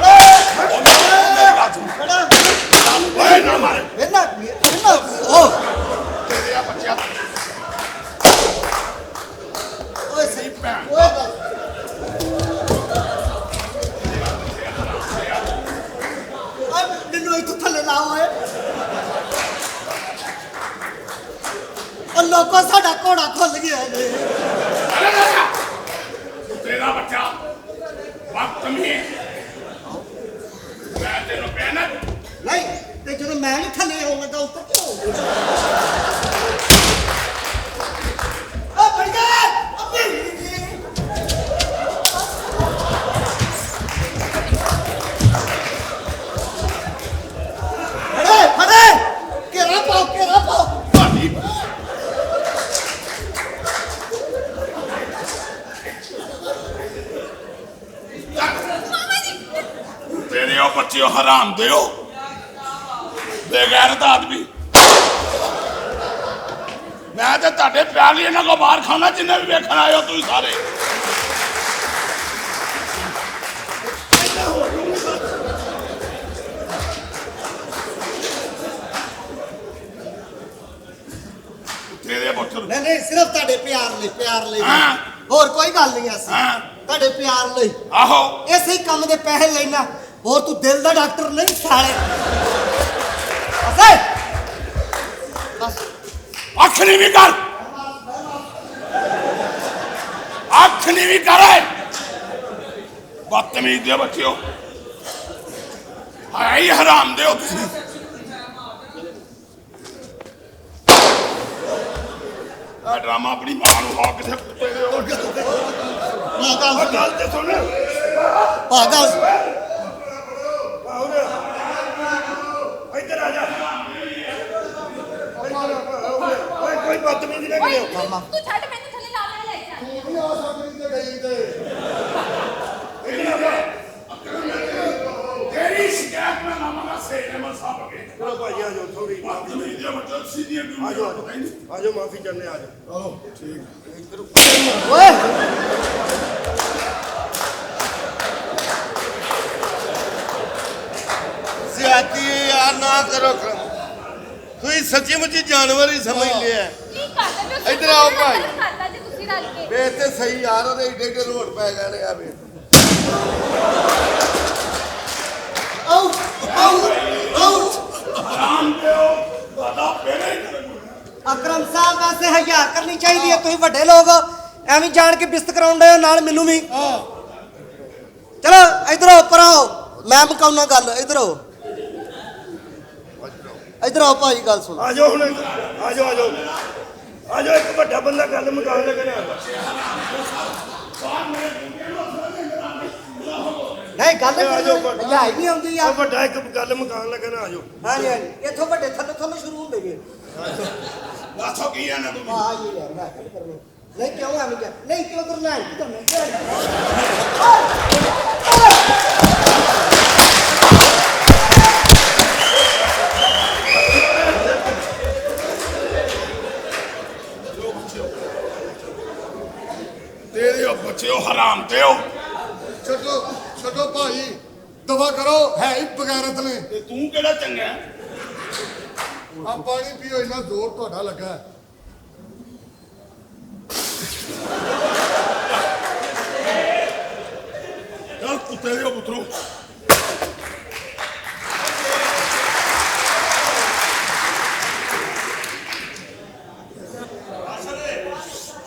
ਓਏ ਨਾ ਮਾਰ ਇਹਨਾਂ ਉਹ ਤੇਰੇ ਆ ਬੱਚਿਆ ਓਏ ਸਹੀ ਭੈਣ ਓਏ ਮੈਨੂੰ ਇੱਥੋਂ ਥੱਲੇ ਲਾ ਓਏ। ਉਹ ਲੋਕੋ ਸਾਡਾ ਘੋੜਾ ਖੁੱਲ ਗਿਆ ਨੇ। ਤੇਰਾ ਬੱਚਾ ਬਦਤਮੀਜ਼ ਮੈਂ ਤੈਨੂੰ ਕਹਿਣਾ ਨਹੀਂ ਤੇ ਜਦੋਂ ਮੈਂ ਨਹੀਂ ਥੱਲੇ ਆਉਂਗਾ ਤਾਂ ਉੱਪਰ ਕਿਉਂ ਹੋਊਗਾ? ਓ ਬੜ ਗਿਆ ਫੜੇ ਕਿਹੜਾ ਪਾਓ ਭਾਜੀ ਤੇਰੇ ਉਹ ਬੱਚੇ ਹਰਾਮ ਦਿਓ ਬੇਗੈਰਤ ਆਦਮੀ ਮੈਂ ਤੇ ਤੁਹਾਡੇ ਪਿਆਰ ਲਈ ਇਹਨਾਂ ਕੋ ਬਾਹਰ ਖਾਣਾ ਜਿੰਨੇ ਵੀ ਵੇਖਣ ਆਏ ਹੋ ਤੁਸੀਂ ਸਾਰੇ ਤੇਰੇ ਬੱਚੇ ਨਹੀਂ ਸਿਰਫ ਤੁਹਾਡੇ ਪਿਆਰ ਲਈ ਹਾਂ। ਹੋਰ ਕੋਈ ਗੱਲ ਨਹੀਂ ਐਸੀ। ਹਾਂ। ਤੁਹਾਡੇ ਪਿਆਰ ਲਈ ਆਹੋ ਇਸੇ ਹੀ ਕੰਮ ਦੇ ਪੈਸੇ ਲੈਣਾ। ਹੋਰ ਤੂੰ ਦਿਲ ਦਾ ਡਾਕਟਰ ਨਹੀਂ ਸਾਲੇ। ਬਸ ਅੱਖ ਨਹੀਂ ਵੀ ਕਰ ਅੱਖ ਨਹੀਂ ਵੀ ਕਰ ਬਦਤਮੀਜ਼ ਦੇ ਬੱਚਿਓ ਹਾਏ ਹੀ ਹਰਾਮ ਦਿਓ ਤੁਸੀਂ ਆ ਡਰਾਮਾ ਆਪਣੀ ਮਾਂ ਨੂੰ ਹੋ ਕਿਥੇ ਕੁੱਤੇ ਦੇ ਹੋ ਗੱਲ ਤੇ ਸੁਣ। ਪਾਗਲ ਇੱਧਰ ਆ ਜਾ। ਓਏ ਕੋਈ ਬਦਤਮੀਜ਼ੀ ਨਾ ਕਰਿਓ। ਮਾਮਾ ਤੂੰ ਛੱਡ ਮੈਨੂੰ ਥੱਲੇ ਲਾ ਲੈ ਲੈ ਜਾ ਤੂੰ ਵੀ ਆ ਸਕਦੀ ਤੇ ਗਈ ਤੇ ਤੇਰੀ ਸ਼ਿਕਾਇਤ ਮੈਂ ਮਾਮਾ ਦਾ ਸੇਨੇ ਮਲ ਸਾਬ ਕੇ ਚਲੋ ਭਾਈ ਆ ਜਾਓ ਥੋੜੀ ਬਦਤਮੀਜ਼ ਦੇ ਬੱਚੇ ਸੀਧੀਆਂ ਆ ਜਾਓ ਆ ਜਾਓ ਮਾਫੀ ਚਾਹੁੰਦੇ ਆ ਜਾਓ। ਚਲੋ ਠੀਕ ਓਏ ज्यादती यार ना करो ਤੁਸੀਂ ਸੱਚੀ ਮੁੱਚੀ ਜਾਨਵਰ ਹੀ ਸਮਝ ਲਿਆ ਕੀ ਕਰਦਾ ਤੂੰ ਇੱਧਰ ਆਓ ਭਾਈ। ਕਰਦਾ ਜੇ ਤੁਸੀਂ ਰਲ ਕੇ ਵੇ ਤੇ ਸਹੀ ਯਾਰ ਉਹਦੇ ਏਡੇ ਏਡੇ ਰੋਡ ਪੈ ਗਏ ਨੇ ਆ ਵੇ ਹਰਾਮ ਦਿਓ ਤੁਹਾਡਾ ਫੇਰੇ ਅਕਰਮ ਸਾਹਿਬ ਵੈਸੇ ਹਯਾ ਕਰਨੀ ਚਾਹੀਦੀ ਹੈ। ਤੁਸੀਂ ਵੱਡੇ ਲੋਕ ਐਵੇਂ ਜਾਣ ਕੇ ਬਿਸਤ ਕਰਾਉਂਦੇ ਹੋ ਨਾਲ ਮੈਨੂੰ ਵੀ। ਚਲੋ ਇਧਰ ਆਓ ਉੱਪਰ ਆਓ ਮੈਂ ਮੁਕਾਉਣਾ ਗੱਲ। ਇਧਰ ਆਓ ਇਧਰ ਆਓ ਭਾਈ ਗੱਲ ਸੁਣ। ਆ ਜਾਓ ਹੁਣ ਆ ਜਾਓ ਆ ਜਾਓ ਇੱਕ ਵੱਡਾ ਬੰਦਾ ਗੱਲ ਮੁਕਾਉਣ ਲੱਗਾ ਨਾ। ਨਹੀਂ ਗੱਲ ਆ ਜਾਓ ਹਯਾ ਹੀ ਨਹੀਂ ਆਉਂਦੀ ਆ ਯਾਰ। ਵੱਡਾ ਇੱਕ ਗੱਲ ਮੁਕਾਉਣ ਲੱਗਾ ਨਾ। ਆ ਜਾਓ ਹਾਂਜੀ ਹਾਂਜੀ ਇੱਥੋਂ ਵੱਡੇ ਥੱਲੇ ਸ਼ੁਰੂ ਹੁੰਦੇ ਨੇ। ਦੱਸੋ ਕੀ ਆ ਨਾ ਤੂੰ ਆ ਇਹ ਯਾਰ ਮੈਂ ਗੱਲ ਕਰਨੀ ਨਹੀਂ ਕਿਉਂ ਐਵੇਂ ਕਿਹਾ ਨਹੀਂ ਕਿਉਂ ਕਰਨਾ ਹੈ ਕੀ ਕਰਨਾ जानते हो ਛੱਡੋ ਛੱਡੋ ਭਾਈ ਦਫਾ ਕਰੋ ਹੈ ਹੀ ਬਗੈਰਤ ਨੇ ਤੇ ਤੂੰ ਕਿਹੜਾ ਚੰਗਾ ਹੈ? ਆ ਪਾਣੀ ਪੀਓ ਇੰਨਾ ਜ਼ੋਰ ਤੁਹਾਡਾ ਲੱਗਾ ਹੈ। ਚੱਲ ਕੁੱਤੇ ਦੇ ਪੁੱਤਰੋ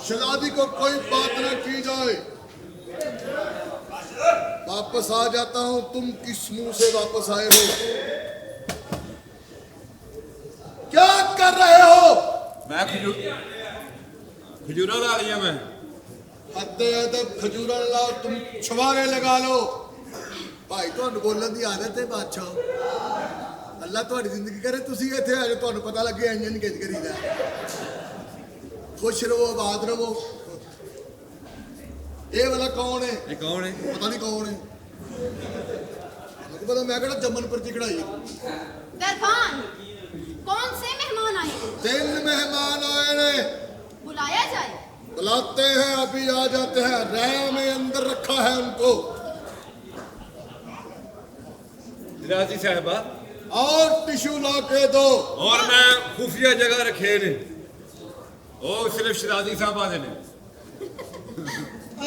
शहजादी को कोई बात न की जाए। वापस आ जाता हूं, तुम किस मुंह से वापस आए हो? क्या कर रहे हो? ਮੈਂ ਖਜੂਰਾ ਲਾ ਲਿਆ ਮੈਂ अद्दे अदब खजूरा लाओ, तुम छुवारे लगा लो। भाई ਤੁਹਾਨੂੰ ਬੋਲਣ ਦੀ ਆਦਤ ਹੈ ਬਾਦਸ਼ਾਹ। ਅੱਲਾ ਤੁਹਾਡੀ ਜ਼ਿੰਦਗੀ ਕਰੇ ਤੁਸੀਂ ਇੱਥੇ ਆ ਜਾਓ, ਤੁਹਾਨੂੰ ਪਤਾ ਲੱਗੇ ਇੰਜਨ ਕਿੰਜ ਕਰੀਦਾ। खुश रहो, आबाद रहो। ये वाला कौन है? ਇਹ ਕੌਣ ਹੈ पता नहीं कौन है। पता मैं कहना जमन पर चिकड़ाई। दरबान कौन से मेहमान आए हैं? 3 मेहमान आए ने। बुलाया जाए। बुलाते हैं, अभी आ जाते हैं। रैया में अंदर रखा है उनको। ਰਾਜੀ ਸਾਹਿਬਾ और टिश्यू ला के दो। ਔਰ ਮੈਂ ਖੁਫੀਆ ਜਗ੍ਹਾ ਰੱਖੇ ਨੇ ਉਹ ਸਿਰਫ ਸ਼ਰਾਜ਼ੀ ਸਾਹਿਬ ਆਦੇ ਨੇ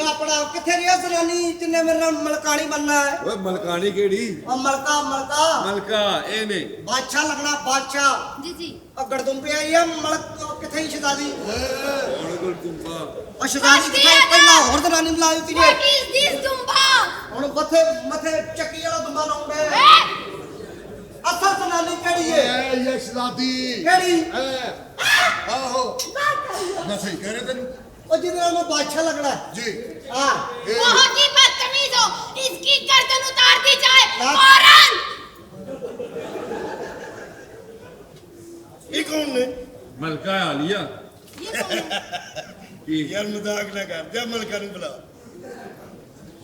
ਆਪਣਾ ਕਿੱਥੇ ਰਿਹਾ ਜ਼ਨਾਨੀ ਜਿੰਨੇ ਮੇਰੇ ਨਾਲ ਮਲਕਾਣੀ ਬੰਨਾ ਹੈ? ਓਏ ਮਲਕਾਣੀ ਕਿਹੜੀ ਉਹ ਮਲਕਾ ਮਲਕਾ ਇਹ ਨੇ ਬਾਦਸ਼ਾਹ ਲੱਗਣਾ ਬਾਦਸ਼ਾਹ। जी जी। ਗੜਦੁੰਮ ਪਿਆ ਹੀ ਆ ਮਲਕ ਕਿੱਥੇ ਹੀ ਸ਼ਹਜ਼ਾਦੀ? ਕੌਣ ਕੋਲ ਤੁੰਪਾ ਉਹ ਸ਼ਹਜ਼ਾਦੀ ਕਿੱਥੇ ਪਹਿਲਾਂ ਹੋਰ ਜ਼ਨਾਨੀ ਬੁਲਾ ਦਿੱਤੀ ਜੇ। What is this dumba? ਹੁਣ ਮੱਥੇ ਚੱਕੀ ਵਾਲਾ ਦੁੰਬਾ ਲਾਉਂਦੇ। Eh? ਅਸਲ ਜ਼ਨਾਨੀ ਕਿਹੜੀ ਹੈ? ये शहजादी ਕਿਹੜੀ? आहो मैं सही कह रहे थे ਉਹ ਜਿਹਦੇ ਨਾਲ ਮੈਂ ਬਾਦਸ਼ਾਹ ਲੱਗਣਾ जी। ਹਾਂ। बहुत ही बदतमीज हो। इसकी गर्दन उतार दी जाए ना। फौरन। ਇਹ ਕੌਣ ਨੇ? ਮਲਕਾ ਆਲੀਆ ये कौन है? ਯਾਰ ਮਜ਼ਾਕ ਨਾ ਕਰ, ਜਾ ਮਲਕਾ ਨੂੰ ਬੁਲਾ।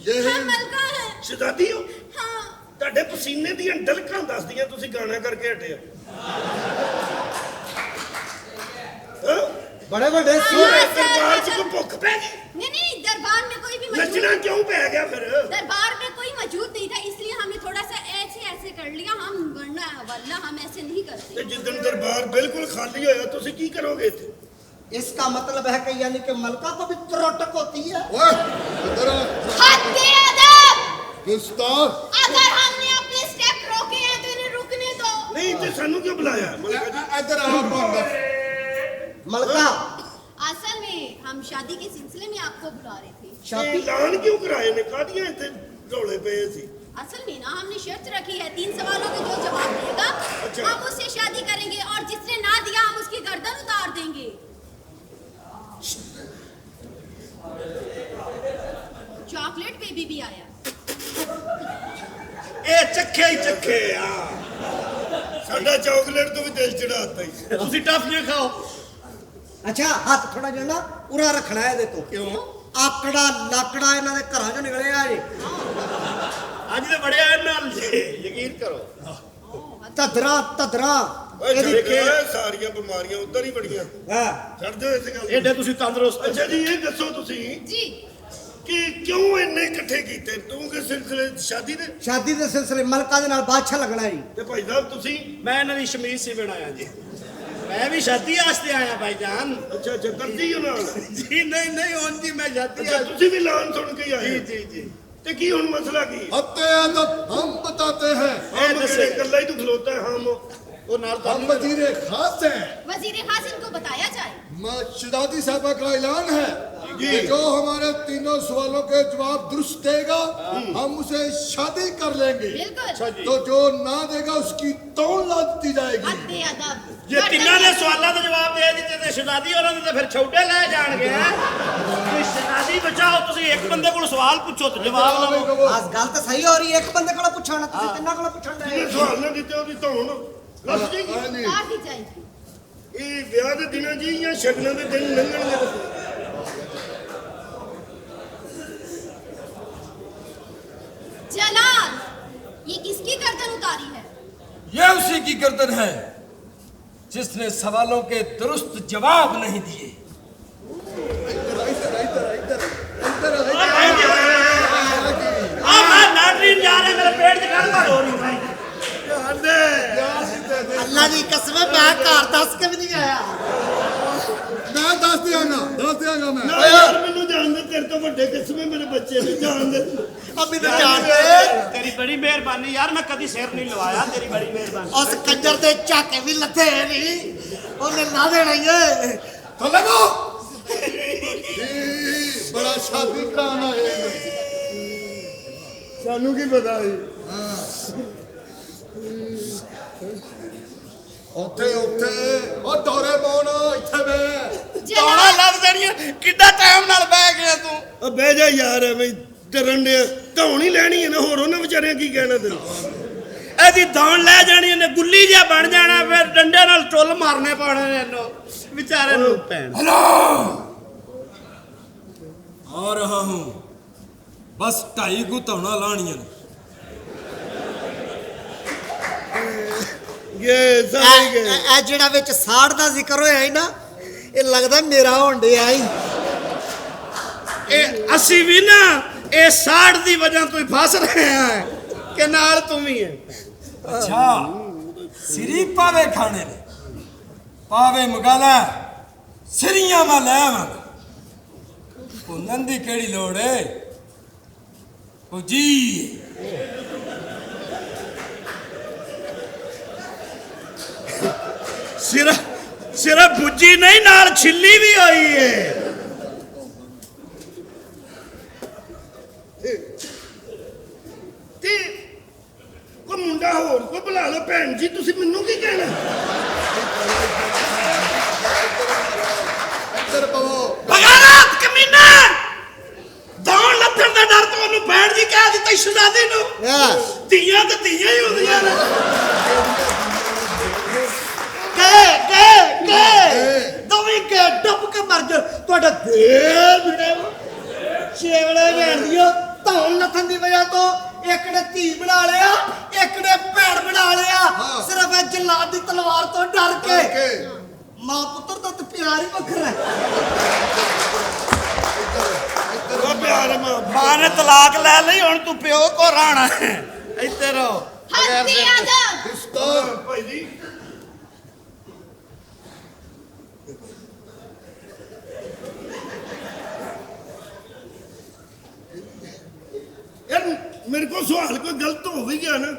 ये है हाँ मलका है। ਸ਼ਹਜ਼ਾਦੀ ਹੋ? हाँ। ਤੁਹਾਡੇ ਪਸੀਨੇ ਦੀਆਂ ਡਲਕਾਂ ਦੱਸਦੀਆਂ ਤੁਸੀਂ ਗਾਣਾ ਕਰਕੇ ਹਟੇ ਹੋ। ਹਾਂ? ਬੜੇ ਵੱਡੇ हाँ, ਦਰਬਾਰ सर, ਚ ਕੋਈ ਭੁੱਖ ਪੈ ਗਈ? नहीं दरबार में कोई भी मौजूद ਨੱਚਣਾ ਕਿਉਂ ਪੈ ਗਿਆ ਫਿਰ? दरबार में कोई मौजूद नहीं था, इसलिए हमने थोड़ा सा ऐसे कर लिया। हम वरना वल्ला हम ऐसे नहीं करते। ਤੇ ਜਿੱਦਣ ਦਰਬਾਰ ਬਿਲਕੁਲ ਖਾਲੀ ਹੋਇਆ ਤੁਸੀਂ ਕੀ ਕਰੋਗੇ ਇੱਥੇ? इसका मतलब है कि यानी कि मलका को भी त्रोटक होती है। ओए इधर हद अदब। गुस्ताख। अगर हमने अपने स्टेप रोके हैं तो इन्हें रुकने दो। ਨਹੀਂ ਤੇ ਸਾਨੂੰ ਕਿਉਂ ਬੁਲਾਇਆ ਮਲਕਾ ਜੀ? इधर आओ अंदर। मलका असल में हम शादी के सिलसिले में आपको बुला रहे थे। ਇਹ शादी ਐਲਾਨ ਕਿਉਂ ਕਰਾਏ ਨੇ? ਕਾਹਦੀਆਂ ਇੱਥੇ ਰੌਲੇ ਪਏ ਸੀ? असल में ना हमने शर्त रखी है, 3 सवालों के जो जवाब देगा अच्छा। हम उससे शादी करेंगे, और जिसने ना दिया हम उसकी गर्दन उतार देंगे। चॉकलेट बेबी भी आया। ਇਹ ਚੱਖੇ ਹੀ ਚੱਖੇ ਆ। ਸਾਡਾ ਚਾਕਲੇਟ ਤੋਂ ਵੀ ਦਿਲ ਚੜਾਤਾ ਹੀ। ਤੁਸੀਂ ਟਾਫੀਆਂ ਖਾਓ। अच्छा हाथ थोड़ा जो ना उरा रखना है देखो। ਕਿਉਂ? आकड़ा लाकड़ा ਇਹਨਾਂ ਦੇ ਘਰਾਂ ਚੋਂ ਨਿਕਲੇ ਆ ਜੀ। ਅੱਜ ਤੇ ਬੜਿਆ ਨਾਲ ਜੇ ਯਕੀਨ ਕਰੋ। ਤਦਰਾ ਓਏ ਇਹਦੀ ਦੇਖੇ ਸਾਰੀਆਂ ਬਿਮਾਰੀਆਂ ਉਧਰ ਹੀ ਬੜੀਆਂ। ਹਾਂ। ਛੱਡ ਦਿਓ ਇਸ ਗੱਲ ਨੂੰ। ਐਡੇ ਤੁਸੀਂ ਤੰਦਰੁਸਤ। ਅੱਛਾ ਜੀ ਇਹ ਦੱਸੋ ਤੁਸੀਂ जी। ਕਿ ਕਿਉਂ ਇੰਨੇ ਇਕੱਠੇ ਕੀਤੇ? ਤੂੰ ਕਿ ਸਿਲਸਿਲੇ ਸ਼ਾਦੀ ਦੇ? शादी ਦੇ ਸਿਲਸਿਲੇ ਮਲਕਾ ਦੇ ਨਾਲ ਬਾਦਸ਼ਾਹ ਲੱਗਣਾ ਜੀ। ਤੇ ਭਾਈ ਸਾਹਿਬ ਤੁਸੀਂ? ਮੈਂ ਇਹਨਾਂ ਦੀ ਸ਼ਮੀਜ਼ ਸੀ ਬਣਾਇਆ ਜੀ। ਮੈਂ ਵੀ ਸ਼ਾਦੀ ਵਾਸਤੇ ਆਇਆ ਭਾਈਜਾਨ। ਅੱਛਾ ਅੱਛਾ ਕਰਦੀ ਹੋ ਨਾਲ? ਜੀ ਨਹੀਂ ਹੁਣ ਜੀ ਮੈਂ ਸ਼ਾਦੀ ਅੱਛਾ ਤੁਸੀਂ ਵੀ ਐਲਾਨ ਸੁਣ ਕੇ ਹੀ ਆਏ ਹੋ? ਜੀ। ਤੇ ਕੀ ਹੁਣ ਮਸਲਾ ਕੀ? अत्ते अदब हम बताते हैं। ਇਹ ਦੱਸੇ ਇਕੱਲਾ ਹੀ ਤੂੰ ਖਲੋਤਾ ਹੈ। ਹਮ ਉਹ ਨਾਲ हम वजीर खास हैं। वजीर खास इनको बताया जाए। शहजादी साहबा का ऐलान है जी। कि जो हमारे तीनों सवालों के जवाब दुरुस्त देगा हम उसे शादी कर लेंगे। बिल्कुल। तो जो ना देगा उसकी तौल ला दी जाएगी। हद अदब। ਜੇ ਤਿੰਨਾਂ ਦੇ ਸਵਾਲਾਂ ਦਾ ਜਵਾਬ ਦੇ ਦਿੱਤੇ ਤੇ ਸ਼ਹਜ਼ਾਦੀ ਉਹਨਾਂ ਦੇ ਤਾਂ ਫਿਰ ਛੋਟੇ ਲੈ ਜਾਣਗੇ। ਤੁਸੀਂ ਸ਼ਹਜ਼ਾਦੀ ਬਚਾਓ, ਤੁਸੀਂ ਇੱਕ ਬੰਦੇ ਕੋਲ ਸਵਾਲ ਪੁੱਛੋ ਤੇ ਜਵਾਬ ਲਵੋ। ਆਸ ਗੱਲ ਤਾਂ ਸਹੀ ਹੋ ਰਹੀ ਹੈ। ਇੱਕ ਬੰਦੇ ਕੋਲੋਂ ਪੁੱਛਣਾ ਤੁਸੀਂ ਤਿੰਨਾਂ ਕੋਲੋਂ ਪੁੱਛਣ ਦੇ। ਜਿਹਨੇ ਸਵਾਲ ਨਾ ਦਿੱਤੇ ਉਹਦੀ ਧੌਣ ਲੱਸ ਜਾਏਗੀ। हाँ जी। उतार दी जाएगी। ਇਹ ਵਿਆਹ ਦੇ ਦਿਨਾਂ ਜੀ ਜਾਂ ਸ਼ਗਨਾਂ ਦੇ ਦਿਨ ਲੰਘਣਗੇ? जलाल, ये किसकी गर्दन उतारी है? ये उसी की गर्दन है जिसने सवालों के दुरुस्त जवाब नहीं दिए। इधर इधर इधर इधर इधर चोरी भाई अल्लाह दी कसम है मैं घर दस के भी नहीं आया मैं दस दियांगा मैं यार मैनू जान दे तेरे तो बड़े किस्म मेरे बच्चे ने जान दे अभी तो जान दे तेरी बड़ी मेहरबानी यार मैं कभी सिर नहीं लवाया तेरी बड़ी मेहरबानी उस कंजर दे झाके भी लथे नहीं ਉਹਨੇ ਲਾ ਦੇਣਾ ਹੀ ਏ तो लगो बड़ा शादी कराना है सानू की पता है ਉੱਥੇ ਉਹ ਡੋਰੇ ਮੋਨ ਇੱਥੇ ਵੇ ਦੋਣਾ ਲੱਭ ਦੇਣੀਆਂ ਕਿੱਡਾ ਟਾਈਮ ਨਾਲ ਬਹਿ ਗਿਆ ਤੂੰ ਓ ਬਹਿ ਜਾ ਯਾਰ ਐਵੇਂ ਡਰਨ ਦੇ ਧੌਣ ਹੀ ਲੈਣੀ ਹੈ ਨਾ ਹੋਰ ਉਹਨਾਂ ਵਿਚਾਰਿਆਂ ਕੀ ਕਹਿਣਾ ਤੈਨੂੰ ਇਹਦੀ ਧੌਣ ਲੈ ਜਾਣੀ ਇਹਨੇ ਗੁੱਲੀ ਜਿਹਾ ਬਣ ਜਾਣਾ ਫਿਰ ਡੰਡੇ ਨਾਲ ਟੁੱਲ ਮਾਰਨੇ ਪਾਉਣੇ ਨੇ ਇਹਨੂੰ ਵਿਚਾਰੇ ਨੂੰ ਭੈਣ हेलो आ रहा हूं बस 2.5 गुतौना लाणियां ਇਹ ਸਾਰੇ ਗਏ ਇਹ ਜਿਹੜਾ ਵਿੱਚ ਸਾੜ ਦਾ ਜ਼ਿਕਰ ਹੋਇਆ ਹੈ ਨਾ ਇਹ ਲੱਗਦਾ ਮੇਰਾ ਹੋਣ ਡਿਆ ਹੀ ਇਹ ਅਸੀਂ ਵੀ ਨਾ ਇਹ ਸਾੜ ਦੀ ਵਜ੍ਹਾ ਤੋਂ ਹੀ ਫਸ ਰਹੇ ਹਾਂ ਕਿ ਨਾਲ ਤੂੰ ਵੀ ਹੈ अच्छा सिरी पावे खाने ने पावे मगाला सिरियां मा ले आवांगा कुंदन दी केड़ी लोड़ है ओ जी सिर्फ बुज्जी नहीं नाल छिल्ली भी होई है ते को मुंडा होर को बुला लो भैन जी तुसी मैनू की कहना ਇੱਧਰ ਪਵੋ भगारात कमीना दौड़ लथन दा डर तो ओनू भैन जी कह दित्ता शहजादी नू धीयां ते धीयां ही हुंदियां ने ਦੋਵੇਂ ਕੇ ਡੱਬ ਕੇ ਮਰ ਜਾ ਤੁਹਾਡਾ ਦੇਰ ਬਿੜੇ ਛੇਵਲੇ ਵੇਂਦੀਆਂ ਧੌਣ ਲੱਥਣ ਦੀ ਵਜ੍ਹਾ ਤੋਂ ਇੱਕ ਨੇ ਧੀ ਬਣਾ ਲਿਆ ਇੱਕ ਨੇ ਭੈਣ ਬਣਾ ਲਿਆ ਸਿਰਫ ਇਹ ਜਲਾਦ ਦੀ ਤਲਵਾਰ ਤੋਂ ਡਰ ਕੇ ਮਾਂ ਪੁੱਤਰ ਦਾ ਤੇ ਪਿਆਰ ਹੀ ਵੱਖਰਾ ਹੈ ਉਹ ਪਿਆਰ ਮਾਂ ਨੇ ਤਲਾਕ ਲੈ ਲਈ ਹੁਣ ਤੂੰ ਪਿਓ ਕੋ ਰਾਣਾ ਇੱਥੇ ਰਹੋ हत्ती आदम ਭਾਈ ਜੀ यार मेरे को सवाल कोई गलत हो भी गया ना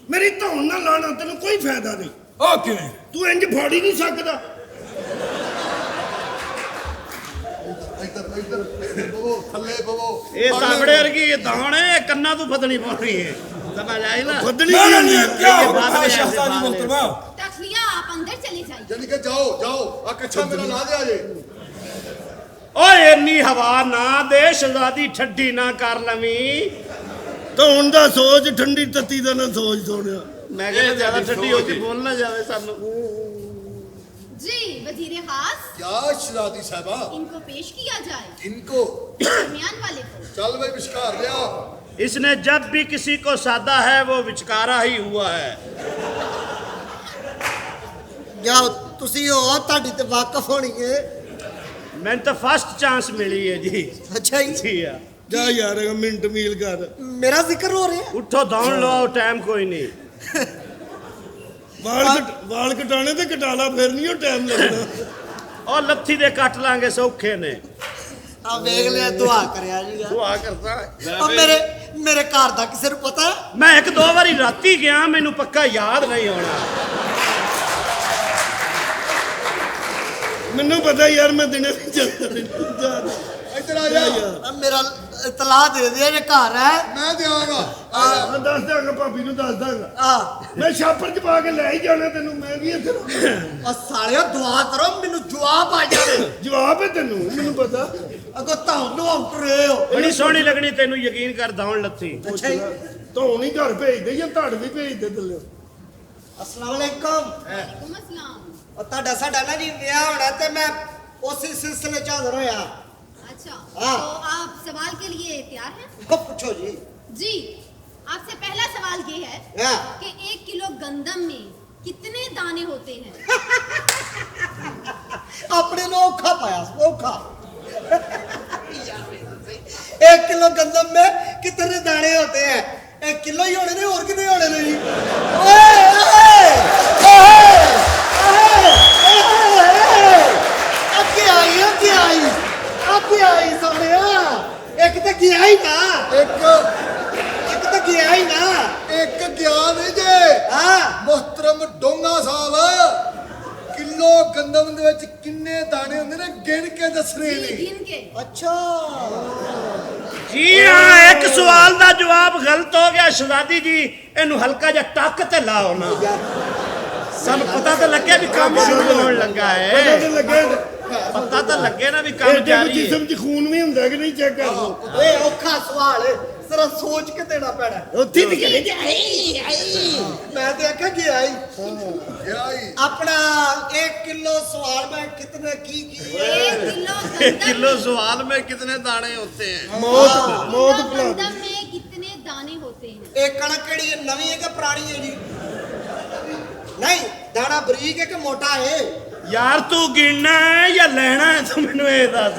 मेरी धौन ना लाना तेन कोई फायदा नहीं ओ किवें तू इंज फाड़ ही नहीं सकता ਇੱਧਰ ਪਵੋ ਥੱਲੇ ਪਵੋ ये ताबड़े वर्गी ये दाण है कन्ना तू फदनी पौनी है समझ आई ना फदनी ना ना क्या होगा शहजादी मोहतरमा तखलिया आप अंदर चले जाइए ਜਾਨੀ ਕਿ ਜਾਓ ਆ ਕੱਛਾ ਮੇਰਾ ਲਾ ਦਿਆ ਜੇ ओए इन्नी हवा ना दे शहजादी ठंडी ना कर लवी तो हुन दा सोच ठंडी तत्ती दा ना सोच सोनिया मैं कहना ज्यादा ठंडी होती बोल ना जावे सानू जी वजीर खास क्या शहजादी साहबा इनको पेश किया जाए इनको दरमियान वाले को ਚੱਲ ਬਈ ਵਿਚਕਾਰ ਲਿਆ इसने जब भी किसी को साधा है वो विचकारा ही हुआ है ਜਾਓ ਤੁਸੀਂ ਹੋ ਤੁਹਾਡੀ ਤੇ ਵਾਕਫ ਹੋਣੀ ਹੈ मैं तो फर्स्ट चांस मिली है जी ਅੱਛਾ ਜੀ जी हाँ जा यार मिनट मील कर ਮੇਰਾ ਜ਼ਿਕਰ ਹੋ ਰਿਹਾ उठो दौड़ लो टाइम कोई नहीं वाल कटाने ते कटाला फिर नहीं टाइम लगना और लत्थी दे कट लांगे सौखे ने ਆ ਵੇਖ ਲਿਆ ਦੁਆ ਕਰਿਆ ਜੀ दुआ करता ਆ ਮੇਰੇ ਘਰ ਦਾ ਕਿਸੇ ਨੂੰ ਪਤਾ मैं एक दो बारी राती गया मैनू पक्का याद नहीं होना मैनू पता यार मैं दिने ਇੱਧਰ ਆ ਜਾ ਆ ਮੇਰਾ ਇਤਲਾਹ ਦੇ ਦੇ ਜੇ ਘਰ ਹੈ ਮੈਂ ਦਿਆਂਗਾ मैं दस दांगा भाभी नू दस दांगा ਆ मैं छापर च पा के ले ही जाना तेनू मैं भी इधर ਆ ਸਾਲਿਓ ਦੁਆ ਕਰੋ ਮੈਨੂੰ ਜਵਾਬ ਆ ਜਾਵੇ जवाब है तेनू मैनू पता ਅਗੋ ਤੁਹਾਨੂੰ ਆਉਂਟਰੇ ਹੋ बड़ी सोहनी लगनी तेनू यकीन कर दौड़ लत्थी ਅੱਛਾ ਜੀ तो नहीं घर भेज दे या धड़ भी भेज दे थल्ले ਅਸਲਾਮ ਅਲੈਕਮ वालेकुम अस्सलाम ਉਹ ਤੁਹਾਡਾ ਸਾਡਾ ਨਾ ਜੀ ਵਿਆਹ ਹੋਣਾ ਤੇ ਮੈਂ ਉਸੇ ਸਿਲਸਿਲੇ ਚ ਹਾਜ਼ਰ ਹੋਇਆ अच्छा हाँ। तो आप सवाल के लिए तैयार हैं ਕੋ ਪੁੱਛੋ ਜੀ जी आपसे पहला सवाल ये है हाँ। कि 1 किलो गंदम में कितने दाने होते हैं ਆਪਣੇ ਨੂੰ ਔਖਾ ਪਾਇਆ ਔਖਾ 1 किलो गंदम में कितने दाने होते हैं ਇਹ ਕਿਲੋ ਹੀ ਹੋਣੇ ਨੇ, ਹੋਰ ਕਿੰਨੇ ਹੋਣੇ ਨੇ ਜੀ? ਓਏ ਓਏ ਅੱਗੇ ਆਈ ਸੋਹਣਿਆ, ਇੱਕ ਤਾਂ ਗਿਆ ਹੀ ਨਾ, ਇੱਕ ਤਾਂ ਗਿਆ ਹੀ ਨਾ। ਇੱਕ ਗਿਆ ਨਹੀਂ ਜੇ ਹਾਂ ਮੁਹਤਰਮ ਡੋਂਗਾ ਸਾਹਿਬ, ਕਿਲੋ ਗੰਦਮ ਦੇ ਵਿੱਚ ਕਿੰਨੇ ਦਾਣੇ ਹੁੰਦੇ ਨੇ ਗਿਣ ਕੇ ਦੱਸਣੇ जी, ਨੇ। गिन के ਅੱਛਾ ਜੀ ਹਾਂ, ਇੱਕ ਸਵਾਲ ਦਾ ਜਵਾਬ ਗਲਤ ਹੋ ਗਿਆ ਸ਼ਹਜ਼ਾਦੀ ਜੀ, ਇਹਨੂੰ ਹਲਕਾ ਜਿਹਾ ਟੱਕ ਤੇ ਲਾਓ ਨਾ, ਸਾਨੂੰ ਪਤਾ ਤਾਂ ਲੱਗੇ ਵੀ ਕੰਮ ਸ਼ੁਰੂ ਹੋਣ ਲੱਗਾ ਹੈ, ਪਤਾ ਤਾਂ ਲੱਗੇ ਨਾ ਵੀ ਕੰਮ ਜਾਰੀ ਹੈ। ਜਿਸਮ 'ਚ ਖੂਨ ਵੀ ਹੁੰਦਾ ਕਿ ਨਹੀਂ, ਚੈੱਕ ਕਰ ਲਓ। ਓਏ ਔਖਾ ਸਵਾਲ ਹੈ, ਜ਼ਰਾ ਸੋਚ ਕੇ ਦੇਣਾ ਪੈਣਾ। ਉੱਥੇ ਤੇ ਕਹਿੰਦੇ ਆਈ ਮੈਂ ਤੇ ਆਖਿਆ ਗਿਆ ਹੀ ਗਿਆ ਹੀ ਆਪਣਾ 1 किलो सवाल में कितने की 1 किलो एक किलो सवाल में कितने दाने होते हैं? मौत गंदम में कितने दाने होते हैं? एक कणक केड़ी है, नवी है कि पुरानी है जी? नहीं, दाना बरीक है कि मोटा है? ਯਾਰ ਤੂੰ ਗਿਣਨਾ ਹੈ ਜਾਂ ਲੈਣਾ ਹੈ? ਤੂੰ ਮੈਨੂੰ ਇਹ ਦੱਸ,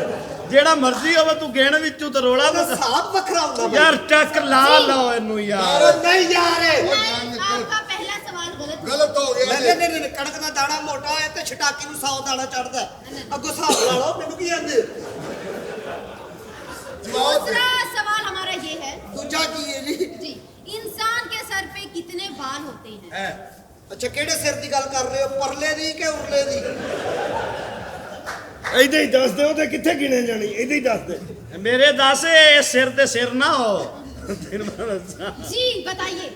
ਜਿਹੜਾ ਮਰਜ਼ੀ ਹੋਵੇ ਤੂੰ ਗਿਣ ਵਿੱਚੋਂ ਤੇ ਰੋਲਾ ਨਾ साफ बखरा होता है। ਯਾਰ ਟੱਕ ਲਾ ਲਓ ਇਹਨੂੰ ਯਾਰ। नहीं यार नहीं, आपका पहला सवाल गलत हो गया जी। नहीं कणक का दाना मोटा है तो छटाकी ਨੂੰ 100 दाना चढ़ता है। अगो हिसाब ला लो, मैनू की आंदे? दूसरा सवाल हमारा ये है दूजा की है जी? जी, इंसान के सर पे कितने बाल होते हैं? अच्छा केड़े सिर दी गल कर रहे हो, परले दी कि उरले दी? ਇਹਦੇ ਹੀ ਦੱਸ ਦੇ, ਉਹਦੇ ਕਿੱਥੇ ਗਿਣੇ ਜਾਣੀ, ਇਹਦੇ ਹੀ ਦੱਸ ਦੇ। ਮੇਰੇ ਦੱਸ, ਇਹ ਸਿਰ ਤੇ ਸਿਰ ਨਾ ਹੋ। ਫਿਰ ਮੈਂ ਦੱਸਾਂ। जी बताइए।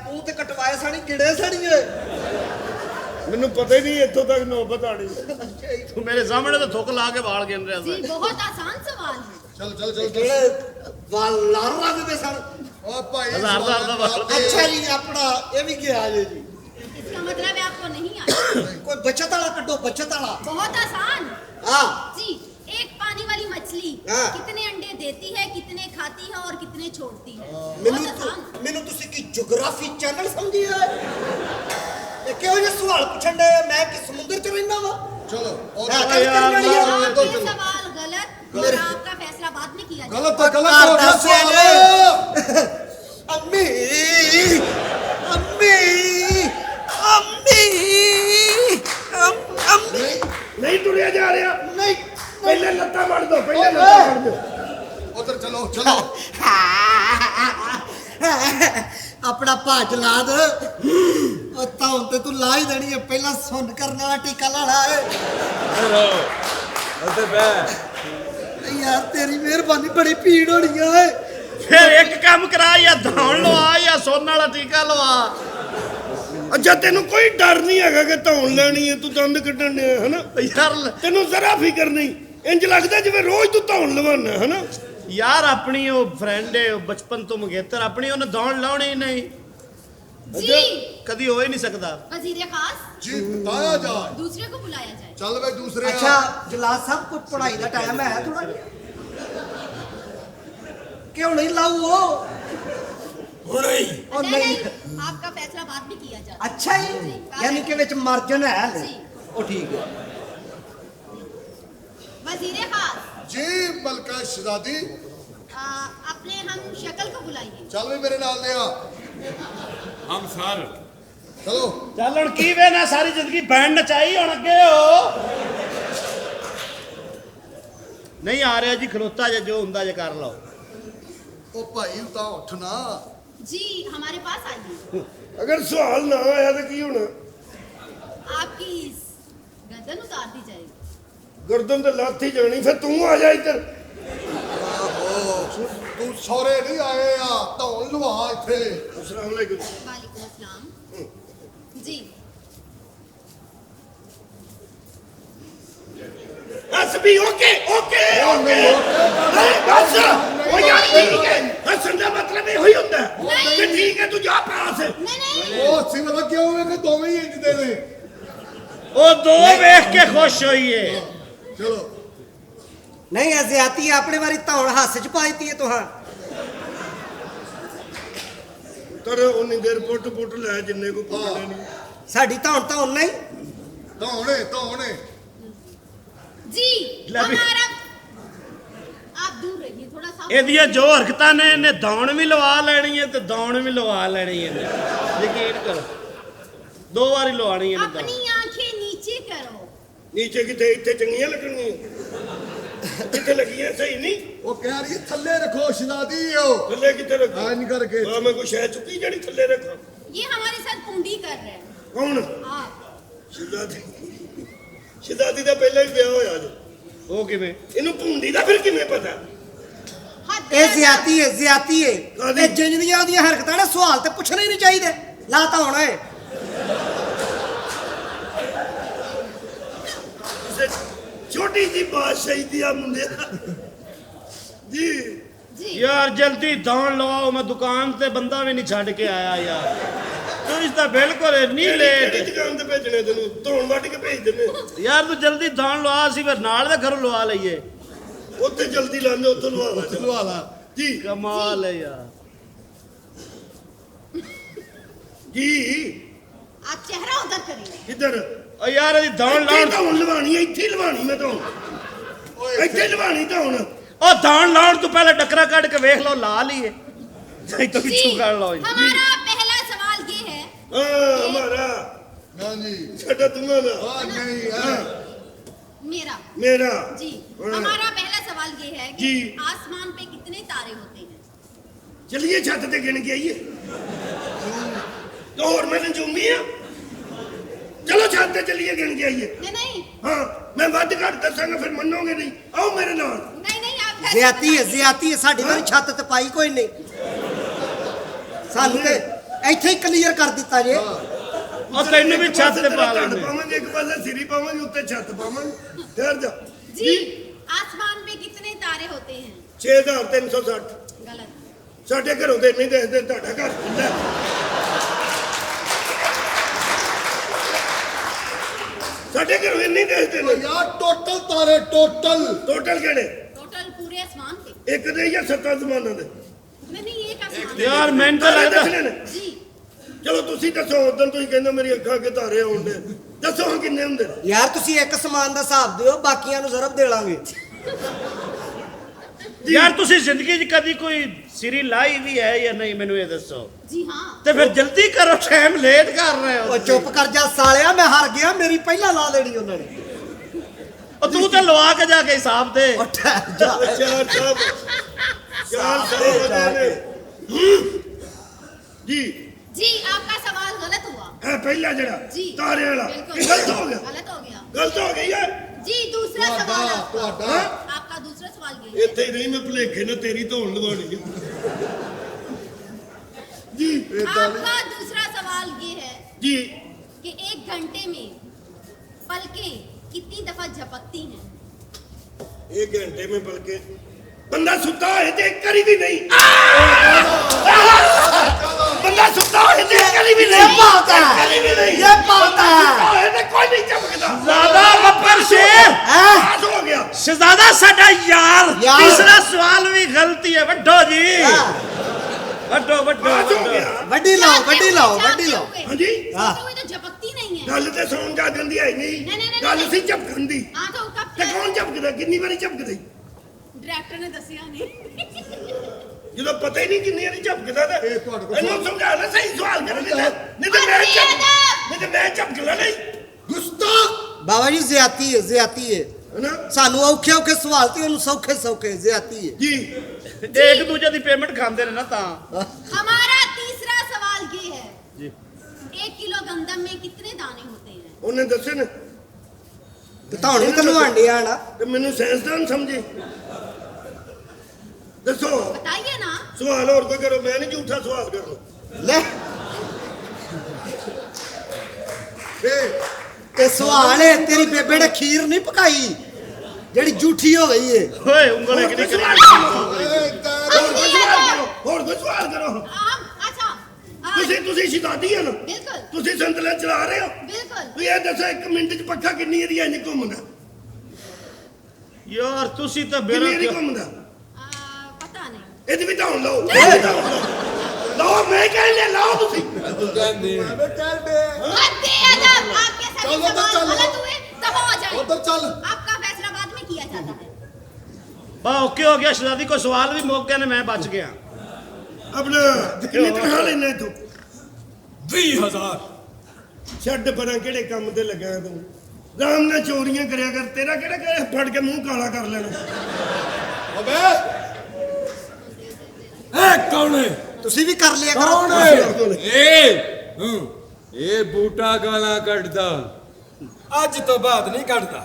ਤੂੰ ਤੇ ਕਟਵਾਏ ਸਾਣੀ ਕਿਹੜੇ ਸਾਣੀਏ? ਮੈਨੂੰ ਪਤਾ ਹੀ ਨਹੀਂ ਇੱਥੋਂ ਤੱਕ ਨੌਬਤ ਆਣੀ। ਤੂੰ ਮੇਰੇ ਸਾਹਮਣੇ ਤਾਂ ਥੁੱਕ ਲਾ ਕੇ ਵਾਲ ਗਿਣ ਰਿਹਾ जी, ਸੀ। बहुत आसान सवाल है। चल ਕਿਹੜੇ ਵਾਲ ਲਾਲ ਰੰਗ ਦੇ ਸਨ? ओ भाई हज़ार का बाल। ਅੱਛਾ ਜੀ, ਆਪਣਾ ਇਹ ਵੀ ਗਿਆ ਜੇ ਜੀ। इसका मतलब है आपको नहीं आता। ਕੋਈ बचत वाला कड्डो, बचत वाला। बहुत आसान। हाँ जी, एक पानी वाली मछली हाँ। कितने अंडे देती है, कितने खाती है और कितने छोड़ती है? ਮੈਨੂੰ बहुत आसान। ਮੈਨੂੰ ਤੁਸੀਂ ਕੀ ਜਿਓਗ੍ਰਾਫੀ ਚੈਨਲ ਸਮਝੀ ਹੈ? ਇਹ ਕਿਹੋ ਜਿਹੇ ਸਵਾਲ ਪੁੱਛਣ ਦੇ? ਮੈਂ ਕਿ ਸਮੁੰਦਰ ਚ ਰਹਿੰਦਾ ਵਾ? चलो और हाँ, कल करने वाली है। आपके सवाल गलत और आपका फैसला बाद में किया जाएगा। गलत है, गलत हो गया सवाल। अम्मी अम्मी अम्मी अम्मी ਨਹੀਂ ਤੁਰਿਆ ਜਾ ਰਿਹਾ, नहीं ਪਹਿਲੇ ਲੱਤਾਂ ਵੜ ਦੋ, ਪਹਿਲੇ ਲੱਤਾਂ ਵੜ ਦੋ। उधर चलो चलो अपना भाज ला दे, तो ते तू ला ही देनी है। पहला सुन करने वाला टीका लाना है यार, तेरी मेहरबानी, बड़ी पीड़ होनी है। ਫਿਰ ਇੱਕ ਕੰਮ ਕਰਾ, ਜਾਂ ਧੌਣ ਲਵਾ ਜਾਂ ਸੋਨ ਵਾਲਾ ਟੀਕਾ ਲਵਾ। ਅੱਛਾ ਤੈਨੂੰ ਕੋਈ ਡਰ ਨਹੀਂ ਹੈਗਾ ਕਿ ਧੌਣ ਲੈਣੀ ਹੈ, ਤੂੰ ਦੰਦ ਕੱਢਣ ਡਿਆ ਹੈ ਨਾ? ਯਾਰ ਤੈਨੂੰ ਜ਼ਰਾ ਫਿਕਰ ਨਹੀਂ, ਇੰਜ ਲੱਗਦਾ ਜਿਵੇਂ ਰੋਜ਼ ਤੂੰ ਧੌਣ ਲਵਾਨਾ ਹੈ ਨਾ? ਯਾਰ ਆਪਣੀ ਉਹ ਫਰੈਂਡ ਹੈ, ਉਹ ਬਚਪਨ ਤੋਂ ਮੰਗੇਤਰ, ਆਪਣੀ ਉਹਨੇ ਦੌੜ ਲਾਉਣੀ ਹੀ ਨਹੀਂ, जी, ਕਦੀ ਹੋ ਹੀ ਨਹੀਂ ਸਕਦਾ। वजीर खास, जी बताया जाए। दूसरे को बुलाया जाए। चल भाई दूसरे अच्छा जलाद साहब, कुछ पढ़ाई का टाइम है थोड़ा? क्यों नहीं लाऊ वो? और नहीं, नहीं नहीं, आपका फैसला बाद में किया जाए। अच्छा ही, यानी कि विच मार्जिन है ले। जी। ओ ठीक है। वजीर खास, जी मलका शहजादी, अपने हम शक्ल को बुलाइए। चल भी मेरे नाल ले आ। हम सर चलो ਚੱਲ ਹੁਣ ਕੀ ਵੇਨਾ, ਸਾਰੀ ਜ਼ਿੰਦਗੀ ਬੈਂਡ ਨਚਾਈ, ਹੁਣ ਅੱਗੇ ਹੋ। ਨਹੀਂ ਆ ਰਿਹਾ ਜੀ, ਖਲੋਤਾ ਜੇ, ਜੋ ਹੁੰਦਾ ਜੇ ਕਰ ਲਓ। ओ भाई उता उठ ना। जी, हमारे पास आइए। ਅਗਰ ਸਵਾਲ ਨਾ ਆਇਆ ਤਾਂ ਕੀ ਹੋਣਾ? आपकी इस गर्दन उतार दी जाएगी। ਗਰਦਨ ਤੇ ਲੱਥ ਹੀ ਜਾਣੀ, ਫਿਰ ਤੂੰ ਆ ਜਾ ਇੱਧਰ। तू सौरे नहीं आए आ, धौन लवा इथे। अस्सलाम वालेकुम। वालेकुम अस्सलाम। जी, हसबी ओके ओके ओके बस ओ यार ठीक है, हसन का मतलब ये ही होता है कि ठीक है तू जा पास। नहीं नहीं, ओ सिमरत क्यों है कि दोवें ही इंज दे ने। ਉਹ ਦੋ ਵੇਖ ਕੇ ਖੁਸ਼ ਹੋਈਏ। चलो नहीं ऐसे आती है, अपने बारी तौड़ हाथ च पाती है तुहां। तर उन्नी देर पुट पुट ले जिन्ने को पकड़े नहीं। साडी तौड़ तो नहीं। धौने धौने जी, लवी- हमारा आप दूर रहिए। थोड़ा सा ਇਹਦੀਆਂ ਜੋ ਹਰਕਤਾਂ ਨੇ ਇਹਨੇ ਦੌਣ ਵੀ ਲਵਾ ਲੈਣੀ ਹੈ ਤੇ ਦੌਣ ਵੀ ਲਵਾ ਲੈਣੀ ਹੈ ਯਕੀਨ ਕਰੋ 2 ਵਾਰੀ ਲਵਾਣੀ ਹੈ अपनी आंखें नीचे करो ਨੀਚੇ ਕਿਤੇ ਇੱਥੇ ਚੰਗੀਆਂ ਲੱਗਣਗੀਆਂ ਕਿੱਥੇ ਲੱਗੀਆਂ ਸਹੀ ਨਹੀਂ ਉਹ ਕਹਿ ਰਹੀ ਹੈ ਥੱਲੇ ਰੱਖੋ ਸ਼ਨਾਦੀ ਉਹ ਥੱਲੇ ਕਿੱਥੇ ਰੱਖੋ ਐਂ ਨਹੀਂ ਕਰਕੇ ਹਾਂ ਮੈਂ ਕੋਈ ਸ਼ੈ ਚੁੱਕੀ ਜਿਹੜੀ ਥੱਲੇ ਰੱਖਾਂ ये हमारे साथ कुंडी कर रहे हैं ਕੌਣ आप ਸ਼ਹਜ਼ਾਦੀ ਦਾ ਪਹਿਲਾਂ ਹੀ ਵਿਆਹ ਹੋਇਆ ਜੀ ਉਹ ਕਿਵੇਂ ਇਹਨੂੰ ਭੁੰਡੀ ਦਾ ਫਿਰ ਕਿਵੇਂ ਪਤਾ हद ਇਹ है ਜ਼ਿਆਤੀ ਹੈ ਜ਼ਿਆਤੀ ਹੈ ਕਾਹਦੀ? ਇਹ ਜਿੰਨੀਆਂ ਉਹਦੀਆਂ ਹਰਕਤਾਂ ਨੇ ਸਵਾਲ ਤੇ ਪੁੱਛਣੇ ਨਹੀਂ ਚਾਹੀਦੇ ਲਾ ਤਾਂ ਹੋਣਾ ਹੈ ਕਿਸੇ ਛੋਟੀ ਜੀ ਬਾਦਸ਼ਾਹੀ ਦੀ ਆ ਮੁੰਡਿਆ ਜੀ जी ਯਾਰ ਜਲਦੀ ਦੌਣ ਲਵਾਓ ਮੈਂ ਦੁਕਾਨ ਤੇ ਬੰਦਾ ਵੀ ਨਹੀਂ ਛੱਡ ਕੇ ਆਇਆ ਯਾਰ ਤੂੰ ਇਸ ਤਾਂ ਬਿਲਕੁਲ ਨਹੀਂ ਕਿਹੜੀ ਲੇਟ ਦੁਕਾਨ ਤੇ ਭੇਜਣੇ ਤੈਨੂੰ ਧੋਣ ਵੱਢ ਕੇ ਭੇਜ ਦਿੰਦੇ ਯਾਰ ਤੂੰ ਜਲਦੀ ਦੌਣ ਲਵਾ ਅਸੀਂ ਫਿਰ ਨਾਲ ਦੇ ਘਰੋਂ ਲਵਾ ਲਈਏ ਉੱਥੇ ਜਲਦੀ ਲਾਉਂਦੇ ਉੱਥੋਂ ਲਵਾ ਲਵਾ ਲਾ ਜੀ ਕਮਾਲ ਹੈ ਯਾਰ ਜੀ आप चेहरा उधर करिए ਕਿੱਧਰ ਓ ਯਾਰ ਇਹਦੀ ਦੌਣ ਇੱਥੇ ਲਾਉਣ ਧੌਣ ਲਵਾਣੀ ਹੈ ਇੱਥੇ ਹੀ ਲਵਾਣੀ ਮੈਂ ਧੌਣ ਇੱਥੇ ਲਵਾਣੀ ਧੌਣ ਉਹ ਦੌਣ ਲਾਉਣ ਤੋਂ ਪਹਿਲਾਂ ਟੱਕਰਾ ਕੱਢ ਕੇ ਵੇਖ ਲਓ ਲਾ ਲਈਏ ਨਹੀਂ ਤਾਂ जी ਪਿੱਛੂ ਕਰ ਲਓ हमारा पहला सवाल ये है ਹਾਂ ਹਮਾਰਾ ਹਾਂ ਜੀ ਸਾਡਾ तुम्हारा ਹਾਂ ਨਹੀਂ ਹਾਂ मेरा मेरा जी हाँ। हमारा पहला सवाल ये है कि जी। आसमान पे कितने तारे होते हैं चलिए छत ते गिन के आइए तो और मैं नजूमी हाँ चलो छत ते चलिए गिन के आइए नहीं नहीं हाँ मैं वध घट दसांगा फिर मनोगे नहीं आओ मेरे नाल नहीं नहीं आप फैसला ਜ਼ਿਆਤੀ ਹੈ करिए। ਜ਼ਿਆਤੀ ਹੈ ਸਾਡੀ ਵਾਰੀ ਛੱਤ ਤੇ ਪਾਈ ਕੋਈ ਨਹੀਂ ਸਾਨੂੰ ਤੇ ਇੱਥੇ ਹੀ ਕਲੀਅਰ ਕਰ ਦਿੱਤਾ ਜੇ ਉਹ ਤੈਨੂੰ ਵੀ ਛੱਤ ਤੇ ਪਾ ਲੈਂਦੇ पावेंगे एक पासे सिरी पावेंगे उत्ते छत पावेंगे ठहर जा जी आसमान पे कितने तारे होते हैं 6360 गलत ਸਾਡੇ ਘਰੋਂ ਦੇ ਨਹੀਂ ਦੇਖਦੇ ਤੁਹਾਡਾ ਘਰ ਹੁੰਦਾ ਸਾਡੇ ਘਰੋਂ ਨਹੀਂ ਦੇਖਦੇ ਨੇ ਯਾਰ ਟੋਟਲ ਤਾਰੇ ਟੋਟਲ ਟੋਟਲ ਕਿਹੜੇ टोटल पूरे आसमान पे ਇੱਕ ਦੇ ਜਾਂ ਸੱਤਾਂ ਜ਼ਮਾਨਾਂ ਦੇ नहीं नहीं एक आसमान ਯਾਰ ਮੈਨੂੰ ਤਾਂ ਤਾਰੇ ਲੱਗਦਾ ਦੇਖਣੇ ਨੇ जी ਚਲੋ ਤੁਸੀਂ ਦੱਸੋ ਉਦੋਂ ਤੁਸੀਂ ਕਹਿੰਦੇ ਮੇਰੀ ਅੱਖਾਂ ਅੱਗੇ ਧਾਰੇ ਆਉਂਦੇ ਦੱਸੋ ਹਾਂ ਕਿੰਨੇ ਹੁੰਦੇ ਨੇ? ਯਾਰ ਤੁਸੀਂ ਇੱਕ ਸਮਾਨ ਦਾ ਹਿਸਾਬ ਦਿਓ ਬਾਕੀਆਂ ਨੂੰ ਜ਼ਰਬ ਦੇ ਲਾਂਗੇ ਯਾਰ ਤੁਸੀਂ ਜ਼ਿੰਦਗੀ 'ਚ ਕਦੀ ਕੋਈ ਸਿਰੀ ਲਾਈ ਵੀ ਹੈ ਜਾਂ ਨਹੀਂ ਮੈਨੂੰ ਇਹ ਦੱਸੋ जी हाँ ਤੇ ਫਿਰ ਜਲਦੀ ਕਰੋ ਟਾਈਮ ਲੇਟ ਕਰ ਰਹੇ ਹੋ ਉਹ ਚੁੱਪ ਕਰ ਜਾ ਸਾਲਿਆ ਮੈਂ ਹਾਰ ਗਿਆ ਮੇਰੀ ਪਹਿਲਾਂ ਲਾ ਦੇਣੀ ਉਹਨਾਂ ਨੇ ਉਹ ਤੂੰ ਤੇ ਲਵਾ ਕੇ ਜਾ ਕੇ ਹਿਸਾਬ ਦੇ ਉਹ ਠਹਿਰ ਜਾ ਚਾਰ ਸਾਹਿਬ ਨੇ ਜੀ जी आपका सवाल गलत हुआ ਇਹ ਪਹਿਲਾ ਜਿਹੜਾ जी ਤਾਰੇ ਵਾਲਾ बिल्कुल ਇਹ ਗਲਤ ਹੋ ਗਿਆ गलत हो गया ਗਲਤ ਹੋ ਗਈ ਹੈ जी दूसरा सवाल आपका ਤੁਹਾਡਾ आपका दूसरा सवाल ये है ਇੱਥੇ ਹੀ ਨਹੀਂ ਮੈਂ ਭੁਲੇਖੇ ਨਾਲ ਤੇਰੀ ਧੌਣ ਲਵਾਉਣੀ ਹੈ ਜੀ आपका दूसरा सवाल ये है ਜੀ कि 1 घंटे में पलकें कितनी दफा झपकती हैं 1 घंटे में पलके बंदा सुता है तो एक करी भी नहीं बंदा सुता है तो एक करी भी नहीं पाता है। करी भी नहीं ये पाता है। सुता है तो कोई नहीं चमकता ज़्यादा गब्बर शेर पास हो गया शहजादा साडा यार यार। तीसरा सवाल भी गलती है वड्डो जी वड्डो वड्डो पास हो वड्डो गया ਵੱਡੀ ਲਾਓ ਵੱਡੀ ਲਾਓ ਵੱਡੀ ਲਾਓ हाँ जी हाँ। तो वो तो झपकती नहीं है गल ते सौन जा गंदी है नहीं, नहीं नहीं, गल नहीं। सी झपकन दी हाँ तो कब ते कौन झपकदा कितनी बारी झपकदा डायरेक्टर ने दसिया नहीं ਜਦੋਂ ਪਤਾ ਹੀ ਨਹੀਂ ਕਿੰਨੀ ਵਾਰੀ ਝਪਕਦਾ ਤੇ ਇਹ ਤੁਹਾਡੇ ਕੋਲ ਇਹਨੂੰ ਸਮਝਾ ਲੈ ਸਹੀ ਸਵਾਲ ਕਰ ਨਹੀਂ ਤੇ ਮੈਂ ਨਹੀਂ ਤੇ ਮੈਂ ਝਪਕਦਾ ਨਹੀਂ ਗੁਸਤਾਖ ਬਾਬਾ ਜੀ ਜ਼ਿਆਤੀ ਹੈ ਜ਼ਿਆਤੀ ਹੈ ਹੈਨਾ ਸਾਨੂੰ ਔਖੇ ਔਖੇ ਸਵਾਲ ਤੇ ਉਹਨੂੰ ਸੌਖੇ ਸੌਖੇ ਜ਼ਿਆਤੀ ਹੈ ਜੀ एक दूजे की पेमेंट खाते ने ना ता हमारा तीसरा सवाल ये है जी 1 किलो गंदम में कितने दाने होते हैं ਉਹਨੇ ਦੱਸੇ ਨੇ ਤੇ ਧੌਣ ਵੀ ਤਲਵਾਣ ਡਿਆ ਨਾ ਤੇ ਮੈਨੂੰ ਸਾਇੰਸਦਾਨ ਸਮਝੇ ਦੱਸੋ बताइए ना ਸਵਾਲ ਹੋਰ ਕੋਈ ਕਰੋ ਮੈਂ ਨਹੀਂ ਝੂਠਾ ਸਵਾਲ ਕਰਨਾ ਲੈ ਇਹ ਸਵਾਲ ਹੈ ਤੇਰੀ ਬੇਬੇ ਨੇ ਖੀਰ ਨਹੀਂ ਪਕਾਈ ਜਿਹੜੀ ਝੂਠੀ ਹੋ ਗਈ ਏ ओए उंगल एक नहीं ਸਵਾਲ करी ਕਰੋ ਹੋਰ ਕੋਈ ਸਵਾਲ ਕਰੋ अच्छा ਤੁਸੀਂ ਸ਼ਿਦਾਦੀ ਹੈ ਨਾ बिल्कुल ਤੁਸੀਂ ਸੰਤਲੇ ਚਲਾ ਰਹੇ ਹੋ बिल्कुल ਤੁਸੀਂ ਇਹ ਦੱਸੋ 1 ਮਿੰਟ ਚ ਪੱਖਾ ਕਿੰਨੀ ਏਰੀ ਐ ਨਹੀਂ ਘੁੰਮਦਾ यार तुसी तो ਕਿੰਨੀ बेरा ਏਰੀ घੁੰਮਦਾ पता नहीं ਇਹਦੀ ਵੀ ਧੌਣ ਲਓ ਇਹਦੀ ਵੀ ਧੌਣ ਲਓ। ਲਓ ਮੈਂ ਕਹਿੰਦਾ ਲਾਓ ਤੁਸੀਂ ਕਹਿੰਦੇ मध्य अदब आपके सभी चलो तो सवाल चलो। गलत हुए तब हो जाए उधर चल आपका फैसला बाद में किया जाता है ਬਾ ਓਕੇ ਹੋ ਗਿਆ ਸ਼ਹਜ਼ਾਦੀ, ਕੋਈ ਸਵਾਲ ਵੀ ਮੁੱਕ ਗਏ ਨੇ, ਮੈਂ ਬਚ ਗਿਆ। ਆਪਣਾ ਕਿੰਨੀ ਤਨਖਾਹ ਲੈਣਾ ਤੂੰ? 20,000। ਛੱਡ ਪਰਾਂ, ਕਿਹੜੇ ਕੰਮ ਤੇ ਲੱਗਾ ਤੂੰ? ਰਾਮ ਨਾਲ ਚੋਰੀਆਂ ਕਰਿਆ ਕਰ, ਤੇਰਾ ਕਿਹੜਾ ਕਰੇ ਫੜ ਕੇ ਮੂੰਹ ਕਾਲਾ ਕਰ ਲੈਣਾ। ਅਬੇ ए कौन है? ਤੁਸੀਂ ਵੀ ਕਰ ਲਿਆ कौन ਕਰੋ। है? ये बूटा गाला कटदा, अज तो बाद नहीं कटदा।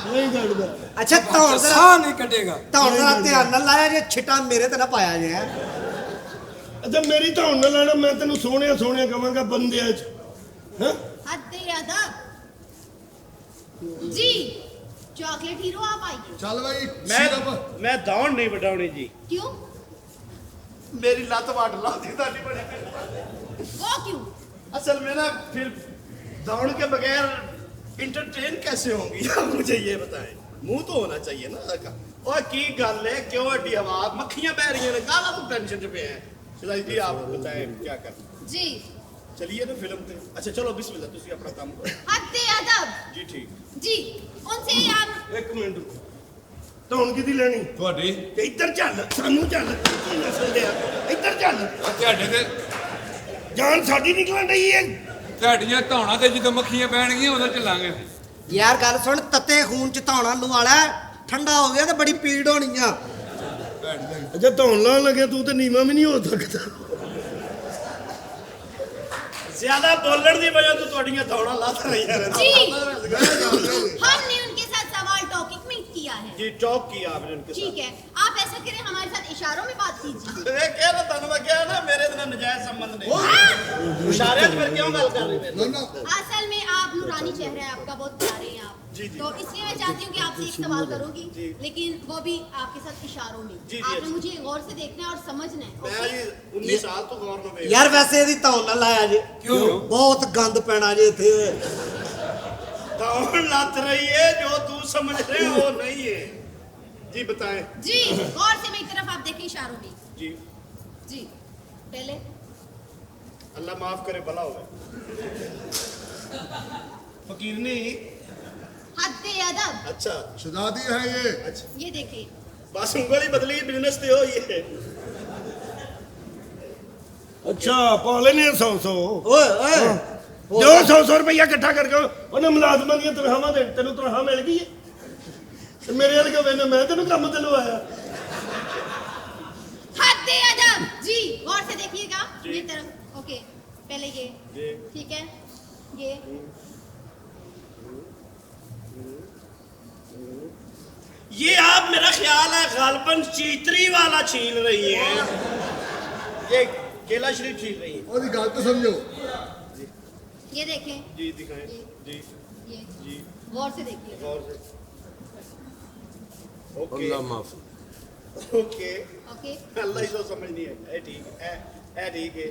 ਨਹੀਂ ਕਰਦਾ। ਅੱਛਾ ਧੌਣ सा ਦਾ नहीं कटेगा। ਧੌਣ ਦਾ ਧਿਆਨ ਨਾਲ ਲਾਇਆ ਜੇ, ਛਿਟਾ ਮੇਰੇ ਤੇ ਨਾ ਪਾਇਆ ਜੇ। ਅੱਛਾ ਮੇਰੀ ਤਾਂ ਹੁਣ ਨਾ ਲੈਣਾ, ਮੈਂ ਤੈਨੂੰ ਸੋਹਣਿਆ ਸੋਹਣਿਆ ਕਵਾਂਗਾ ਬੰਦਿਆਂ 'ਚ। ਹਾਂ हद अदब। जी चॉकलेट हीरो आप आइए। ਚੱਲ ਬਾਈ ਸਿਰਫ ਮੈਂ ਦੌੜ ਨਹੀਂ ਵਡਾਉਣੀ ਜੀ। क्यों? ਮੇਰੀ ਲੱਤ ਵੱਢ ਲਾਉਂਦੀ ਤੁਹਾਡੀ ਬੜੀ। वो क्यों? असल में ना फिर दौड़ के बगैर इंटरटेन कैसे होंगी? आप मुझे ये बताएं। मुंह तो होना चाहिए ना। और की गल है, क्यों अड्डी हवा, मक्खियां बह रही हैं, काला तो टेंशन पे है। शिलाई जी आप बताएं क्या करना? जी चलिए ना फिल्म पे। अच्छा चलो बिस्मिल्लाह, तुसी अपना काम करो। हद अदब। जी ठीक। जी उनसे आप ਇੱਕ ਮਿੰਟ ਰੁਕੋ। ਤਾਂ ਹੁਣ ਕਿਹਦੀ ਲੈਣੀ? ਤੁਹਾਡੀ ਤੇ ਇੱਧਰ ਚੱਲ, ਸਾਨੂੰ ਚੱਲ। ਕੀ ਨਸਲ ਦੇ ਆ? ਇੱਧਰ ਚੱਲ। ਤੁਹਾਡੇ ਤੇ ਜਾਨ ਸਾਡੀ ਨਿਕਲਣ ਡਈ ਹੈ। ਤੁਹਾਡੀਆਂ ਧੌਣਾਂ ਤੇ ਜਦੋਂ ਮੱਖੀਆਂ ਪੈਣਗੀਆਂ ਉਦੋਂ ਚੱਲਾਂਗੇ। ਯਾਰ ਗੱਲ ਸੁਣ, ਤੱਤੇ ਖੂਨ ਚ ਧੌਣਾ ਲਵਾਲਾ, ਠੰਡਾ ਹੋ ਗਿਆ ਤੇ ਬੜੀ ਪੀੜ ਹੋਣੀ ਆ। ਅੱਛਾ ਧੌਣ ਲਾਉਣ ਲੱਗਿਆ ਤੂੰ ਤੇ ਨੀਵਾਂ ਵੀ ਨਹੀਂ ਹੋ ਸਕਦਾ। ज्यादा बोलने की वजह तो ਤੁਹਾਡੀਆਂ ਦੌੜਾਂ ਲੱਥ ਰਹੀਆਂ ਨੇ। जी हमने उनके साथ सवाल टॉकिंग में किया है। जी टॉक किया आपने उनके ठीक है, आप ऐसा करें हमारे साथ इशारों में बात कीजिए। साथ। ये कह रहा था मैं क्या ना, मेरे इतना नजायज संबंध नहीं। इशारे पे क्यों गल कर रहे हैं? ਨਾ ਨਾ असल में आप नूरानी चेहरा है आपका, बहुत प्यारे हैं आप। जी, जी। तो इसलिए मैं चाहती हूँ कि आपसे एक सवाल करूंगी, लेकिन वो भी आपके साथ इशारों में। जी, आपने अच्छा। मुझे गौर से देखना है और समझना है। मैं ओके? जी 19 साल तो गौर में ਯਾਰ ਵੈਸੇ ਇਹਦੀ ਧੌਣ ਨਾ ਲਾਇਆ ਜੇ। क्यों? ਬਹੁਤ ਗੰਦ ਪੈਣਾ ਜੇ ਇੱਥੇ। दौड़ लत रही है, जो तू समझ रहे हो वो नहीं है। जी बताएं। जी गौर से मेरी तरफ आप देखें इशारों में। जी जी पहले अल्लाह माफ करे, भला होगा। फकीरनी। हद अदब। अच्छा शहजादी है ये। ये देखिए। बस उंगली बदली, बिजनेस ते हो ये। ਅੱਛਾ ਪਾ ਲੈਨੇ 100 ਓਏ ਓਏ ਜੋ 100 ਰੁਪਇਆ ਇਕੱਠਾ ਕਰਕੇ ਉਹਨੇ ਮੁਲਾਜ਼ਮਾਂ ਦੀਆਂ ਤਨਖਾਹਾਂ ਦੇ, ਤੈਨੂੰ ਤਨਖਾਹ ਮਿਲ ਗਈ ਹੈ ਤੇ ਮੇਰੇ ਵਾਲੇ ਕਹਿੰਦੇ ਨੇ ਮੈਂ ਤੈਨੂੰ ਕੰਮ ਤੇ ਲਵਾਇਆ। हद अदब। जी गौर से देखिएगा मेरी तरफ। ओके पहले ये ठीक है, ये ये आप मेरा ख्याल है गालबन चीतरी वाला छीन रही है। ये केला शरीफ छीन रही है। ਉਹਦੀ ਗੱਲ ਤਾਂ ਸਮਝੋ। ये देखें। जी दिखाएं। जी ये जी गौर से देखिए। गौर से। ओके अल्लाह माफ। ओके ओके अल्लाह ही तो समझ नहीं है। ए ठीक है, ए ठीक है।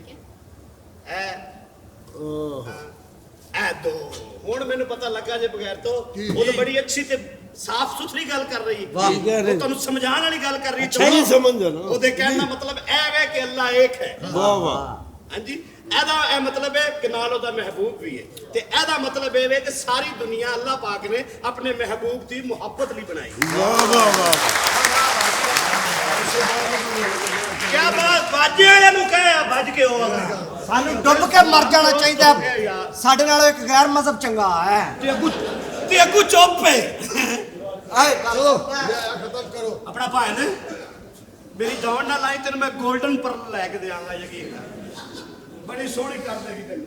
ए दो ਹੁਣ ਮੈਨੂੰ ਪਤਾ ਲੱਗਾ ਜੇ ਬਗੈਰ ਤੋਂ ਉਹ ਤਾਂ ਬੜੀ ਅੱਛੀ ਤੇ ਸਾਫ਼ ਸੁਥਰੀ ਗੱਲ ਕਰ ਰਹੀ ਹੈ। ਉਹ ਤੁਹਾਨੂੰ ਸਮਝਾਉਣ ਵਾਲੀ ਗੱਲ ਕਰ ਰਹੀ ਹੈ। ਸਹੀ ਸਮਝ ਨਾ ਉਹਦੇ ਕਹਿਣ ਦਾ ਮਤਲਬ ਇਹ ਹੈ ਕਿ ਅੱਲਾ ਇੱਕ ਹੈ। ਵਾਹ ਵਾਹ। ਹਾਂਜੀ ਇਹਦਾ ਇਹ ਮਤਲਬ ਹੈ ਕਿ ਨਾਲ ਉਹਦਾ ਮਹਿਬੂਬ ਵੀ ਹੈ, ਤੇ ਇਹਦਾ ਮਤਲਬ ਇਹ ਹੈ ਕਿ ਸਾਰੀ ਦੁਨੀਆ ਅੱਲਾਹ ਪਾਕ ਨੇ ਆਪਣੇ ਮਹਿਬੂਬ ਦੀ ਮੁਹੱਬਤ ਲਈ ਬਣਾਈ। ਵਾਹ ਵਾਹ ਵਾਹ। ਕਿਆ ਬਾਤ, ਬਾਜੇ ਵਾਲਿਆਂ ਨੂੰ ਕਹੇ ਭੱਜ ਕੇ ਉਹ ਸਾਨੂੰ ਡੁੱਬ ਕੇ ਮਰ ਜਾਣਾ ਚਾਹੀਦਾ। ਸਾਡੇ ਨਾਲੋਂ ਇੱਕ ਗੈਰ ਮਜ਼ਹਬ ਚੰਗਾ ਹੈ। ਤੇ ਅੱਗੂ ਚੁੱਪ ਹੈ। ਆਏ ਚਲੋ ਇਹ ਖਤਮ ਕਰੋ। ਆਪਣਾ ਭਾਈ ਨੇ ਮੇਰੀ ਦੌੜ ਨਾਲ ਲਾਈ, ਤੈਨੂੰ ਮੈਂ 골ਡਨ ਪਰ ਲੈ ਕੇ ਦੇਵਾਂਗਾ, ਯਕੀਨ ਕਰ। ਬੜੀ ਸੋਹਣੀ ਕਰ ਦੇਗੀ ਤੈਨੂੰ।